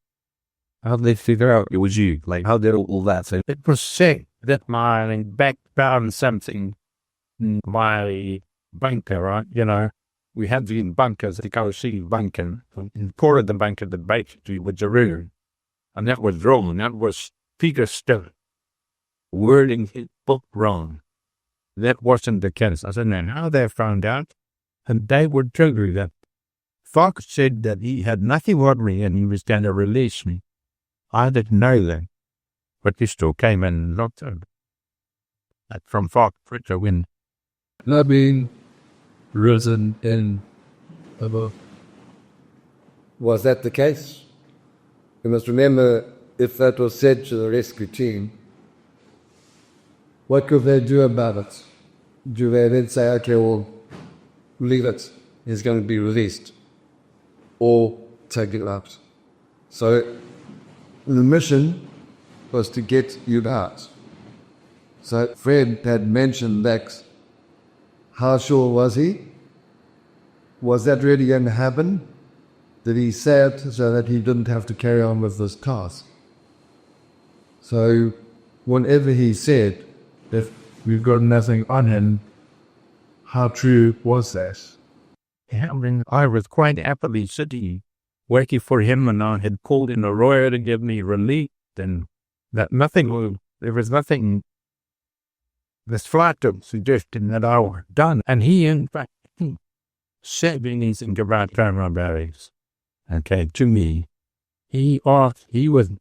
[SPEAKER 3] How did they figure out it was you? Like, how did all that? So
[SPEAKER 5] it was said that my back found something in my bunker, right? You know, we had the bunkers, the KOC bunker, and part of the bunker, the basically was a room. And that was wrong. That was Peter Stone wording his book wrong. That wasn't the case. I said, now how they found out? And they would tell you that Fox said that he had nothing on me and he was going to release me. I didn't know that. But he still came and looked at that from Fox Pritchard when
[SPEAKER 7] I've been risen in above.
[SPEAKER 4] Was that the case? You must remember, if that was said to the rescue team, what could they do about it? Do they then say, okay, well, leave it, he's going to be released, or take it out? So the mission was to get you out. So Fred had mentioned that. How sure was he? Was that really going to happen? Did he say it so that he didn't have to carry on with this task? So whenever he said,
[SPEAKER 7] If we've got nothing on him, how true was that?
[SPEAKER 5] Yeah, I mean, I was quite happily sitting, working for him, and I had called in a lawyer to give me relief, and that there was nothing, this flight of suggestion that I was done. And he, in fact, said anything about camera barriers. Okay, to me, he was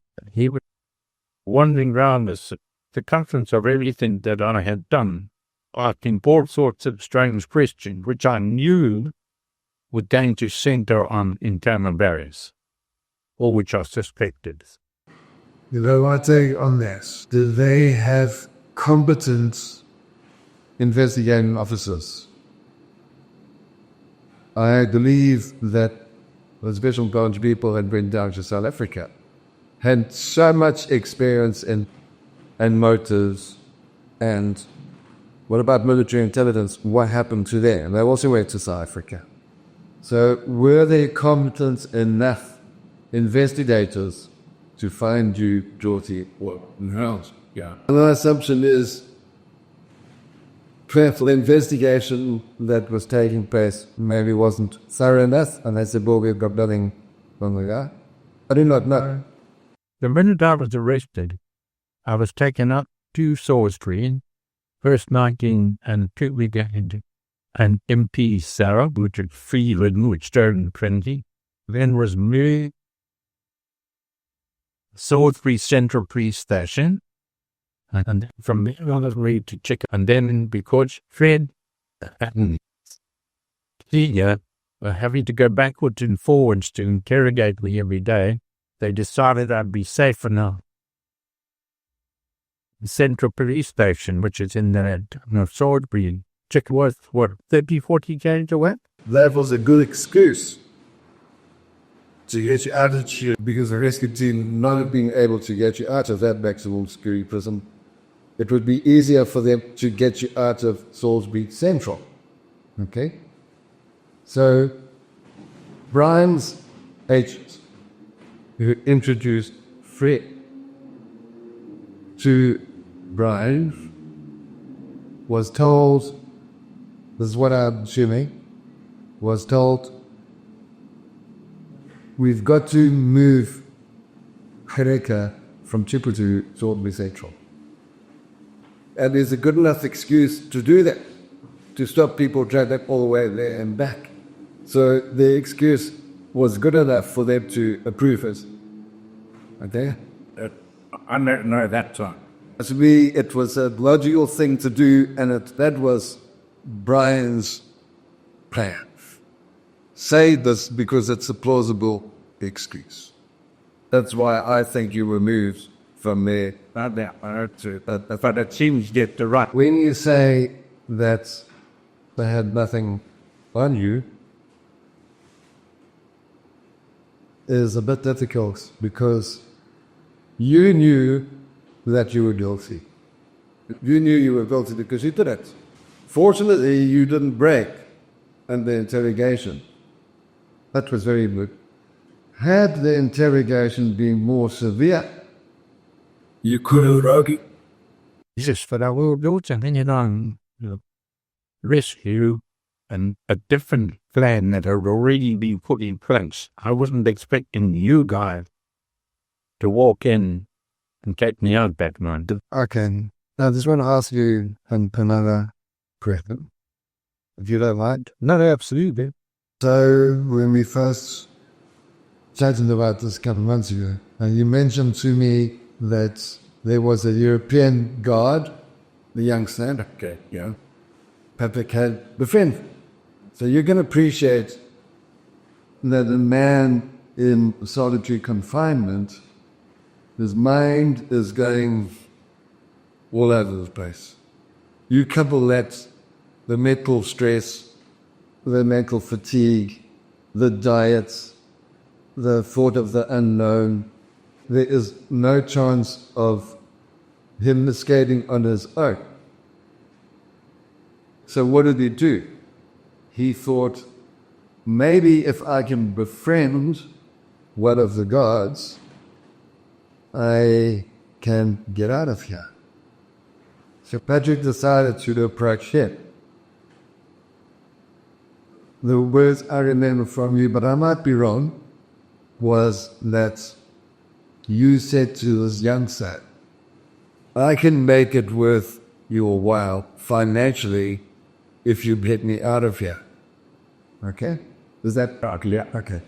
[SPEAKER 5] wandering around the circumference of everything that I had done, asking all sorts of strange questions, which I knew were going to center on internal barriers, or which I suspected.
[SPEAKER 7] You know, I take on this. Do they have competent
[SPEAKER 4] investigating officers? I believe that the special branch people had been down to South Africa, had so much experience and motives, and what about military intelligence? What happened to them? They also went to South Africa. So were they competent enough investigators to find you, Dorothy, or else.
[SPEAKER 5] Yeah.
[SPEAKER 4] Another assumption is perhaps the investigation that was taking place maybe wasn't thorough enough, and that's the book we've got nothing wrong with that. I do not know.
[SPEAKER 5] The minute I was arrested, I was taken up to Salisbury, first night in and quickly gained an MP Sarah, which is Freeland, which started in Trinity. Then was moved Salisbury Central Police Station. And from there I was ready to check. And then because Fred and Senior were having to go backwards and forwards to interrogate me every day, they decided I'd be safe enough. The Central Police Station, which is in the Salisbury, check was, 30, 40 k's away?
[SPEAKER 4] That was a good excuse to get you out of here, because the rescue team not being able to get you out of that maximum security prison, it would be easier for them to get you out of Salisbury Central. Okay? So, Brian's agent, who introduced Fred to Brian, was told, this is what I'm assuming, was told, we've got to move Gericke from Chipu to Salisbury Central. And there's a good enough excuse to do that, to stop people traveling all the way there and back. So the excuse was good enough for them to approve it. Okay?
[SPEAKER 5] I don't know that time.
[SPEAKER 4] To me, it was a logical thing to do, and that was Brian's plan. Say this because it's a plausible excuse. That's why I think you were moved from there.
[SPEAKER 5] But it seems that the right.
[SPEAKER 4] When you say that they had nothing on you, is a bit difficult because you knew that you were guilty. You knew you were guilty because you did it. Fortunately, you didn't break in the interrogation. That was very good. Had the interrogation been more severe, you could have broken.
[SPEAKER 5] Yes, but I will do something on rescue and a different plan that had already been put in place. I wasn't expecting you guys to walk in and take me out that night.
[SPEAKER 4] Okay. Now, I just want to ask you another question, if you don't mind.
[SPEAKER 5] No, absolutely.
[SPEAKER 4] So, when we first chatted about this a couple of months ago, and you mentioned to me that there was a European guard, the youngster,
[SPEAKER 5] Okay, yeah.
[SPEAKER 4] Patrick had befriended. So you can appreciate that a man in solitary confinement, his mind is going all over the place. You couple that, the mental stress, the mental fatigue, the diet, the thought of the unknown, there is no chance of him escaping on his own. So what did he do? He thought, maybe if I can befriend one of the guards, I can get out of here. So Patrick decided to approach him. The words I remember from you, but I might be wrong, was that you said to this youngster, I can make it worth your while financially if you get me out of here. Okay? Is that right?
[SPEAKER 5] Yeah.
[SPEAKER 4] Okay.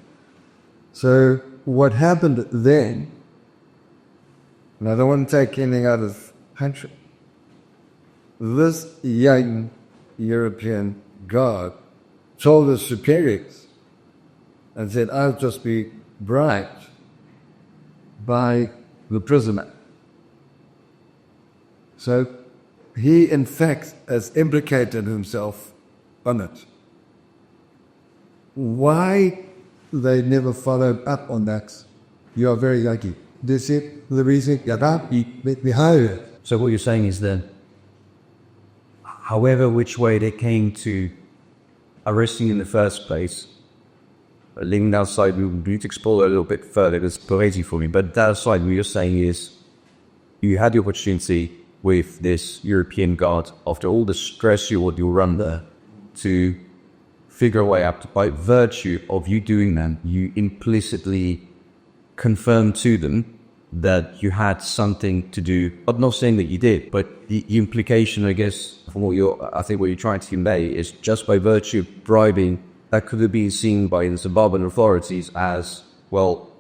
[SPEAKER 4] So what happened then, and I don't want to take anything out of country, this young European guard told his superiors and said, I'll just be bribed by the prisoner. So he, in fact, has implicated himself on it. Why they never followed up on that, you are very lucky. This is the reason behind it.
[SPEAKER 3] So what you're saying is that however which way they came to arresting in the first place, leaving that aside, we need to explore a little bit further. It's crazy for me. But that aside, what you're saying is you had the opportunity with this European guard, after all the stress you were under, to figure a way out. By virtue of you doing that, you implicitly confirmed to them that you had something to do. I'm not saying that you did, but the implication, I guess, from what you're trying to convey is just by virtue of bribing, that could have been seen by the Zimbabwean authorities as, well,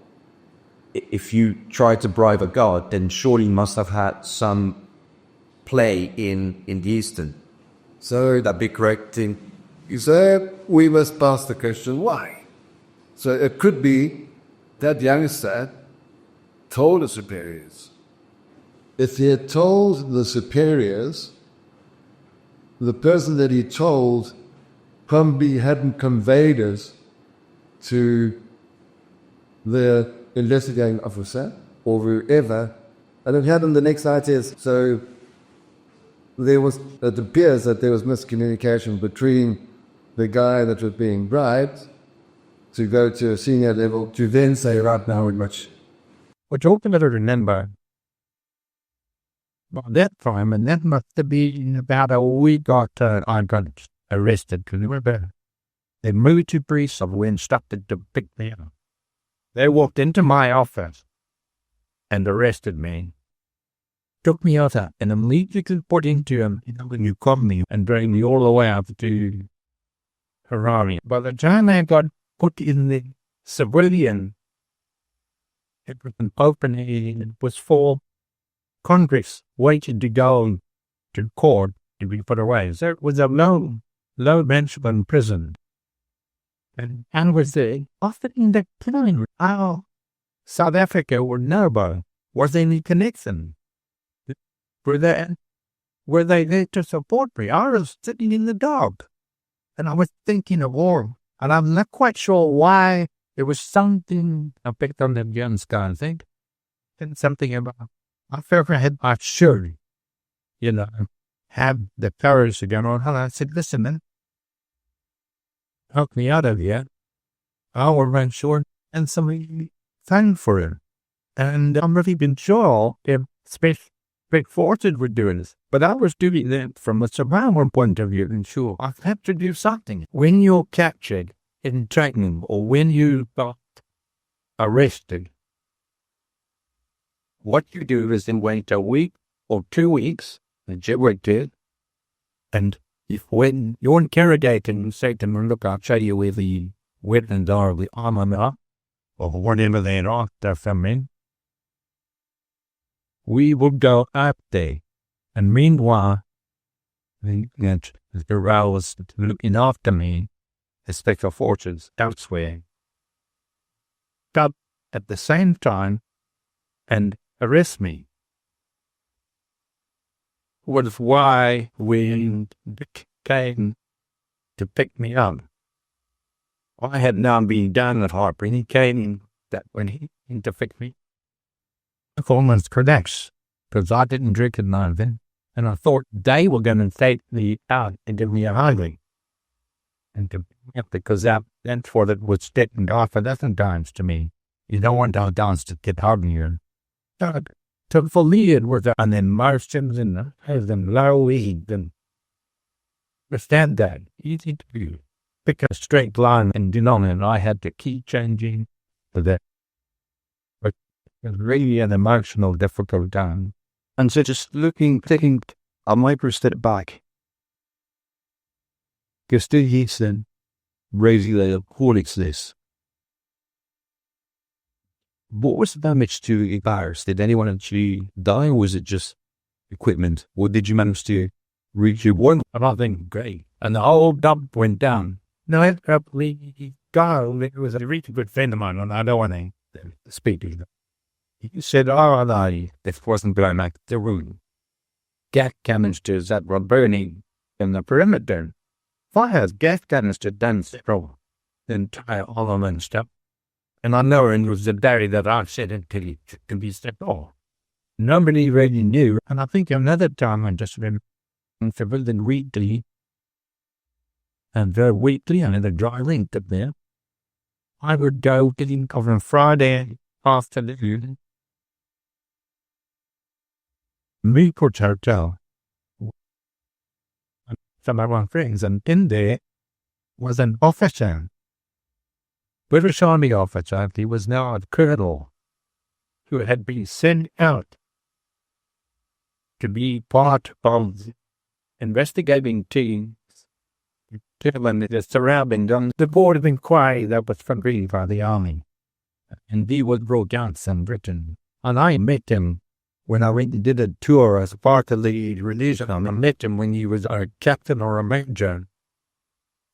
[SPEAKER 3] if you tried to bribe a guard, then surely you must have had some play in the Eastern.
[SPEAKER 4] So
[SPEAKER 3] Would that be correct?
[SPEAKER 4] So we must ask the question, why? So it could be that youngster told the superiors. If he had told the superiors, the person that he told probably hadn't conveyed it to the investigating officer or whoever, and it happened the next night is, so it appears that there was miscommunication between the guy that was being bribed to go to a senior level to then say, right now, in much.
[SPEAKER 5] What you ultimately remember by that time, and that must have been about a week after I got arrested, because remember, the military police were instructed to pick me up. They walked into my office and arrested me, took me out and immediately put into a new company and dragged me all the way up to Harare. By the time I got put in the civilian, it was an opening, it was for Congress waiting to go to court to be put away. So it was a low management prison. And was the often in the plan how South Africa or Nobo was there any connection? Were they there to support me? I was sitting in the dark. And I was thinking of war. And I'm not quite sure why. There was something I picked on them young guy, I think. And something about, I felt I should, have the courage to get on. And I said, listen, man, help me out of here. I will run short and somebody thank for it. And I'm really been sure if big forces were doing this. But I was doing that from a survival point of view, and sure, I had to do something. When you're captured in training or when you got arrested, what you do is then wait a week or 2 weeks, and Gericke did, and when you're interrogated, you say to them, look, I'll show you where the weapons are, the armament, or whatever they are, they're from me. We would go up there, and meanwhile, the Gericke was looking after me, the special forces elsewhere, come at the same time and arrest me. Was why when Dick came to pick me up. I had now been down at Harper, and he came that when he came to pick me. I almost connects, because I didn't drink at night then, and I thought they were going to take me out and give me a hugging. And to pick me up, because that's what it was sticking off a dozen times to me. You don't want our dance to get hugging you. To fully it was an immersion in them low heat and understand that easy to do. Pick a straight line and and I had to keep changing for that. But it was really an emotional, difficult time.
[SPEAKER 3] And so just taking a micro step back, because still Houston raising the Horlicks this. What was the damage to the virus? Did anyone actually die, or was it just equipment? Or did you manage to reach your one?
[SPEAKER 5] And I think great. And the whole dump went down. No, it was a really good friend of mine, and I don't want to speak to him. He said, oh, no, this wasn't going like the room. Gas canisters that were burning in the perimeter. Fires, gas canisters done several the entire element stuff. And I know it was the day that I said it to be stepped off. Nobody really knew. And I think another time I just been civilian weekly, and very weekly, and in the dry link up there. I would go getting on Friday afternoon, Newport Hotel, some of my friends, and in there was an officer, British Army officer. He was now a colonel, who had been sent out to be part of investigating teams determine the surrounding on the board of inquiry that was convened by the army. And he was brought out from Britain. And I met him when I went and did a tour as part of the release. I met him when he was a captain or a major.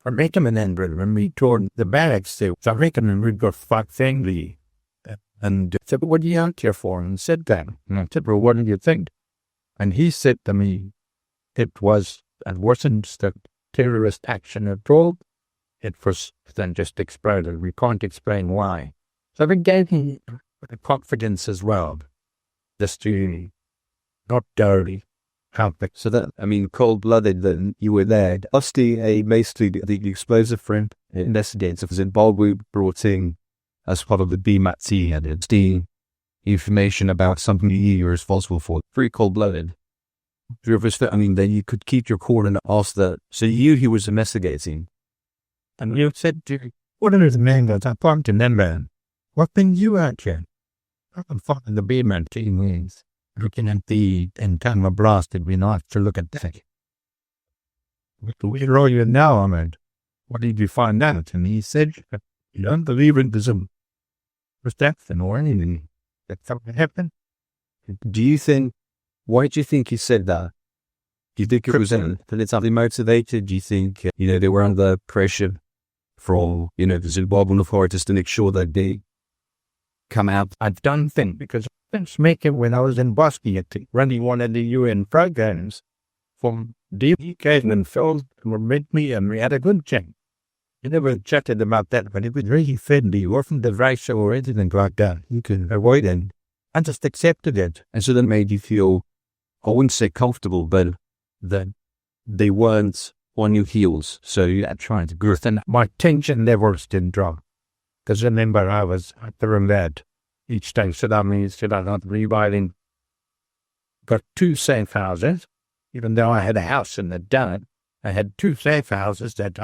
[SPEAKER 5] I met him in Edinburgh when we toured the barracks there. So I reckon we got quite friendly. And said, "What are you out here for?" And said that. And I said, "Well, what do you think?" And he said to me, it wasn't the terrorist action at all. It was then just exploded. We can't explain why. So we gave him the confidence as well. Just to not dirty.
[SPEAKER 3] So that, I mean, cold-blooded that you were there. Basically, the explosive front investigators of Zimbabwe brought in as part of the BMAT had the information about something you were responsible for. Pretty cold-blooded. I mean, then you could keep your cool and ask that. So you he was investigating.
[SPEAKER 5] And you said, "What is the name that I pumped in man? What thing you out here?" I'm following the BMAT team is looking at the antenna blast. It'd be nice to look at that. Where are you now, Ahmed? What did you find out? And he said, "You don't believe in some protection or anything that's going to happen."
[SPEAKER 3] Why do you think he said that? Do you think it was politically motivated? Do you think, they were under pressure from, the Zimbabwean authorities to make sure that they come out?
[SPEAKER 5] I don't think, because I was making when I was in Bosnia, running one of the UN programs from DK and Phil met me and we had a good chat. We never chatted about that, but it was really friendly. It wasn't the racial or anything like that. You could avoid it. I just accepted it.
[SPEAKER 3] And so that made you feel, I wouldn't say comfortable, but that they weren't on your heels. So you had trying to growth.
[SPEAKER 5] And my tension levels didn't drop. Because remember, I was at the room bed each day. So that means that I'm not rebuilding. Got 2 safe houses. Even though I had a house in the dun, I had 2 safe houses that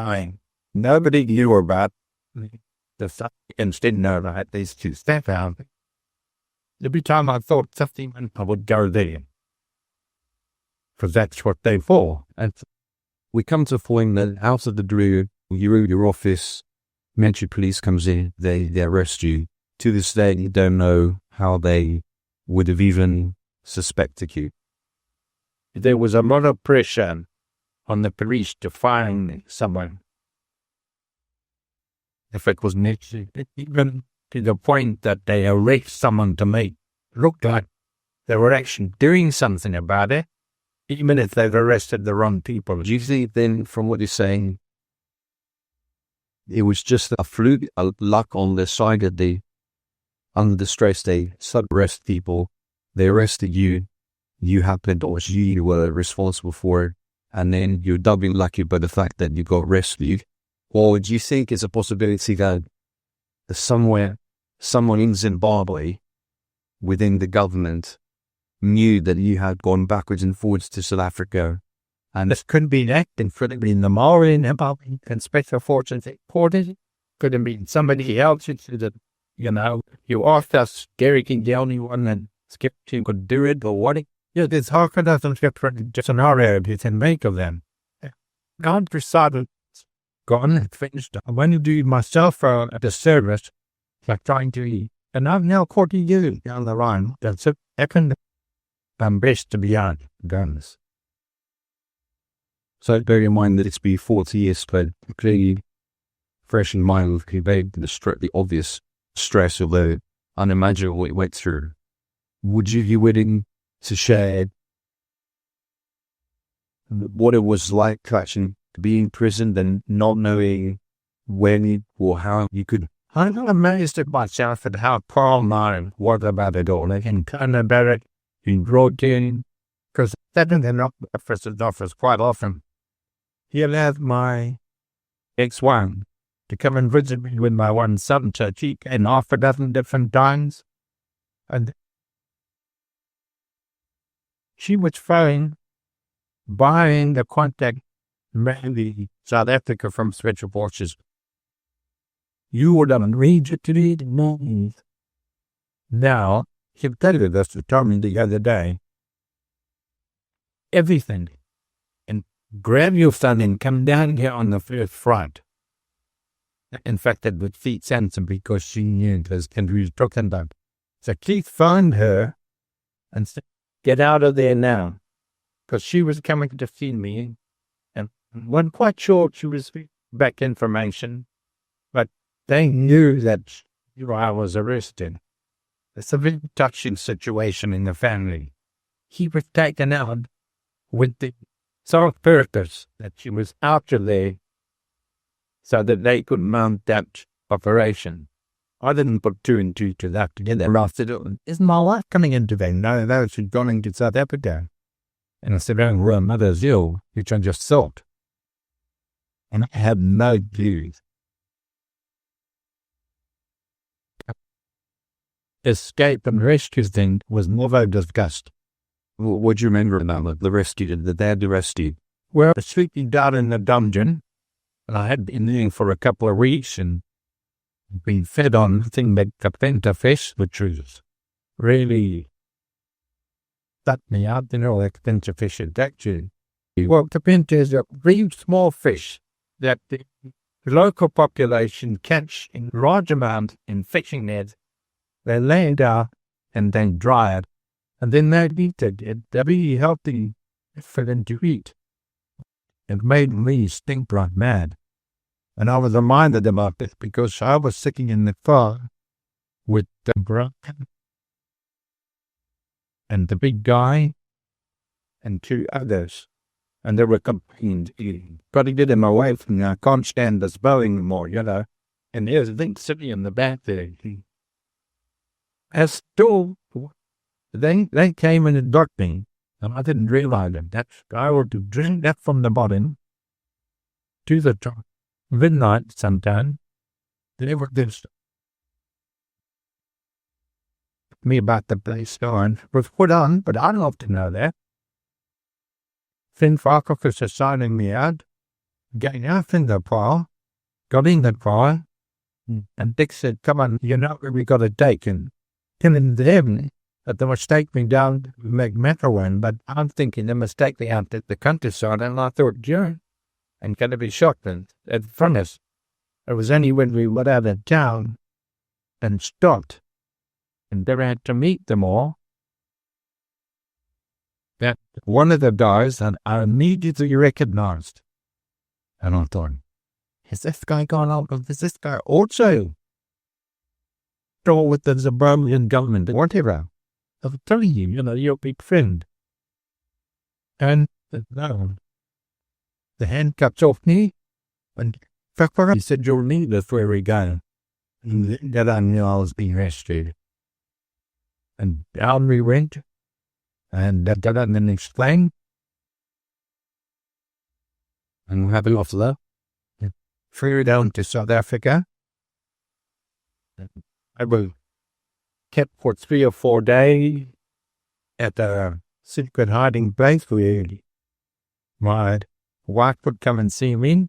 [SPEAKER 5] nobody knew about. The Africans didn't know that I had these 2 safe houses. Every time I thought something, I would go there. Because that's what they're for.
[SPEAKER 3] And we come to a point that out of the blue, your office, military police comes in, they arrest you. To this day, you don't know how they would have even suspected you.
[SPEAKER 5] There was a lot of pressure on the police to find someone. If it was necessary, even to the point that they arrest someone to make it look like they were actually doing something about it, even if they've arrested the wrong people.
[SPEAKER 3] Do you think then, from what you're saying, it was just a fluke, a luck on the side that they, under the stress, they arrest people, they arrested you, you happened, or you were responsible for it, and then you're doubly lucky by the fact that you got rescued? Or do you think it's a possibility that somewhere, someone in Zimbabwe, within the government, knew that you had gone backwards and forwards to South Africa?
[SPEAKER 5] And this could be acting in the Maori and Special Forces headquarters. Could have been somebody else. You asked us, Gericke, the only one that skeptic could do it, or what? There's half a dozen different scenarios you can make of them. God decided, gone and finished. I want to do myself at the service, like trying to eat. And I've now caught you down the line. That's it. I'm best to be on guns.
[SPEAKER 3] So bear in mind that it's been 40 years, but clearly fresh in mind with the obvious stress of the unimaginable what you went through. Would you be willing to share what it was like to actually be in prison and not knowing when or how you could?
[SPEAKER 5] I'm amazed at myself at how calm I was about it all. I can kind of about it in routine, because that in the office quite often. He'll have my ex-wife to come and visit me with my one son, so she came half a dozen different times. And she was fine buying the contact mainly South Africa from Special Forces. You would have read it to read it. Now, she tell you this, to tell me the other day, everything, and grab your son and come down here on the first front. In fact, it would feed sense because she knew this and we were talking about. So please find her and say, get out of there now. Because she was coming to see me and wasn't quite sure she was back information, but they knew that I was arrested. It's a very touching situation in the family. He was taken out with the sole purpose that she was out of there so that they could mount that operation. I didn't put two and two to that together. I said, isn't my wife coming into there? No, she's going to South Africa. And I said, oh, her mother's ill, which I just thought. And I had no clue. Escape and rescue thing was never discussed.
[SPEAKER 3] What do you remember about the rescue? That they had to rescue?
[SPEAKER 5] Well, sleeping down in the dungeon, and I had been there for a couple of weeks and been fed on nothing but kapenta fish, which was really cut me out, like kapenta fish is actually. Well, kapenta is a really small fish that the local population catch in large amounts in fishing nets. They lay it out and then dry it, and then they eat it. It's very healthy for them to eat. It made me stink like mad. And I was reminded about this because I was sitting in the car with the Brian and the big guy and two others. And they were complained eating. Got to get him away from me. I can't stand this bowing anymore, And there's a thing sitting in the back there. As still, they came and got me, and I didn't realize it. That guy would to drink that from the bottom to the top. Midnight sometime, they were this me about the place on was put on, but I'd love to know that. Finn Farcock was assigning me out, getting out in the car, got in the car, and Dick said, come on, where we got to take him. In the evening, that they must take me down to McMacawan, but I'm thinking they must take me out at the countryside, and I thought, I'm going to be shocked at front of us. It was only when we went out of town and stopped, and there I had to meet them all, that one of the guys that I immediately recognized. And I thought, has this guy gone out? Is this guy also with the Zimbabwean government, whatever? I'm telling you, you're a big friend. And no, the handcuffs off me, and he said, you'll need us where we go. And then I knew I was being rescued. And down we went, and that didn't explain. And we have an officer, flew down to South Africa. I was kept for 3 or 4 days at a secret hiding place where my wife would come and see me.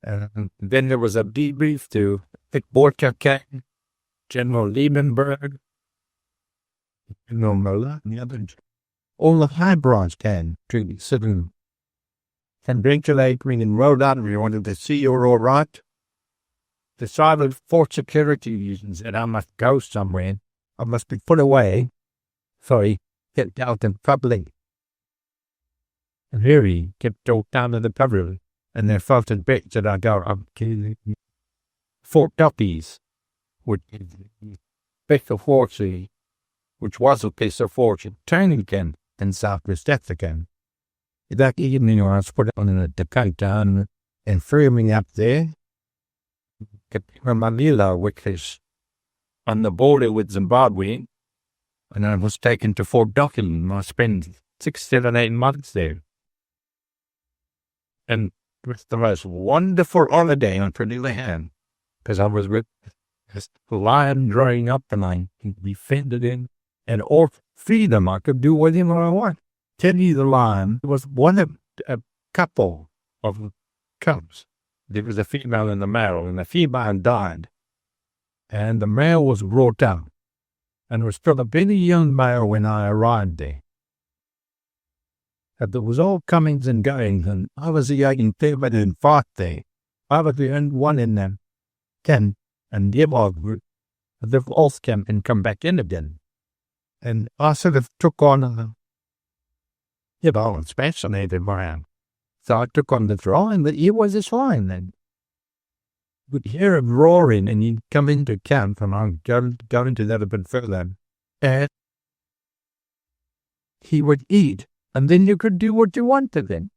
[SPEAKER 5] And then there was a debrief to Vic Borka came, General Liebenberg, General Muller, and the others. All the high branch came to sit and congratulate me and wrote out, we wanted to see you're all right. Decided for security reasons that I must go somewhere. I must be put away. So get out in public. And here he kept down in the public. And they felt in bits that I go up to Fort Duppies, which is a piece of fortune, which was a piece of fortune, Turnington in Southwest Africa. That evening I was put on in the countdown and threw me up there. Manila, which is on the border with Zimbabwe, and I was taken to Fort Docking. I spent 6, 7, 8 months there. And It was the most wonderful holiday on Pernilla Hand, because I was with this lion growing up and I defended him, and all freedom I could do with him what I want. Teddy the lion was one of a couple of cubs. There was a female and a male, and the female died, and the male was brought out, and was still a very young male when I arrived there. And there was all comings and goings, and I was the young favorite and fought there. I was the only one in them. 10, and the other group, they've all came and come back in again. And I sort of took on I was fascinated by him. So I took on the drawing, but he was just fine then. Would hear him roaring, and he'd come into camp, and I'd go into that a bit further. And he would eat, and then you could do what you wanted then.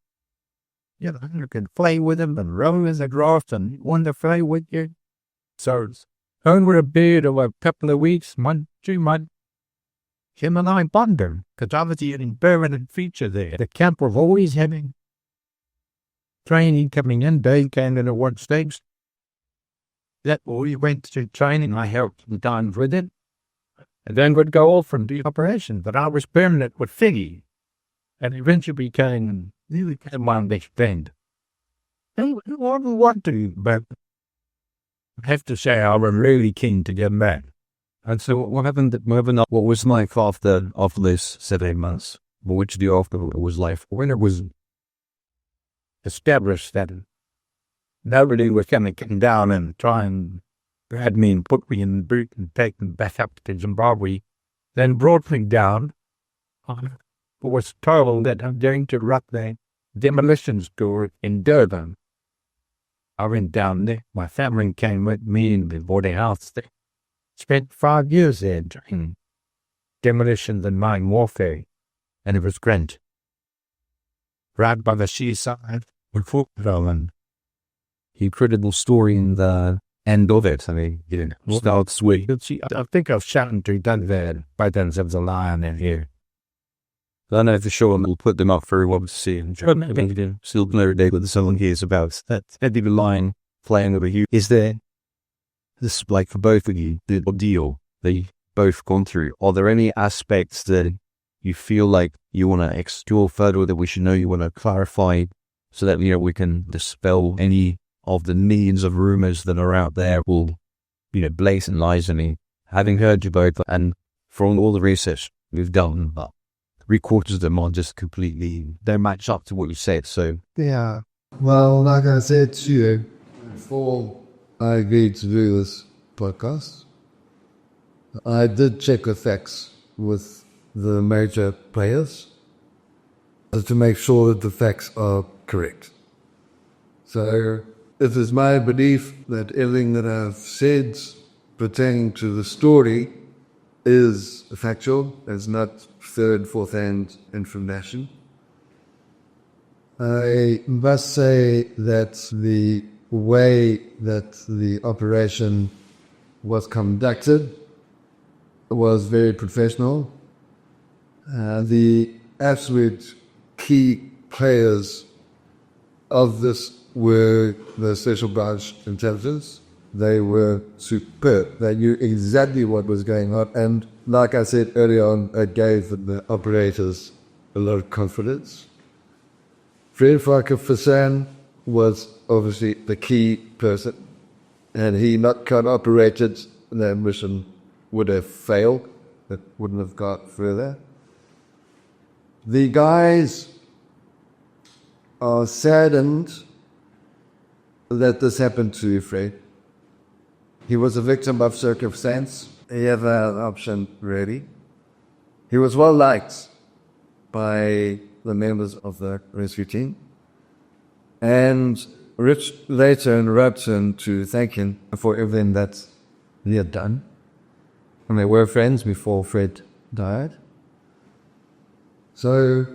[SPEAKER 5] You could play with him and roll in the grass, and he wanted to play with you. So over a period of a couple of weeks, 2 months, him and I bonded, because I was the permanent feature there. The camp was always having training coming in. They came in at one stage. That we went to training. I helped him down with it, and then would go off and do operations. But I was permanent with Figgy, and eventually became one big friend. And I wouldn't want to, but I have to say I was really keen to get back.
[SPEAKER 3] And so what happened? What was life after this 7 months? What did you do after it was life?
[SPEAKER 5] When it was established that nobody was going to come down and try and grab me and put me in the boot and take me back up to Zimbabwe, then brought me down. I was told that I'm going to run the demolition store in Durban. I went down there. My family came with me and we bought a house there. Spent 5 years there doing demolitions and mine warfare, and it was great. Right by the seaside, we fought and
[SPEAKER 3] incredible story in the end of it. I mean, starts with.
[SPEAKER 5] I think I've shouted to done that by then of the lion in here.
[SPEAKER 3] I know for sure, and we'll put them up for everyone to see. And still another day with someone hears about that. Eddie the lion playing over here. Is there this, like for both of you, the ordeal that you've both gone through? Are there any aspects that you feel like you want to explore further, that we should know, you want to clarify, so that we can dispel any of the millions of rumors that are out there, will blatant lies? And having heard you both, and from all the research we've done, 3/4 of them are just completely, don't match up to what you said. So
[SPEAKER 4] Yeah. Well, like I said to you, before I agreed to do this podcast, I did check the facts with the major players to make sure that the facts are correct. So it is my belief that everything that I've said pertaining to the story is factual, is not third, fourth-hand information. I must say that the way that the operation was conducted was very professional. The absolute key players of this were the Special Branch Intelligence. They were superb. They knew exactly what was going on. And like I said earlier on, it gave the operators a lot of confidence. Fred Fasan was obviously the key person, and he not cooperated, the mission would have failed. It wouldn't have got further. The guys are saddened that this happened to Fred. He was a victim of circumstance. He had an option, really. He was well liked by the members of the rescue team. And Rich later wrote him to thank him for everything that he had done. And they were friends before Fred died. So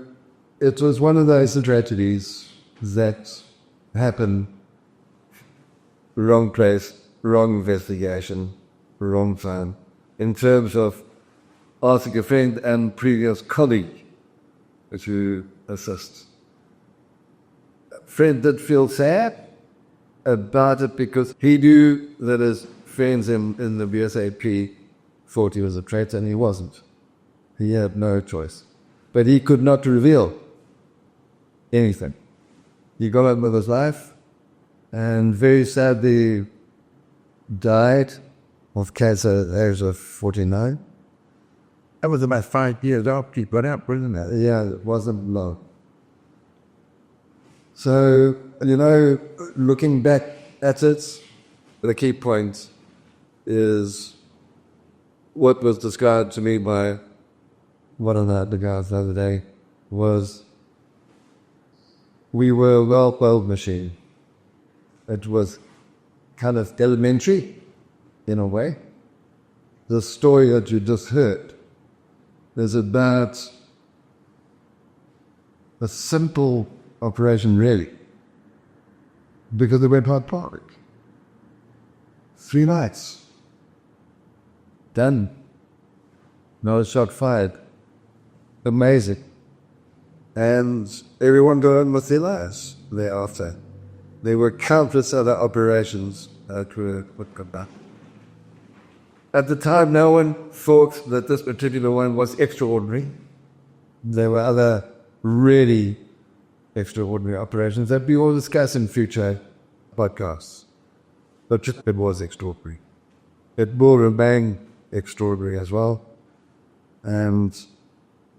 [SPEAKER 4] it was one of those tragedies that happened. Wrong place, wrong investigation, wrong time. In terms of asking a friend and previous colleague to assist. Fred did feel sad about it because he knew that his friends in the BSAP thought he was a traitor, and he wasn't. He had no choice. But he could not reveal anything. He got on with his life, and very sadly died of cancer at the age of 49.
[SPEAKER 5] That was about 5 years after he got out, wasn't it?
[SPEAKER 4] Yeah, it wasn't long. So, looking back at it, the key point is what was described to me by one of the guys the other day was we were a well-oiled machine. It was kind of elementary in a way. The story that you just heard is about a simple operation, really, because it went hard public. 3 nights. Done. No shot fired. Amazing. And everyone got on with their lives thereafter. There were countless other operations that were done. At the time, no one thought that this particular one was extraordinary. There were other really extraordinary operations that we will discuss in future podcasts. But just it was extraordinary. It will remain extraordinary as well. And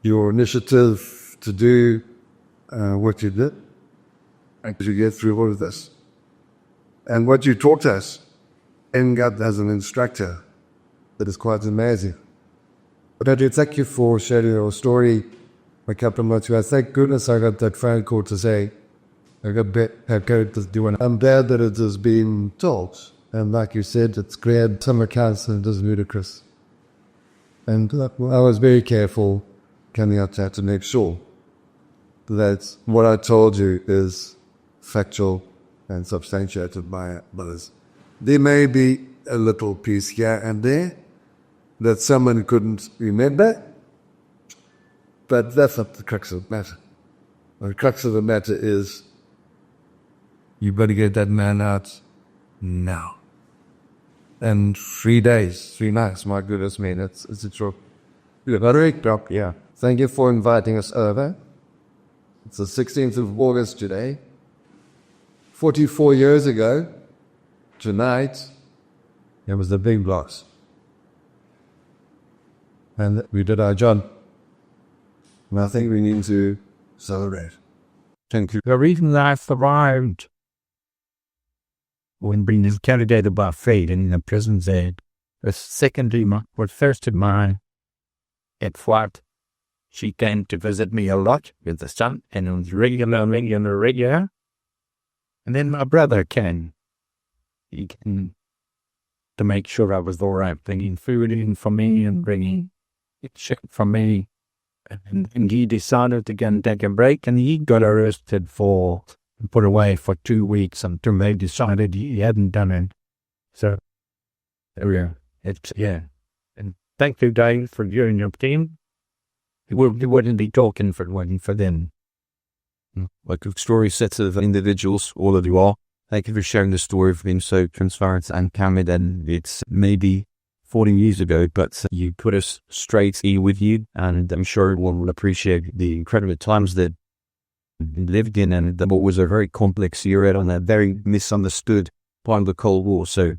[SPEAKER 4] your initiative to do what you did, and to get through all of this. And what you taught us, and got as an instructor, that is quite amazing. But I do thank you for sharing your story a couple of months ago. Thank goodness I got that phone call to say, I'm glad that it has been told. And like you said, it's cleared some accounts and it is ludicrous. And I was very careful coming out there to make sure that what I told you is factual and substantiated by others. There may be a little piece here and there that someone couldn't remember, but that's not the crux of the matter. The crux of the matter is you've got to get that man out now. And 3 days, 3 nights, my goodness me, it's a trip. Yeah. Thank you for inviting us over. It's the 16th of August today. 44 years ago, tonight, it was the big loss. And we did our job. And I think we need to celebrate.
[SPEAKER 5] Thank you. The reason I survived when being interrogated by fate in the prison there was secondly, first of my ex-wife. She came to visit me a lot with the son, and it was regular. And then my brother came. He came to make sure I was all right, bringing food in for me and bringing shit for me. And he decided to go and take a break, and he got arrested and put away for 2 weeks until they decided he hadn't done it. So, yeah. And thank you, Dave, for you and your team. We wouldn't be talking if it wasn't for them.
[SPEAKER 3] Like a story sets of individuals, all of you are. Thank you for sharing the story, for being so transparent and candid. And it's maybe 40 years ago, but you put us straight here with you. And I'm sure everyone will appreciate the incredible times that we lived in, and that was a very complex era and a very misunderstood part of the Cold War. So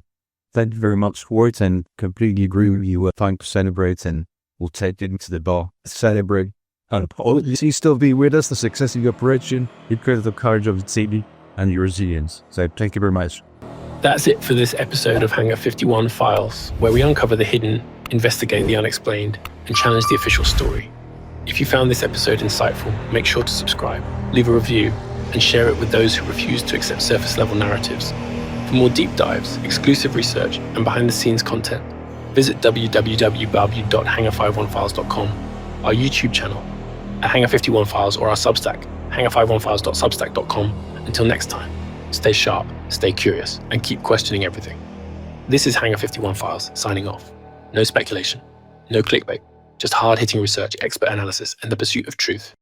[SPEAKER 3] thank you very much for it, and completely agree with you. Time to celebrate, and we'll take it into the bar. Celebrate. And you still be with us, the success of your operation, the courage of the team, and your resilience. So thank you very much.
[SPEAKER 1] That's it for this episode of Hangar 51 Files, where we uncover the hidden, investigate the unexplained, and challenge the official story. If you found this episode insightful, make sure to subscribe, leave a review, and share it with those who refuse to accept surface-level narratives. For more deep dives, exclusive research, and behind-the-scenes content, visit www.hangar51files.com, our YouTube channel, at Hangar 51 Files, or our Substack, hangar51files.substack.com. Until next time, stay sharp, stay curious, and keep questioning everything. This is Hangar 51 Files, signing off. No speculation, no clickbait, just hard-hitting research, expert analysis, and the pursuit of truth.